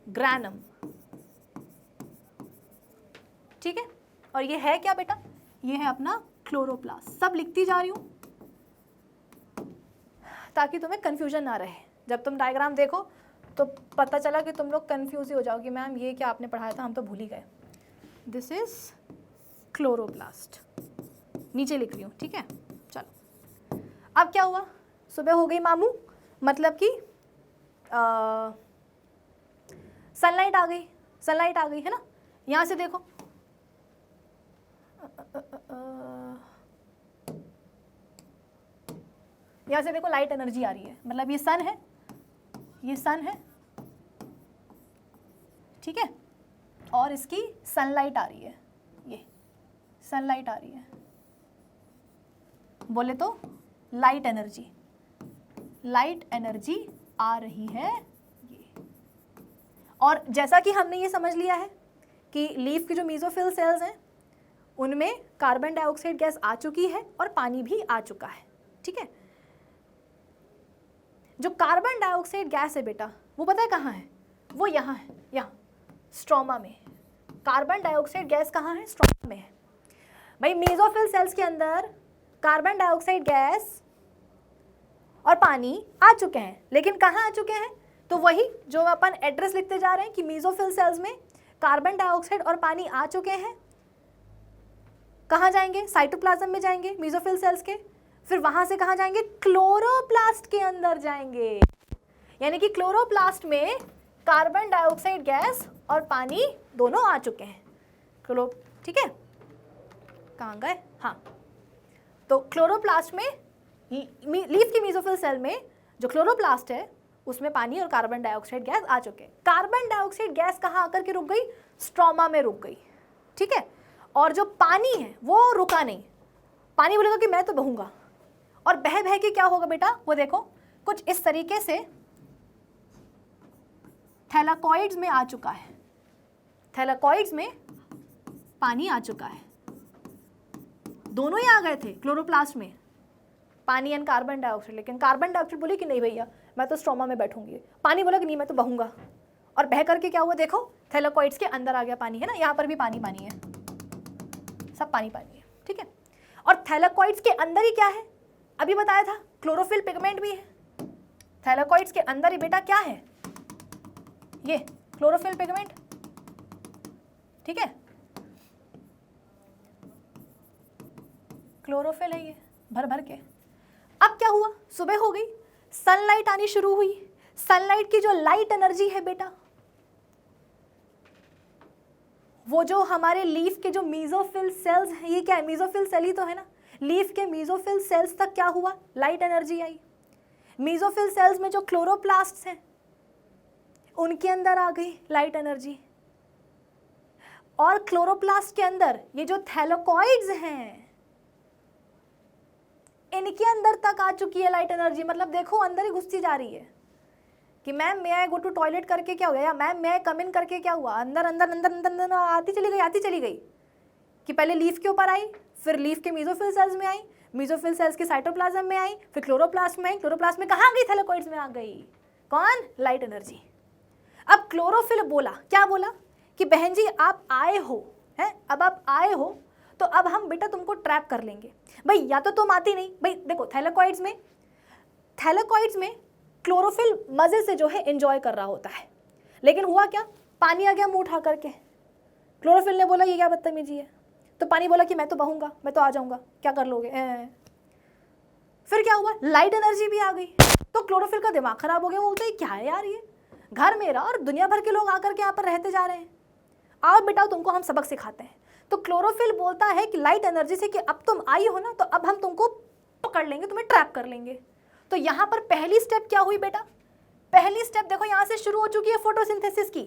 ग्रैनम, ठीक है। और ये है क्या बेटा, ये है अपना क्लोरोप्लास्ट। सब लिखती जा रही हूं ताकि तुम्हें कंफ्यूजन ना रहे। जब तुम डायग्राम देखो तो पता चला कि तुम लोग कंफ्यूज ही हो जाओ कि मैम ये क्या आपने पढ़ाया था, हम तो भूल ही गए। दिस इज क्लोरोप्लास्ट, नीचे लिख रही हूँ, ठीक है। चलो अब क्या हुआ, सुबह हो गई मामू, मतलब कि सनलाइट आ गई, सनलाइट आ गई है ना। यहाँ से देखो यहाँ से देखो लाइट एनर्जी आ रही है, मतलब ये सन है, ये सन है, ठीक है। और इसकी सनलाइट आ रही है, ये सनलाइट आ रही है, बोले तो लाइट एनर्जी, लाइट एनर्जी आ रही है ये। और जैसा कि हमने ये समझ लिया है कि लीफ की जो मेसोफिल सेल्स हैं उनमें कार्बन डाइऑक्साइड गैस आ चुकी है और पानी भी आ चुका है, ठीक है। जो कार्बन डाइऑक्साइड गैस है बेटा, वो पता है कहाँ है, वो यहाँ है, यहाँ स्ट्रोमा में। कार्बन डाइऑक्साइड गैस कहाँ है, स्ट्रोमा में है। भाई मेसोफिल सेल्स के अंदर कार्बन डाइऑक्साइड गैस और पानी आ चुके हैं, लेकिन कहाँ आ चुके हैं, तो वही जो अपन एड्रेस लिखते जा रहे हैं कि मेसोफिल सेल्स में कार्बन डाइऑक्साइड और पानी आ चुके हैं। कहाँ जाएंगे, साइटोप्लाज्म में जाएंगे मेसोफिल सेल्स के, फिर वहां से कहाँ जाएंगे, क्लोरोप्लास्ट के अंदर जाएंगे। यानी कि क्लोरोप्लास्ट में कार्बन डाइऑक्साइड गैस और पानी दोनों आ चुके हैं, ठीक है। कहाँ गए, हाँ, तो क्लोरोप्लास्ट में, लीफ की मेसोफिल सेल में जो क्लोरोप्लास्ट है उसमें पानी और कार्बन डाइऑक्साइड गैस आ चुके हैं। कार्बन डाइऑक्साइड गैस कहाँ आकर के रुक गई, स्ट्रोमा में रुक गई, ठीक है। और जो पानी है वो रुका नहीं, पानी बोलेगा कि मैं तो बहूंगा, और बह बह के क्या होगा बेटा, वो देखो कुछ इस तरीके से थैलाकॉइड्स में आ चुका है, थैलाकॉइड्स में पानी आ चुका है, दोनों ही आ गए थे क्लोरोप्लास्ट में, पानी एंड कार्बन डाइऑक्साइड। लेकिन कार्बन डाइऑक्साइड बोली कि नहीं भैया मैं तो स्ट्रोमा में बैठूंगी, पानी बोला कि नहीं मैं तो बहूंगा, और बह करके क्या हुआ, देखो थैलाकॉइड्स के अंदर आ गया पानी, है ना, यहाँ पर भी पानी पानी है, सब पानी पानी है, ठीक है। और थैलाकॉइड्स के अंदर ही क्या है, अभी बताया था क्लोरोफिल पिगमेंट भी है। थैलाकॉइड्स के अंदर ही बेटा क्या है, ये क्लोरोफिल पिगमेंट, ठीक है, क्लोरोफिल है ये भर भर के। अब क्या हुआ, सुबह हो गई, सनलाइट आनी शुरू हुई। सनलाइट की जो लाइट एनर्जी है बेटा, वो जो हमारे लीफ के जो मेसोफिल सेल्स हैं, ये क्या है, मेसोफिल सेल ही तो है ना, लीफ के मेसोफिल सेल्स तक क्या हुआ, लाइट एनर्जी आई। मेसोफिल सेल्स में जो क्लोरोप्लास्ट्स हैं उनके अंदर आ गई लाइट एनर्जी, और क्लोरोप्लास्ट के अंदर ये जो थैलाकॉइड्स हैं इनके अंदर तक आ चुकी है लाइट एनर्जी। मतलब देखो अंदर ही घुसती जा रही है कि मैम मैं गो टू टॉयलेट करके क्या हो गया, या मैम मैं कम इन करके क्या हुआ, अंदर अंदर अंदर अंदर अंदर आती चली गई, कि पहले लीफ के ऊपर आई, फिर लीफ के मेसोफिल सेल्स में आई, मेसोफिल सेल्स के साइटोप्लाज्म में आई, फिर क्लोरोप्लास्ट में आई, क्लोरोप्लास्ट में कहाँ गई, थैलाकॉइड्स में आ गई, कौन, लाइट एनर्जी। अब क्लोरोफिल बोला, क्या बोला कि बहन जी आप आए हो, हैं, अब आप आए हो तो अब हम बेटा तुमको ट्रैप कर लेंगे। भाई या तो तुम आती नहीं, भाई देखो थैलाकॉइड्स में क्लोरोफिल मजे से जो है एंजॉय कर रहा होता है, लेकिन हुआ क्या, पानी आ गया मुंह उठा करके, क्लोरोफिल ने बोला ये क्या बदतमीजी है, तो पानी बोला कि मैं तो बहूंगा, मैं तो आ जाऊंगा, क्या कर लोगे। फिर क्या हुआ, लाइट एनर्जी भी आ गई, तो क्लोरोफिल का दिमाग खराब हो गया, वो बोलते हैं क्या है यार, ये घर मेरा और दुनिया भर के लोग आकर के यहाँ पर रहते जा रहे हैं, आओ बेटा तुमको हम सबक सिखाते हैं। तो क्लोरोफिल बोलता है कि लाइट एनर्जी से कि अब तुम आई हो ना, तो अब हम तुमको पकड़ लेंगे, तुम्हें ट्रैप कर लेंगे। तो यहाँ पर पहली स्टेप क्या हुई बेटा, पहली स्टेप देखो यहाँ से शुरू हो चुकी है फोटोसिंथेसिस की,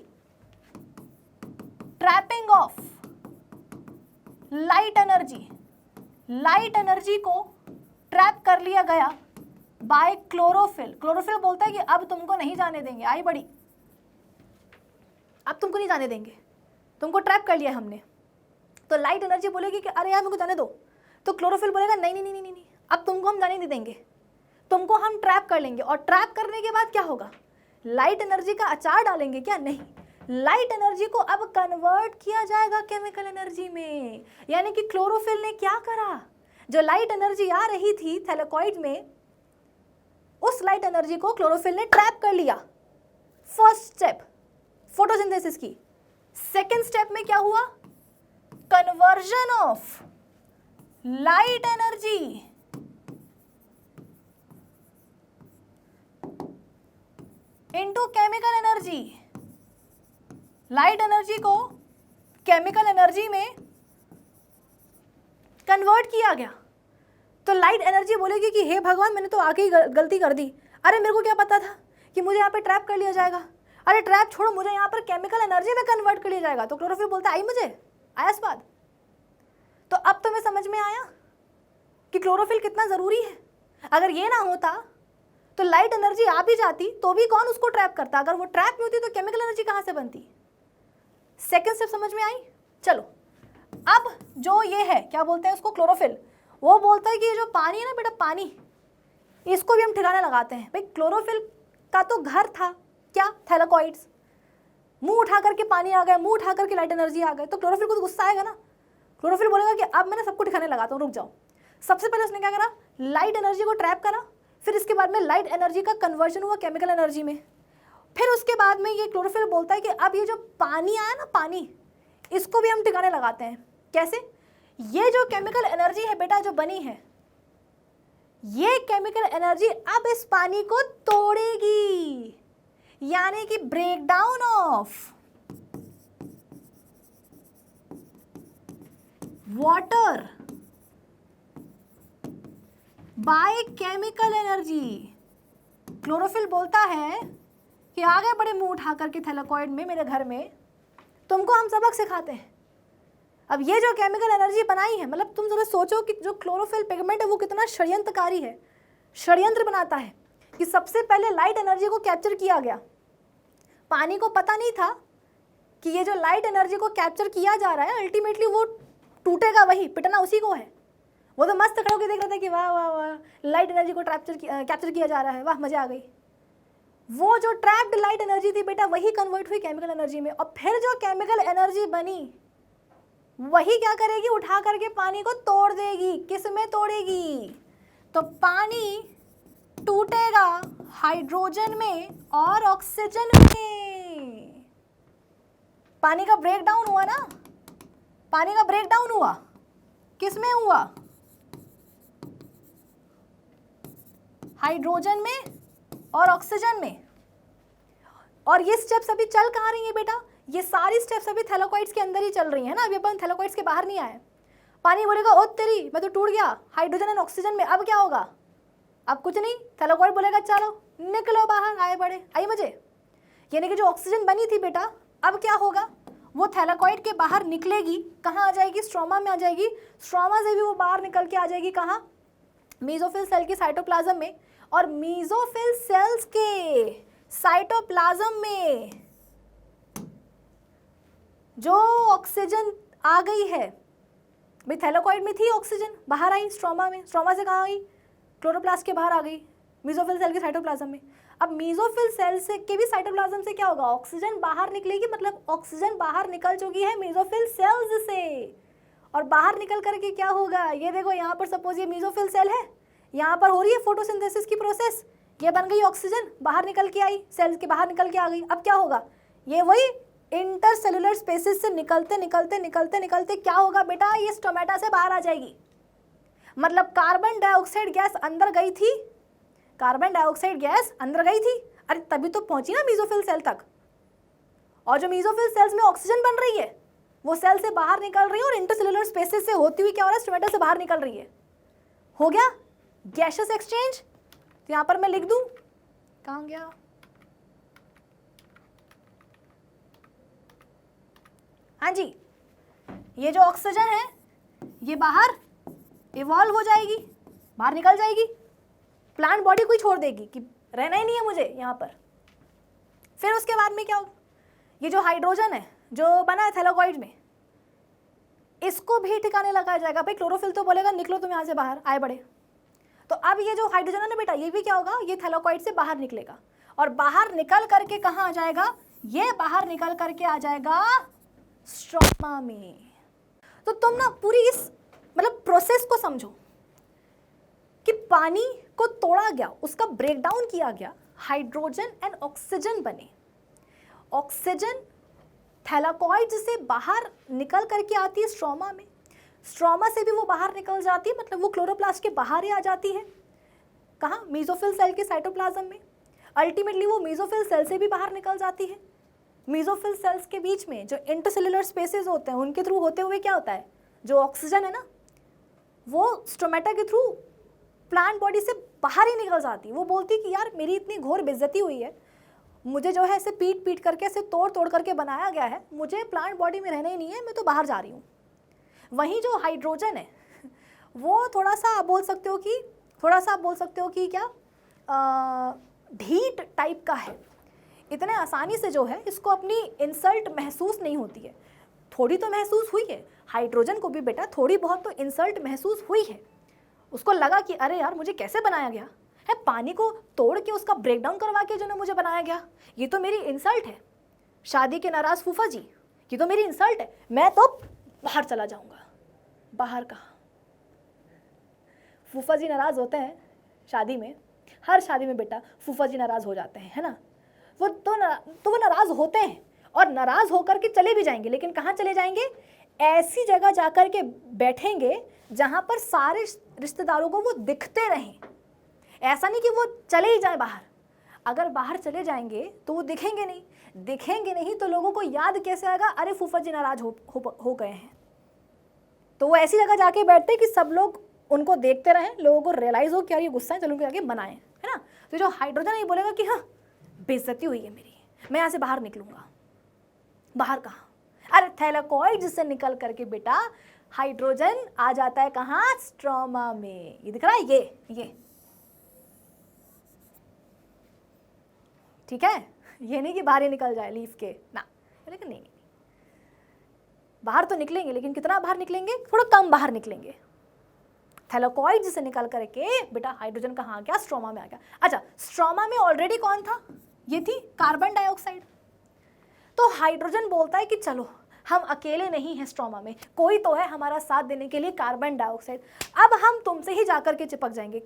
trapping of light energy. Light energy को ट्रैप कर लिया गया बाय क्लोरोफिल। क्लोरोफिल बोलता है कि अब तुमको नहीं जाने देंगे, आई बड़ी, अब तुमको नहीं जाने देंगे, तुमको ट्रैप कर लिया हमने। तो लाइट एनर्जी बोलेगी कि अरे यार मुझको जाने दो, तो क्लोरोफिल बोलेगा नहीं नहीं नहीं नहीं नहीं, अब तुमको हम जाने नहीं देंगे, तुमको हम ट्रैप कर लेंगे। और ट्रैप करने के बाद क्या होगा, लाइट एनर्जी का अचार डालेंगे क्या, नहीं, लाइट एनर्जी को अब कन्वर्ट किया जाएगा केमिकल एनर्जी में। यानी कि क्लोरोफिल ने क्या करा, जो लाइट एनर्जी आ रही थी थैलेकॉइड में, उस लाइट एनर्जी को क्लोरोफिल ने ट्रैप कर लिया। फर्स्ट स्टेप फोटोसिंथेसिस की। सेकेंड स्टेप में क्या हुआ, conversion of light energy into chemical energy. Light energy को केमिकल एनर्जी में कन्वर्ट किया गया। तो लाइट एनर्जी बोलेगी कि हे भगवान मैंने तो आके ही गलती कर दी, अरे मेरे को क्या पता था कि मुझे यहाँ पे ट्रैप कर लिया जाएगा, अरे ट्रैप छोड़ो, मुझे यहाँ पर केमिकल एनर्जी में कन्वर्ट कर लिया जाएगा। तो क्लोरोफिल बोलता है आई मुझे, आया स्वाद। तो अब तुम्हें समझ में आया कि क्लोरोफिल कितना ज़रूरी है। अगर ये ना होता तो लाइट एनर्जी आ भी जाती तो भी कौन उसको ट्रैप करता, अगर वो ट्रैप नहीं होती तो केमिकल एनर्जी कहाँ से बनती। सेकेंड स्टेप समझ में आई। चलो अब जो ये है क्या बोलते हैं उसको, क्लोरोफिल, वो बोलता है कि ये जो पानी है ना बेटा, पानी, इसको भी हम ठिकाने लगाते हैं। भाई क्लोरोफिल का तो घर था क्या, थैलेकॉइड्स, मुंह उठा करके पानी आ गया, मुंह उठा करके लाइट एनर्जी आ गए, तो क्लोरोफिल को तो गुस्सा आएगा ना। क्लोरोफिल बोलेगा कि अब मैंने सबको ठिकाने लगाता हूँ, रुक जाओ। सबसे पहले उसने क्या करा, लाइट एनर्जी को ट्रैप करा, फिर इसके बाद में लाइट एनर्जी का कन्वर्जन हुआ केमिकल एनर्जी में। फिर उसके बाद में ये क्लोरोफिल बोलता है कि अब ये जो पानी आया ना, पानी, इसको भी हम ठिकाने लगाते हैं। कैसे, ये जो केमिकल एनर्जी है बेटा जो बनी है, ये केमिकल एनर्जी अब इस पानी को तोड़ेगी, यानी कि breakdown of water by chemical energy. Chlorophyll बोलता है कि आ गए बड़े मुंह उठा करके थैलेकॉइड में, मेरे घर में, तुमको हम सबक सिखाते हैं। अब ये जो केमिकल एनर्जी बनाई है, मतलब तुम जरा सोचो कि जो क्लोरोफिल पिगमेंट है वो कितना षड्यंत्रकारी है, षड्यंत्र बनाता है। कि सबसे पहले लाइट एनर्जी को कैप्चर किया गया, पानी को पता नहीं था कि ये जो लाइट एनर्जी को कैप्चर किया जा रहा है अल्टीमेटली वो टूटेगा, वही पिटना उसी को है। वो तो मस्त खड़े होकर देख रहे थे कि वाह वाह वाह, लाइट एनर्जी को कैप्चर किया जा रहा है, वाह मजा आ गई। वो जो ट्रैप्ड लाइट एनर्जी थी बेटा, वही कन्वर्ट हुई केमिकल एनर्जी में, और फिर जो केमिकल एनर्जी बनी वही क्या करेगी, उठा करके पानी को तोड़ देगी। किस में तोड़ेगी, तो पानी टूटेगा हाइड्रोजन में और ऑक्सीजन में। पानी का ब्रेकडाउन हुआ ना, पानी का ब्रेकडाउन हुआ, किस में हुआ, हाइड्रोजन में और ऑक्सीजन में। और ये स्टेप्स अभी चल कहाँ रही है बेटा, ये सारी स्टेप्स अभी थैलेकॉइड्स के अंदर ही चल रही है ना, अभी अपन थैलेकॉइड्स के बाहर नहीं आए। पानी बोलेगा ओ तेरी, मैं तो टूट गया हाइड्रोजन एंड ऑक्सीजन में, अब क्या होगा, अब कुछ नहीं। थैलेकॉइड बोलेगा चलो निकलो बाहर, आए बड़े, आई मजे। यानी कि जो ऑक्सीजन बनी थी बेटा, अब क्या होगा, वो थैलेकॉइड के बाहर निकलेगी, कहाँ आ जाएगी, स्ट्रोमा में आ जाएगी। स्ट्रोमा से भी वो बाहर निकल के आ जाएगी कहाँ, मेसोफिल सेल के साइटोप्लाज्म में। और मेसोफिल सेल्स के साइटोप्लाज्म में जो ऑक्सीजन आ गई है, भाई थैलेकॉइड में थी ऑक्सीजन, बाहर आई स्ट्रोमा में, स्ट्रोमा से कहाँ आई, क्लोरोप्लास्ट के बाहर आ गई मेसोफिल सेल के साइटोप्लाज्म में। अब मेसोफिल सेल से के भी साइटोप्लाज्म से क्या होगा, ऑक्सीजन बाहर निकलेगी, मतलब ऑक्सीजन बाहर निकल चुकी है मेसोफिल सेल्स से। और बाहर निकल करके क्या होगा, ये देखो यहाँ पर सपोज ये मेसोफिल सेल है, यहाँ पर हो रही है फोटोसिंथेसिस की प्रोसेस, ये बन गई ऑक्सीजन, बाहर निकल के आई, सेल्स के बाहर निकल के आ गई। अब क्या होगा, ये वही इंटरसेलुलर स्पेसेस से निकलते निकलते निकलते निकलते क्या होगा बेटा, ये स्टोमेटा से बाहर आ जाएगी। मतलब कार्बन डाइऑक्साइड गैस अंदर गई थी, कार्बन डाइऑक्साइड गैस अंदर गई थी, अरे तभी तो पहुंची ना मेसोफिल सेल तक। और जो मेसोफिल सेल्स में ऑक्सीजन बन रही है वो सेल से बाहर निकल रही है, और इंटरसेलुलर स्पेसेस से होती हुई क्या हो रहा है, स्टोमेटा से बाहर निकल रही है। हो गया गैसियस एक्सचेंज। तो यहां पर मैं लिख दूं, कहां गया, हाँ जी, ये जो ऑक्सीजन है ये बाहर इवॉल्व हो जाएगी, बाहर निकल जाएगी, प्लांट बॉडी को ही छोड़ देगी कि रहना ही नहीं है मुझे यहाँ पर। फिर उसके बाद में क्या होगा, ये जो हाइड्रोजन है जो बना है थैलाकॉइड में, इसको भी ठिकाने लगाया जाएगा। भाई क्लोरोफिल तो बोलेगा निकलो तुम यहाँ से बाहर, आए बड़े। तो अब ये जो हाइड्रोजन है ना बेटा, ये भी क्या होगा, ये थैलाकॉइड से बाहर निकलेगा और बाहर निकल करके कहाँ आ जाएगा, ये बाहर निकल करके आ जाएगा स्ट्रोमा में। तो तुम ना पूरी इस मतलब प्रोसेस को समझो कि पानी को तोड़ा गया, उसका ब्रेकडाउन किया गया, हाइड्रोजन एंड ऑक्सीजन बने। ऑक्सीजन थैलाकॉइड से बाहर निकल करके आती है स्ट्रोमा में, स्ट्रोमा से भी वो बाहर निकल जाती है, मतलब वो क्लोरोप्लास्ट के बाहर ही आ जाती है। कहाँ, मेसोफिल सेल के साइटोप्लाज्म में। अल्टीमेटली वो मेसोफिल सेल से भी बाहर निकल जाती है। मेसोफिल सेल्स के बीच में जो इंटरसेल्युलर स्पेसेस होते हैं उनके थ्रू होते हुए क्या होता है, जो ऑक्सीजन है ना वो स्टोमेटा के थ्रू प्लांट बॉडी से बाहर ही निकल जाती है। वो बोलती है कि यार मेरी इतनी घोर बेइज्जती हुई है, मुझे जो है ऐसे पीट पीट करके ऐसे तोड़ तोड़ करके बनाया गया है, मुझे प्लांट बॉडी में रहना ही नहीं है, मैं तो बाहर जा रही हूँ। वहीं जो हाइड्रोजन है वो थोड़ा सा आप बोल सकते हो कि क्या ढीठ टाइप का है, इतने आसानी से जो है इसको अपनी इंसल्ट महसूस नहीं होती है। थोड़ी तो महसूस हुई है हाइड्रोजन को भी बेटा, थोड़ी बहुत तो इंसल्ट महसूस हुई है। उसको लगा कि अरे यार मुझे कैसे बनाया गया है, पानी को तोड़ के उसका ब्रेकडाउन करवा के जो ना मुझे बनाया गया, ये तो मेरी इंसल्ट है। शादी के नाराज फूफा जी, ये तो मेरी इंसल्ट है, मैं तो बाहर चला जाऊंगा। बाहर कहाँ, फूफा जी नाराज होते हैं शादी में, हर शादी में बेटा फूफा जी नाराज हो जाते हैं, है ना। वो नाराज होते हैं और नाराज होकर के चले भी जाएंगे, लेकिन कहाँ चले जाएंगे, ऐसी जगह जाकर के बैठेंगे जहां पर सारे रिश्तेदारों को वो दिखते रहें। ऐसा नहीं कि वो चले ही जाए बाहर, अगर बाहर चले जाएंगे तो वो दिखेंगे नहीं तो लोगों को याद कैसे आएगा, अरे फूफा जी नाराज हो गए हैं। तो वो ऐसी जगह जाके बैठते कि सब लोग उनको देखते रहें, लोगों को रियलाइज हो कि यार ये गुस्सा है, चलो उनको जाके बनाएं, है ना। तो जो हाइड्रोजन ये बोलेगा कि हाँ बेइज्जती हुई है मेरी, मैं यहाँ से बाहर निकलूंगा। बाहर कहाँ, अरे थैलाकॉइड से निकल करके बेटा हाइड्रोजन आ जाता है कहाँ, स्ट्रोमा में। ये दिख रहा है, ये ठीक है। ये नहीं कि बाहर ही निकल जाए लीफ के ना, लेकिन नहीं, बाहर तो निकलेंगे, लेकिन कितना बाहर निकलेंगे, थोड़ा कम बाहर निकलेंगे। थैलाकॉइड से निकल करके बेटा हाइड्रोजन कहाँ आ गया, स्ट्रोमा में आ गया। अच्छा, स्ट्रोमा में ऑलरेडी कौन था, ये थी कार्बन डाइऑक्साइड। तो हाइड्रोजन बोलता है कि चलो हम अकेले नहीं हैं स्ट्रोमा में, कोई तो है हमारा साथ देने के लिए, कार्बन डाइऑक्साइड। अब हम तुमसे ही जाकर के चिपक जाएंगे।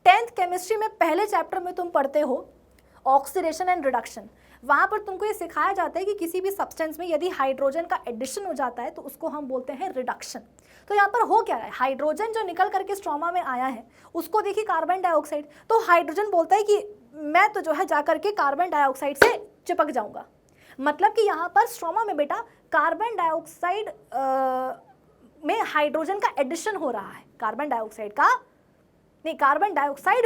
10th केमिस्ट्री में पहले चैप्टर में तुम पढ़ते हो ऑक्सीडेशन एंड रिडक्शन, वहाँ पर तुमको ये सिखाया जाता है कि किसी भी सब्सटेंस में यदि हाइड्रोजन का एडिशन हो जाता है तो उसको हम बोलते हैं रिडक्शन। तो यहाँ पर हो क्या रहा है, हाइड्रोजन जो निकल करके स्ट्रोमा में आया है उसको देखिए कार्बन डाइऑक्साइड, तो हाइड्रोजन बोलता है कि मैं तो जो है जाकर के कार्बन डाइऑक्साइड से चिपक जाऊँगा। मतलब कि यहाँ पर स्ट्रोमा में बेटा कार्बन डाइऑक्साइड में हाइड्रोजन का एडिशन हो रहा है, कार्बन डाइऑक्साइड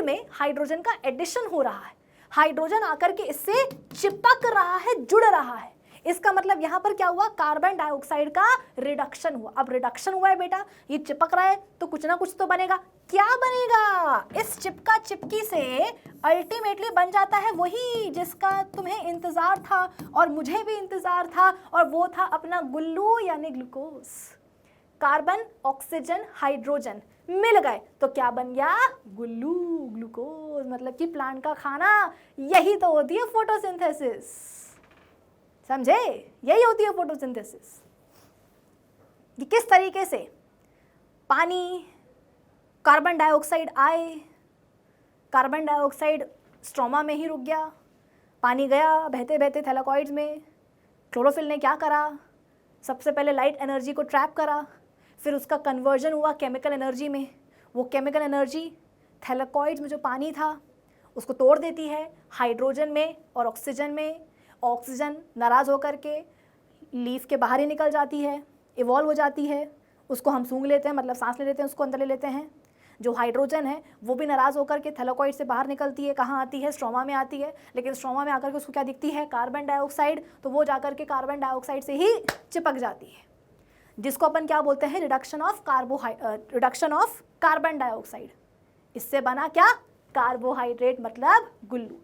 में हाइड्रोजन का एडिशन हो रहा है, हाइड्रोजन आकर के इससे चिपक रहा है, जुड़ रहा है। इसका मतलब यहाँ पर क्या हुआ, कार्बन डाइऑक्साइड का रिडक्शन हुआ। अब रिडक्शन हुआ है बेटा, ये चिपक रहा है तो कुछ ना कुछ तो बनेगा। क्या बनेगा, इस चिपका चिपकी से अल्टीमेटली बन जाता है वही जिसका तुम्हें इंतजार था और मुझे भी इंतजार था, और वो था अपना गुल्लू यानी ग्लूकोज। कार्बन, ऑक्सीजन, हाइड्रोजन मिल गए तो क्या बन गया, गुल्लू, ग्लूकोज। मतलब कि प्लांट का खाना यही तो होती है फोटोसिंथेसिस, समझे, यही होती है फोटोसिंथेसिस। कि किस तरीके से पानी, कार्बन डाइऑक्साइड आए, कार्बन डाइऑक्साइड स्ट्रोमा में ही रुक गया, पानी गया बहते बहते थैलाकॉइड्स में, क्लोरोफिल ने क्या करा, सबसे पहले लाइट एनर्जी को ट्रैप करा, फिर उसका कन्वर्जन हुआ केमिकल एनर्जी में। वो केमिकल एनर्जी थैलाकॉइड्स में जो पानी था उसको तोड़ देती है हाइड्रोजन में और ऑक्सीजन में। ऑक्सीजन नाराज़ होकर के लीफ के बाहर ही निकल जाती है, इवॉल्व हो जाती है, उसको हम सूंघ लेते हैं, मतलब सांस ले लेते हैं, उसको अंदर ले लेते हैं। जो हाइड्रोजन है वो भी नाराज़ होकर के थैलाकॉइड से बाहर निकलती है, कहाँ आती है, स्ट्रोमा में आती है। लेकिन स्ट्रोमा में आकर के उसको क्या दिखती है, कार्बन डाइऑक्साइड, तो वो जाकर के कार्बन डाइऑक्साइड से ही चिपक जाती है, जिसको अपन क्या बोलते हैं, रिडक्शन ऑफ कार्बन डाइऑक्साइड। इससे बना क्या, कार्बोहाइड्रेट मतलब गुल्लू,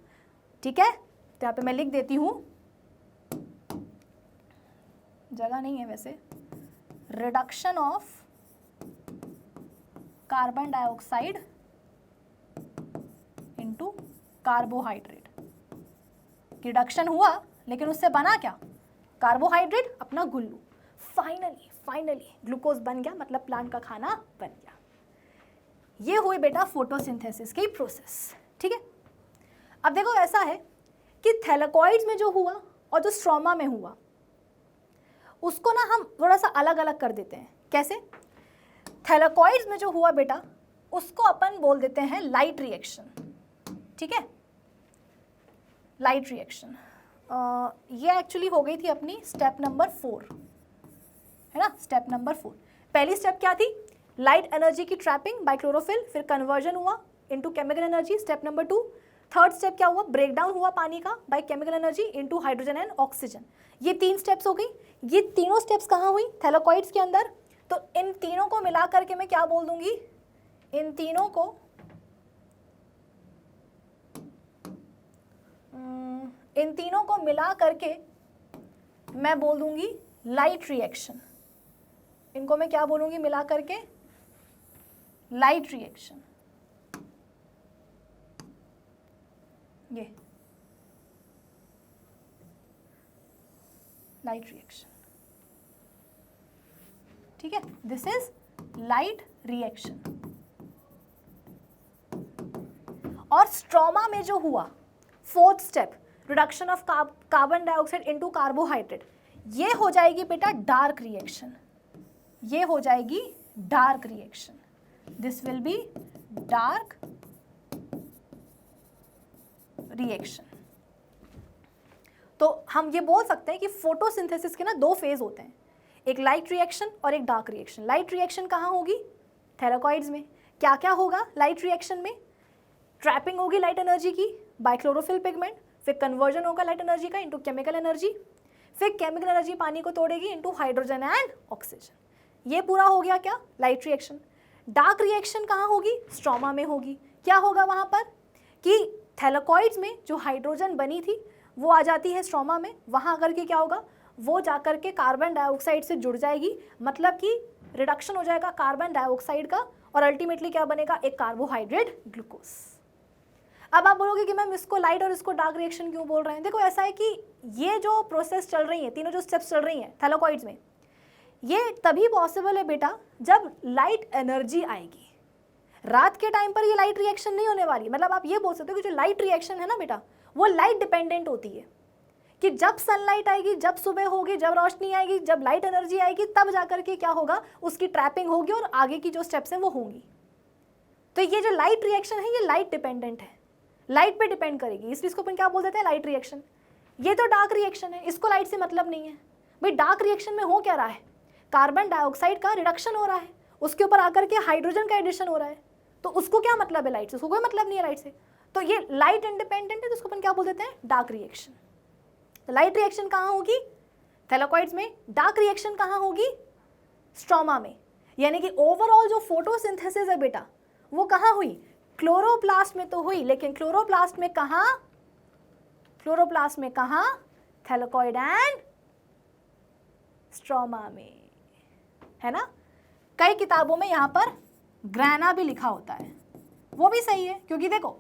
ठीक है। तो यहाँ पे मैं लिख देती हूँ, जगह नहीं है वैसे, reduction of carbon dioxide into carbohydrate. Reduction हुआ लेकिन उससे बना क्या, कार्बोहाइड्रेट अपना गुल्लू। फाइनली ग्लूकोज बन गया, मतलब प्लांट का खाना बन गया। ये हुई बेटा फोटोसिंथेसिस की प्रोसेस, ठीक है। अब देखो ऐसा है कि थैलेकॉइड्स में जो हुआ और जो स्ट्रोमा में हुआ उसको ना हम थोड़ा सा अलग अलग कर देते हैं। कैसे? थैलेकॉइड्स में जो हुआ बेटा उसको अपन बोल देते हैं लाइट रिएक्शन, ठीक है, लाइट रिएक्शन। ये एक्चुअली हो गई थी अपनी स्टेप नंबर 4, है ना, स्टेप नंबर 4। पहली स्टेप क्या थी, लाइट एनर्जी की ट्रैपिंग बाय क्लोरोफिल, फिर कन्वर्जन हुआ into chemical energy, step number 2। Third step क्या हुआ, ब्रेकडाउन हुआ पानी का by chemical energy into hydrogen and oxygen. ये 3 स्टेप्स हो गई। ये तीनों स्टेप्स कहाँ हुई, थैलेकॉइड्स के अंदर। तो इन तीनों को मिला करके मैं क्या बोल दूंगी, इन तीनों को मिला करके मैं बोल दूंगी लाइट रिएक्शन। इनको मैं क्या बोलूंगी मिला करके, लाइट रिएक्शन। ये लाइट रिएक्शन, ठीक है, दिस इज लाइट रिएक्शन। और स्ट्रोमा में जो हुआ 4th step, reduction of carbon dioxide into carbohydrate, ये हो जाएगी बेटा डार्क रिएक्शन। ये हो जाएगी dark reaction, this will be dark reaction. तो हम ये बोल सकते हैं कि फोटोसिंथेसिस के ना 2 फेज होते हैं, एक लाइट रिएक्शन और एक डार्क रिएक्शन। लाइट रिएक्शन कहाँ होगी, थैलेकॉइड्स में। क्या क्या होगा लाइट रिएक्शन में, ट्रैपिंग होगी लाइट एनर्जी की बाय क्लोरोफिल पिगमेंट, फिर कन्वर्जन होगा लाइट एनर्जी का इनटू केमिकल एनर्जी, फिर केमिकल एनर्जी पानी को तोड़ेगी इनटू हाइड्रोजन एंड ऑक्सीजन। ये पूरा हो गया क्या, लाइट रिएक्शन। डार्क रिएक्शन कहाँ होगी, स्ट्रोमा में होगी। क्या होगा वहाँ पर कि थैलेकॉइड्स में जो हाइड्रोजन बनी थी वो आ जाती है स्ट्रोमा में, वहाँ आकर के क्या होगा, वो जाकर के कार्बन डाइऑक्साइड से जुड़ जाएगी, मतलब कि रिडक्शन हो जाएगा कार्बन डाइऑक्साइड का, और अल्टीमेटली क्या बनेगा, एक कार्बोहाइड्रेट ग्लूकोज। अब आप बोलोगे कि मैम इसको लाइट और इसको डार्क रिएक्शन क्यों बोल रहे हैं। देखो ऐसा है कि ये जो प्रोसेस चल रही है, तीनों जो स्टेप्स चल रही हैं थैलेकॉइड्स में, ये तभी पॉसिबल है बेटा जब लाइट एनर्जी आएगी। रात के टाइम पर ये लाइट रिएक्शन नहीं होने वाली। मतलब आप ये बोल सकते हो कि जो लाइट रिएक्शन है ना बेटा, वो लाइट डिपेंडेंट होती है, कि जब सनलाइट आएगी, जब सुबह होगी, जब रोशनी आएगी, जब लाइट एनर्जी आएगी, तब जाकर के क्या होगा, उसकी ट्रैपिंग होगी और आगे की जो स्टेप्स हैं वो होंगी। तो ये जो लाइट रिएक्शन है ये लाइट डिपेंडेंट है, लाइट पे डिपेंड करेगी, इसलिए इसको अपन क्या बोल देते हैं, लाइट रिएक्शन। ये तो डार्क रिएक्शन है, इसको लाइट से मतलब नहीं है। भाई डार्क रिएक्शन में हो क्या रहा है, कार्बन डाइऑक्साइड का रिडक्शन हो रहा है, उसके ऊपर आकर के हाइड्रोजन का एडिशन हो रहा है, तो उसको क्या मतलब है लाइट से, उसको कोई मतलब नहीं है लाइट से। तो ये लाइट इंडिपेंडेंट है, तो उसको अपन क्या बोल देते हैं, डार्क रिएक्शन। तो लाइट रिएक्शन कहाँ होगी, थैलेकॉइड्स में। डार्क रिएक्शन कहाँ होगी, स्ट्रोमा में। यानी कि ओवरऑल जो फोटोसिंथेसिस है बेटा वो कहाँ हुई, क्लोरोप्लास्ट में तो हुई, लेकिन क्लोरोप्लास्ट में कहाँ, क्लोरोप्लास्ट में कहाँ, थैलेकॉइड एंड स्ट्रोमा में, है ना। कई किताबों में यहाँ पर ग्राना भी लिखा होता है, वो भी सही है, क्योंकि देखो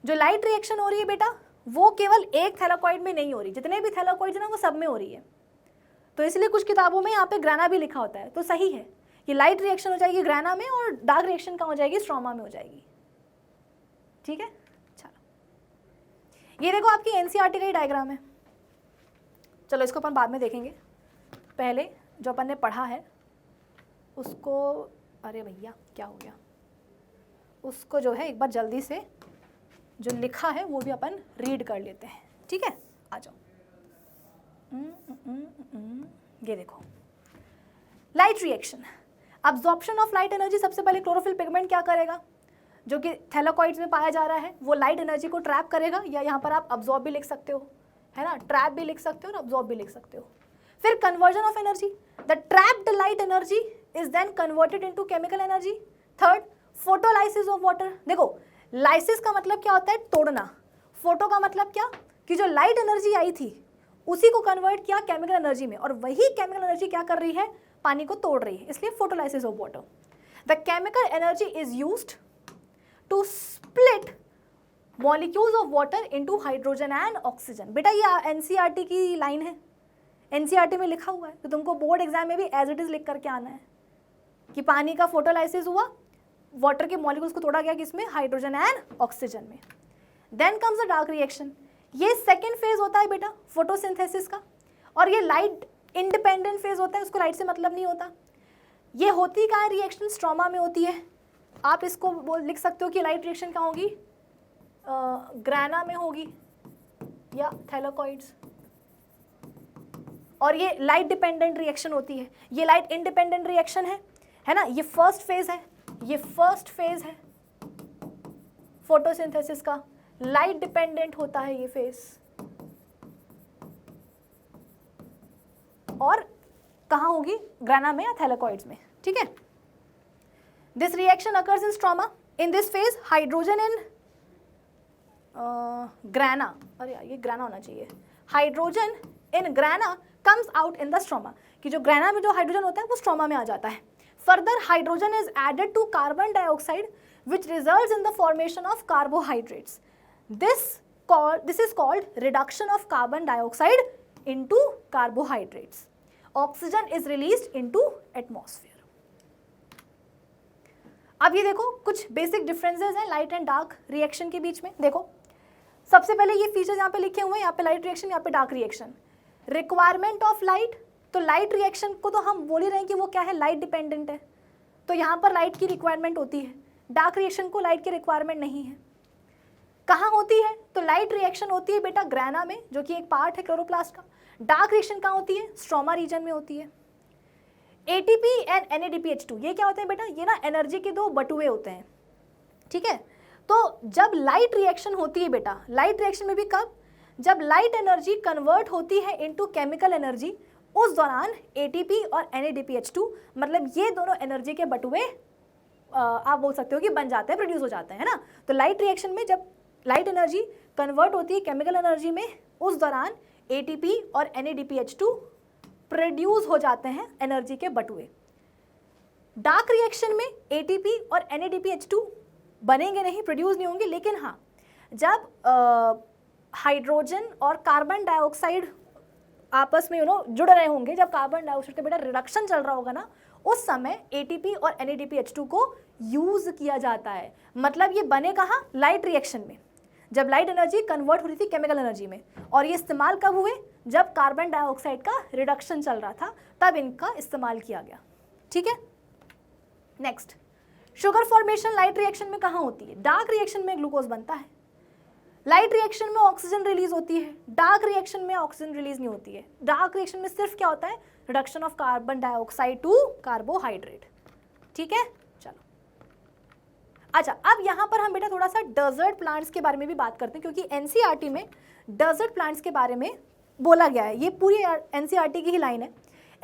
जो लाइट रिएक्शन हो रही है बेटा वो केवल एक थैलेकॉइड में नहीं हो रही, जितने भी थैलेकॉइड है ना वो सब में हो रही है। तो इसलिए कुछ किताबों में यहाँ पे ग्राना भी लिखा होता है, तो सही है कि लाइट रिएक्शन हो जाएगी ग्राना में और डार्क रिएक्शन कहाँ हो जाएगी, स्ट्रोमा में हो जाएगी। ठीक है, चलो ये देखो आपकी एनसीईआरटी का ही डायग्राम है। चलो इसको अपन बाद में देखेंगे, पहले जो अपन ने पढ़ा है उसको, अरे भैया क्या हो गया, उसको जो है एक बार जल्दी से जो लिखा है वो भी अपन रीड कर लेते हैं। ठीक है, आ जाओ। ये देखो light reaction, absorption of light energy. सबसे पहले क्लोरोफिल पिगमेंट क्या करेगा, जो कि थैलेकॉइड्स में पाया जा रहा है, वो लाइट एनर्जी को ट्रैप करेगा, या यहाँ पर आप अब्जॉर्ब भी लिख सकते हो, है ना, ट्रैप भी लिख सकते हो और अब्जॉर्ब भी लिख सकते हो। फिर conversion of energy, the trapped light energy is then converted into chemical energy. Third, photolysis of water. देखो लाइसिस का मतलब क्या होता है? तोड़ना। फोटो का मतलब क्या? कि जो लाइट एनर्जी आई थी उसी को कन्वर्ट किया केमिकल एनर्जी में, और वही केमिकल एनर्जी क्या कर रही है? पानी को तोड़ रही है, इसलिए photolysis of water. The chemical energy is used to split molecules of water into hydrogen and oxygen. बेटा ये एनसीईआरटी की लाइन है, एनसीईआरटी में लिखा हुआ है, तो तुमको बोर्ड एग्जाम में भी एज इट इज लिख करके आना है कि पानी का फोटोलाइसिस हुआ, वाटर के मॉलिक्यूल्स को तोड़ा गया किसमें? हाइड्रोजन एंड ऑक्सीजन में। Then comes the dark reaction. ये सेकेंड फेज होता है बेटा फोटोसिंथेसिस का, और ये लाइट इंडिपेंडेंट फेज होता है, उसको लाइट से मतलब नहीं होता। ये होती क्या है रिएक्शन? स्ट्रोमा में होती है। आप इसको लिख सकते हो कि लाइट रिएक्शन कहाँ होगी? ग्राना में होगी या थैलेकॉइड्स। और ये लाइट डिपेंडेंट रिएक्शन होती है, ये लाइट इंडिपेंडेंट रिएक्शन है ना। ये फर्स्ट फेज है, ये फर्स्ट फेज है फोटोसिंथेसिस का, लाइट डिपेंडेंट होता है ये फेज। और कहाँ होगी? ग्राना में या थैलेकॉइड्स में, ठीक है। This reaction occurs in stroma. In this phase hydrogen in ग्राना, अरे ये ग्राना होना चाहिए, hydrogen in ग्राना comes out in the stroma, कि जो ग्राना में जो हाइड्रोजन होता है वो स्ट्रोमा में आ जाता है। Further hydrogen is added to carbon dioxide which results in the formation of carbohydrates. This is called reduction of carbon dioxide into carbohydrates. Oxygen is released into atmosphere. अब ये देखो कुछ बेसिक डिफरेंसेस हैं light and dark reaction के बीच में। देखो सबसे पहले ये फीचर्स यहाँ पे लिखे हुए हैं, यहाँ पे लाइट रिएक्शन, यहाँ पे dark reaction. Requirement of light, तो लाइट रिएक्शन को तो हम बोल ही रहे हैं कि वो क्या है? लाइट डिपेंडेंट है, तो यहाँ पर लाइट की रिक्वायरमेंट होती है। डार्क रिएक्शन को लाइट की रिक्वायरमेंट नहीं है। कहाँ होती है? तो लाइट रिएक्शन होती है बेटा ग्राना में, जो कि एक पार्ट है क्लोरोप्लास्ट का। डार्क रिएक्शन कहाँ होती है? स्ट्रोमा रीजन में होती है। एटीपी एंड NADPH2 ये क्या होते हैं बेटा? ये ना एनर्जी के दो बटुए होते हैं, ठीक है। तो जब लाइट रिएक्शन होती है बेटा, लाइट रिएक्शन में भी कब? जब लाइट एनर्जी कन्वर्ट होती है इनटू केमिकल एनर्जी, उस दौरान ATP और NADPH2 मतलब ये दोनों एनर्जी के बटुए आप बोल सकते हो कि बन जाते हैं, प्रोड्यूस हो जाते हैं, है ना। तो लाइट रिएक्शन में जब लाइट एनर्जी कन्वर्ट होती है केमिकल एनर्जी में, उस दौरान ATP और NADPH2 प्रोड्यूस हो जाते हैं एनर्जी के बटुए। डार्क रिएक्शन में ATP और NADPH2 बनेंगे नहीं, प्रोड्यूस नहीं होंगे, लेकिन हाँ जब हाइड्रोजन और कार्बन डाइऑक्साइड आपस में जुड़ रहे होंगे, जब कार्बन डाइऑक्साइड का बेटा रिडक्शन चल रहा होगा ना, उस समय ATP और NADPH2 को यूज किया जाता है। मतलब ये बने कहाँ? लाइट रिएक्शन में, जब लाइट एनर्जी कन्वर्ट हो रही थी केमिकल एनर्जी में। और ये इस्तेमाल कब हुए? जब कार्बन डाइऑक्साइड का रिडक्शन चल रहा था, तब इनका इस्तेमाल किया गया, ठीक है। Next, sugar formation light reaction में कहाँ होती है? डार्क रिएक्शन में ग्लूकोज बनता है, लाइट रिएक्शन में ऑक्सीजन रिलीज होती है, डार्क रिएक्शन में ऑक्सीजन रिलीज नहीं होती है। डार्क रिएक्शन में सिर्फ क्या होता है? Reduction of carbon dioxide to carbohydrate, ठीक है। चलो अच्छा, अब यहाँ पर हम बेटा थोड़ा सा डेजर्ट प्लांट्स के बारे में भी बात करते हैं, क्योंकि एनसीईआरटी में डेजर्ट प्लांट्स के बारे में बोला गया है। ये पूरी एनसीईआरटी की ही लाइन है।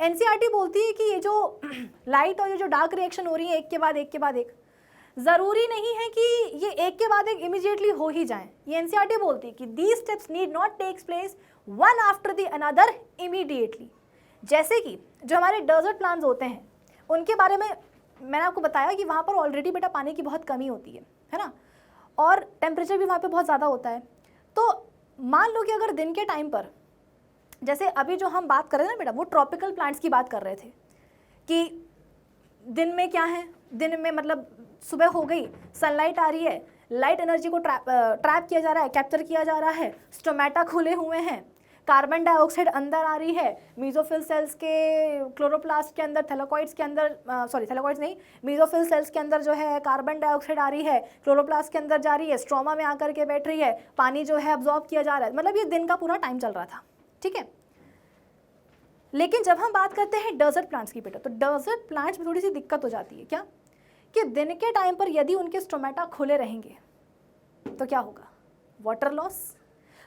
एनसीईआरटी बोलती है कि ये जो लाइट और ये जो डार्क रिएक्शन हो रही है एक के बाद एक, ज़रूरी नहीं है कि ये एक के बाद एक इमीडिएटली हो ही जाएं। ये एनसीईआरटी बोलती है कि these steps need not takes place one after the another immediately. जैसे कि जो हमारे डेजर्ट प्लांट्स होते हैं उनके बारे में मैंने आपको बताया कि वहाँ पर ऑलरेडी बेटा पानी की बहुत कमी होती है ना, और टेम्परेचर भी वहाँ पे बहुत ज़्यादा होता है। तो मान लो कि अगर दिन के टाइम पर, जैसे अभी जो हम बात कर रहे थे ना बेटा, वो ट्रॉपिकल प्लांट्स की बात कर रहे थे कि दिन में क्या है, दिन में मतलब सुबह हो गई, सनलाइट आ रही है, लाइट एनर्जी को ट्रैप किया जा रहा है, कैप्चर किया जा रहा है, स्टोमेटा खुले हुए हैं, कार्बन डाइऑक्साइड अंदर आ रही है, मीजोफिल सेल्स के क्लोरोप्लास्ट के अंदर, थैलेकॉइड्स के अंदर, थैलेकॉइड्स नहीं, मीजोफिल सेल्स के अंदर जो है कार्बन डाइऑक्साइड आ रही है, क्लोरोप्लास्ट के अंदर जा रही है, स्ट्रोमा में आकर के बैठ रही है, पानी जो है अब्जॉर्ब किया जा रहा है। मतलब ये दिन का पूरा टाइम चल रहा था, ठीक है। लेकिन जब हम बात करते हैं डेजर्ट प्लांट्स की बेटा, तो डेजर्ट प्लांट्स में थोड़ी सी दिक्कत हो जाती है। क्या? कि दिन के टाइम पर यदि उनके स्टोमेटा खुले रहेंगे तो क्या होगा? Water loss.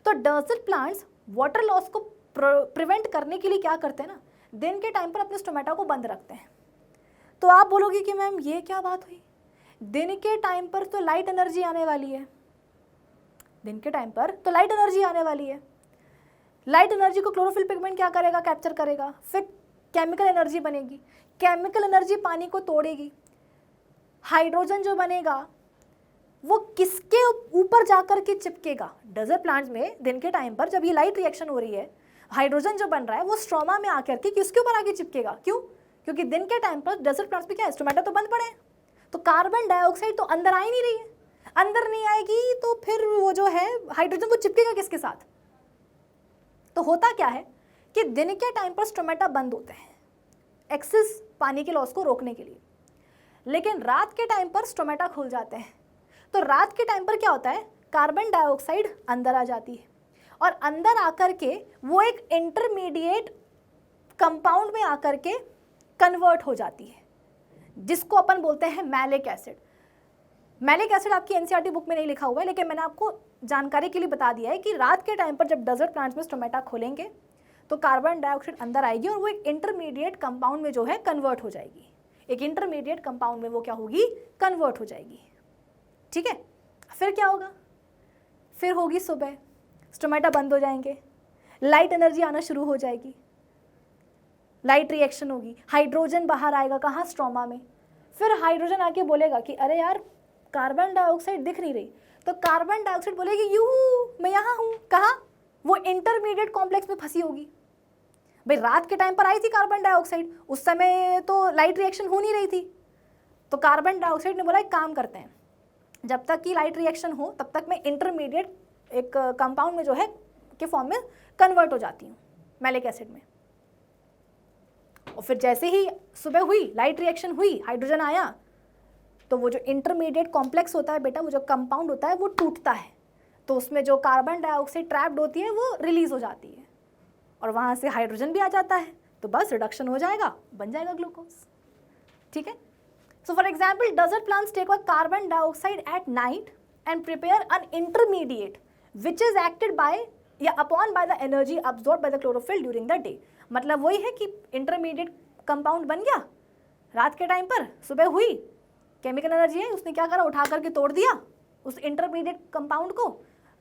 तो डेजर्ट प्लांट्स वाटर लॉस को प्रिवेंट करने के लिए क्या करते हैं ना, दिन के टाइम पर अपने स्टोमेटा को बंद रखते हैं। तो आप बोलोगे कि मैम ये क्या बात हुई? दिन के टाइम पर तो लाइट एनर्जी आने वाली है, दिन के टाइम पर तो लाइट एनर्जी आने वाली है। लाइट एनर्जी को क्लोरोफिल पिगमेंट क्या करेगा, कैप्चर करेगा, फिर केमिकल एनर्जी बनेगी, केमिकल एनर्जी पानी को तोड़ेगी, हाइड्रोजन जो बनेगा वो किसके ऊपर जाकर के चिपकेगा, डेजर्ट प्लांट्स में दिन के टाइम पर जब ये लाइट रिएक्शन हो रही है, हाइड्रोजन जो बन रहा है वो स्ट्रोमा में आकर के किसके ऊपर आके चिपकेगा, क्यों, क्योंकि दिन के टाइम पर डेजर्ट प्लांट्स में क्या है, स्टोमेटा तो बंद पड़े हैं, तो कार्बन डाइऑक्साइड तो अंदर आ ही नहीं रही है, अंदर नहीं आएगी तो फिर वो जो है हाइड्रोजन को चिपकेगा किसके साथ। तो होता क्या है कि दिन के टाइम पर स्टोमेटा बंद होते हैं एक्सेस पानी के लॉस को रोकने के लिए, लेकिन रात के टाइम पर स्टोमेटा खुल जाते हैं। तो रात के टाइम पर क्या होता है, कार्बन डाइऑक्साइड अंदर आ जाती है और अंदर आकर के वो एक इंटरमीडिएट कंपाउंड में आकर के कन्वर्ट हो जाती है, जिसको अपन बोलते हैं मैलिक एसिड। मैलिक एसिड आपकी एनसीईआरटी बुक में नहीं लिखा हुआ है, लेकिन मैंने आपको जानकारी के लिए बता दिया है कि रात के टाइम पर जब डेजर्ट प्लांट्स में स्टोमेटा खोलेंगे तो कार्बन डाइऑक्साइड अंदर आएगी और वो एक इंटरमीडिएट कंपाउंड में जो है कन्वर्ट हो जाएगी, एक इंटरमीडिएट कंपाउंड में वो क्या होगी, कन्वर्ट हो जाएगी। ठीक है, फिर क्या होगा, फिर होगी सुबह, स्टोमेटा बंद हो जाएंगे, लाइट एनर्जी आना शुरू हो जाएगी, लाइट रिएक्शन होगी, हाइड्रोजन बाहर आएगा, कहाँ, स्ट्रोमा में। फिर हाइड्रोजन आके बोलेगा कि अरे यार कार्बन डाइऑक्साइड दिख नहीं रही, तो कार्बन डाइऑक्साइड बोलेगी यू मैं यहाँ हूँ, कहाँ, वो इंटरमीडिएट कॉम्प्लेक्स में फंसी होगी। भाई रात के टाइम पर आई थी कार्बन डाइऑक्साइड, उस समय तो लाइट रिएक्शन हो नहीं रही थी, तो कार्बन डाइऑक्साइड ने बोला एक काम करते हैं, जब तक कि लाइट रिएक्शन हो तब तक मैं इंटरमीडिएट एक कंपाउंड में जो है के फॉर्म में कन्वर्ट हो जाती हूँ मैलिक एसिड में। और फिर जैसे ही सुबह हुई, लाइट रिएक्शन हुई, हाइड्रोजन आया, तो वो जो इंटरमीडिएट कॉम्प्लेक्स होता है बेटा, वो जो कंपाउंड होता है वो टूटता है, तो उसमें जो कार्बन डाइऑक्साइड ट्रैप्ड होती है वो रिलीज हो जाती है और वहाँ से हाइड्रोजन भी आ जाता है, तो बस रिडक्शन हो जाएगा, बन जाएगा ग्लूकोज। ठीक है, so for example desert plants take a carbon dioxide at night and prepare an intermediate which is acted by या upon by the energy absorbed by the chlorophyll during the day। मतलब वही है कि intermediate compound बन गया रात के time पर, सुबह हुई, केमिकल एनर्जी है, उसने क्या करा, उठा करके तोड़ दिया उस इंटरमीडिएट कंपाउंड को,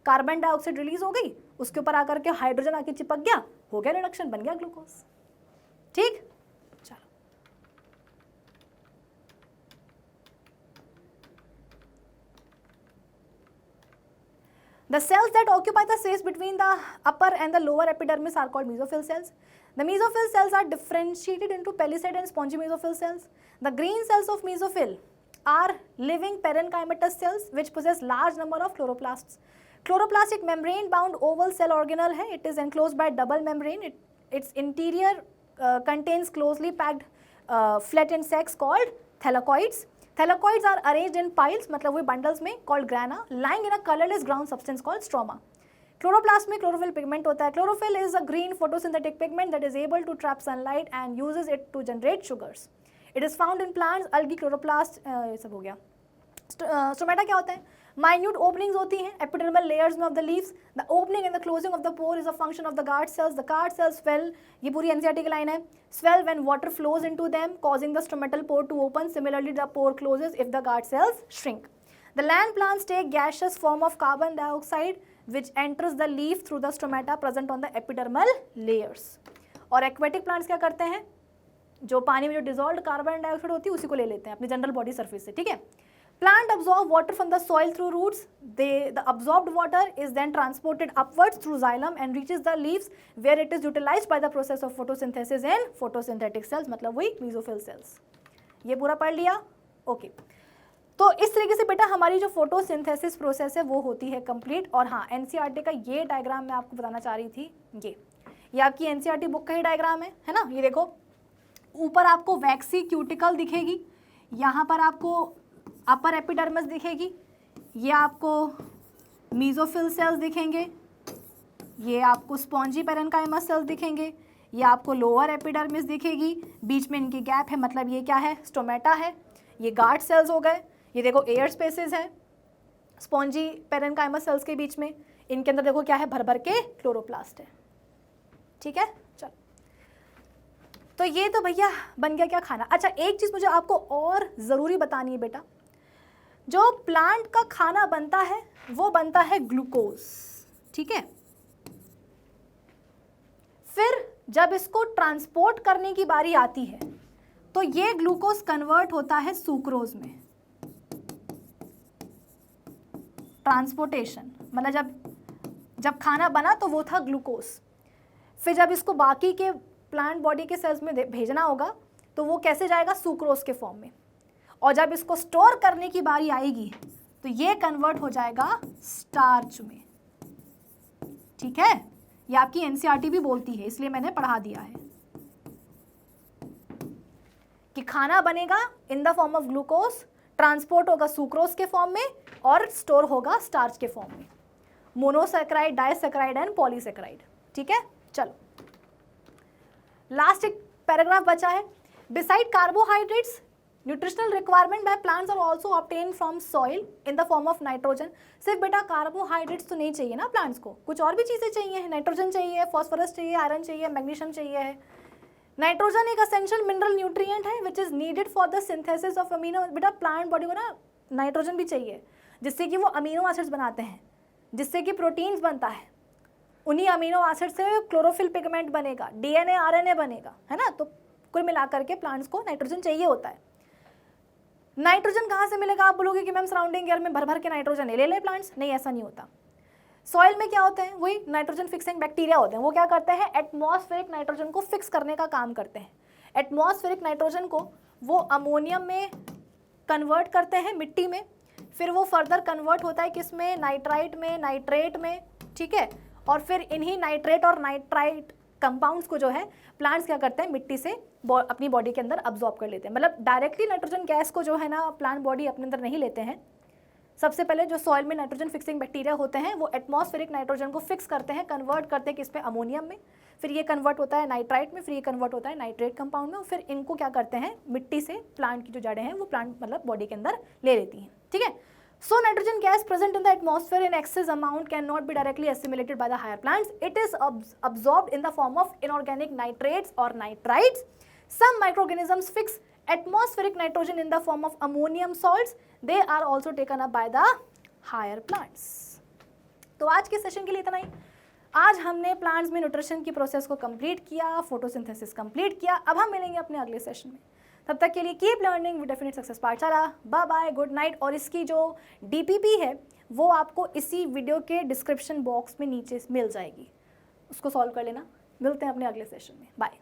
कार्बन डाइऑक्साइड रिलीज हो गई, उसके ऊपर आकर के हाइड्रोजन आके चिपक गया, हो गया रिडक्शन, बन गया ग्लूकोज। ठीक, the cells that occupy the space between the upper and the lower epidermis are called mesophyll cells. The mesophyll cells are differentiated into palisade and spongy mesophyll cells. The green cells of mesophyll are living parenchymatous cells which possess large number of chloroplasts. Chloroplast एक membrane bound oval cell organelle है, it is enclosed by double membrane, its interior contains closely packed flattened sacs called thylakoids. Thylakoids are arranged in piles, मतलब वही bundles में, called grana, lying in a colorless ground substance called stroma. Chloroplast में chlorophyll pigment होता है. Chlorophyll is a green photosynthetic pigment that is able to trap sunlight and uses it to generate sugars. It is found in plants, algae, chloroplast, ये सब हो गया. Stomata क्या होता है? Minute openings होती हैं epidermal layers में of the leaves. The opening and the closing of the pore is a function of the guard cells. The guard cells swell, ये पूरी NCERT की line है, swell when water flows into them, causing the stomatal pore to open. Similarly, the pore closes if the guard cells shrink. The land plants take gaseous form of carbon dioxide which enters the leaf through the stomata present on the epidermal layers. और aquatic plants क्या करते हैं? जो पानी में जो dissolved carbon dioxide होती है उसी को ले लेते हैं अपनी general body surface से, ठीक है? Plant absorb water from the soil through roots. The absorbed water is then transported upwards through xylem and reaches the leaves where it is utilized by the process of photosynthesis in photosynthetic cells, मतलब वही mesophyll cells. ये पूरा पढ़ लिया? Okay तो इस तरीके से बेटा हमारी जो फोटोसिंथेसिस प्रोसेस है वो होती है कंप्लीट. और हाँ, एनसीईआरटी का ये डायग्राम मैं आपको बताना चाह रही थी, ये आपकी एनसीईआरटी बुक का ही डायग्राम है ना. ये देखो ऊपर आपको वैक्सी क्यूटिकल दिखेगी, यहाँ पर आपको अपर एपिडर्मिस दिखेगी, ये आपको मीजोफिल सेल्स दिखेंगे, ये आपको स्पॉन्जी पेरेन्काइमस सेल्स दिखेंगे, ये आपको लोअर एपिडर्मिस दिखेगी, बीच में इनकी गैप है मतलब ये क्या है, स्टोमेटा है. ये गार्ड सेल्स हो गए, ये देखो एयर स्पेसेस हैं स्पॉन्जी पेरेन्काइमस सेल्स के बीच में, इनके अंदर देखो क्या है, भर भर के क्लोरोप्लास्ट है. ठीक है, चलो तो ये तो भैया बन गया क्या खाना. अच्छा एक चीज़ मुझे आपको और ज़रूरी बतानी है बेटा, जो प्लांट का खाना बनता है वो बनता है ग्लूकोज, ठीक है। फिर जब इसको ट्रांसपोर्ट करने की बारी आती है तो ये ग्लूकोज कन्वर्ट होता है सुक्रोज में। ट्रांसपोर्टेशन मतलब जब खाना बना तो वो था ग्लूकोज, फिर जब इसको बाकी के प्लांट बॉडी के सेल्स में भेजना होगा तो वो कैसे जाएगा, सुक्रोज के फॉर्म में, और जब इसको स्टोर करने की बारी आएगी तो ये कन्वर्ट हो जाएगा स्टार्च में, ठीक है। ये आपकी एनसीईआरटी भी बोलती है, इसलिए मैंने पढ़ा दिया है कि खाना बनेगा इन the form of glucose, transport होगा सुक्रोज के फॉर्म में और स्टोर होगा स्टार्च के फॉर्म में। मोनोसैकेराइड, डाइसैकेराइड एंड पॉलीसैकेराइड, ठीक है। चलो लास्ट एक पैराग्राफ बचा है। Besides carbohydrates, nutritional requirement by plants are also obtain from soil in the form of nitrogen. सिर्फ बेटा कार्बोहाइड्रेट्स तो नहीं चाहिए ना प्लांट्स को, कुछ और भी चीज़ें चाहिए, नाइट्रोजन चाहिए, फॉस्फोरस चाहिए, आयरन चाहिए, मैग्नीशियम चाहिए है। नाइट्रोजन एक असेंशियल मिनरल न्यूट्रिएंट है which is needed for the synthesis of amino. बेटा प्लांट बॉडी को ना नाइट्रोजन भी चाहिए जिससे कि वो अमीनो एसिड्स बनाते हैं, जिससे कि प्रोटीन्स बनता है, उन्हीं अमीनो एसिड से क्लोरोफिल पिगमेंट बनेगा, डीएनए आरएनए बनेगा, है ना। तो कुल मिलाकर के प्लांट्स को नाइट्रोजन चाहिए होता है। नाइट्रोजन कहाँ से मिलेगा, आप बोलोगे कि मैम सराउंडिंग एयर में भर भर के नाइट्रोजन ले ले प्लांट्स, नहीं ऐसा नहीं होता। सॉइल में क्या होते हैं, वही नाइट्रोजन फिक्सिंग बैक्टीरिया होते हैं, वो क्या करते हैं, एटमॉस्फेरिक नाइट्रोजन को फिक्स करने का काम करते हैं। एटमॉस्फेरिक नाइट्रोजन को वो अमोनियम में कन्वर्ट करते हैं, मिट्टी में, फिर वो फर्दर कन्वर्ट होता है किस में, नाइट्राइट में, नाइट्रेट में, ठीक है। और फिर इन्हीं नाइट्रेट और नाइट्राइट कंपाउंड्स को जो है प्लांट्स क्या करते हैं, मिट्टी से अपनी बॉडी के अंदर अब्जॉर्ब कर लेते हैं। मतलब डायरेक्टली नाइट्रोजन गैस को जो है ना प्लांट बॉडी अपने अंदर नहीं लेते हैं। सबसे पहले जो सॉइल में नाइट्रोजन फिक्सिंग बैक्टीरिया होते हैं वो एटमॉस्फेरिक नाइट्रोजन को फिक्स करते हैं, कन्वर्ट करते हैं किस पे, अमोनियम में, फिर ये कन्वर्ट होता है नाइट्राइट में, फिर ये कन्वर्ट होता है नाइट्रेट कंपाउंड में, और फिर इनको क्या करते हैं, मिट्टी से प्लांट की जो जड़ें हैं वो प्लांट मतलब बॉडी के अंदर ले लेती हैं, ठीक है। So nitrogen gas present in the atmosphere in excess amount cannot be directly assimilated by the higher plants. It is absorbed in the form of inorganic nitrates or nitrites. Some microorganisms fix atmospheric nitrogen in the form of ammonium salts. They are also taken up by the higher plants. तो आज के session के लिए इतना ही। आज हमने plants में nutrition की प्रोसेस को कंप्लीट किया, फोटोसिंथेसिस कंप्लीट किया। अब हम मिलेंगे अपने अगले सेशन में, तब तक के लिए keep learning with definite success Pathshala. Bye bye, good night. और इसकी जो डीपीपी है वो आपको इसी वीडियो के डिस्क्रिप्शन बॉक्स में नीचे मिल जाएगी, उसको सॉल्व कर लेना। मिलते हैं अपने अगले सेशन में, बाय।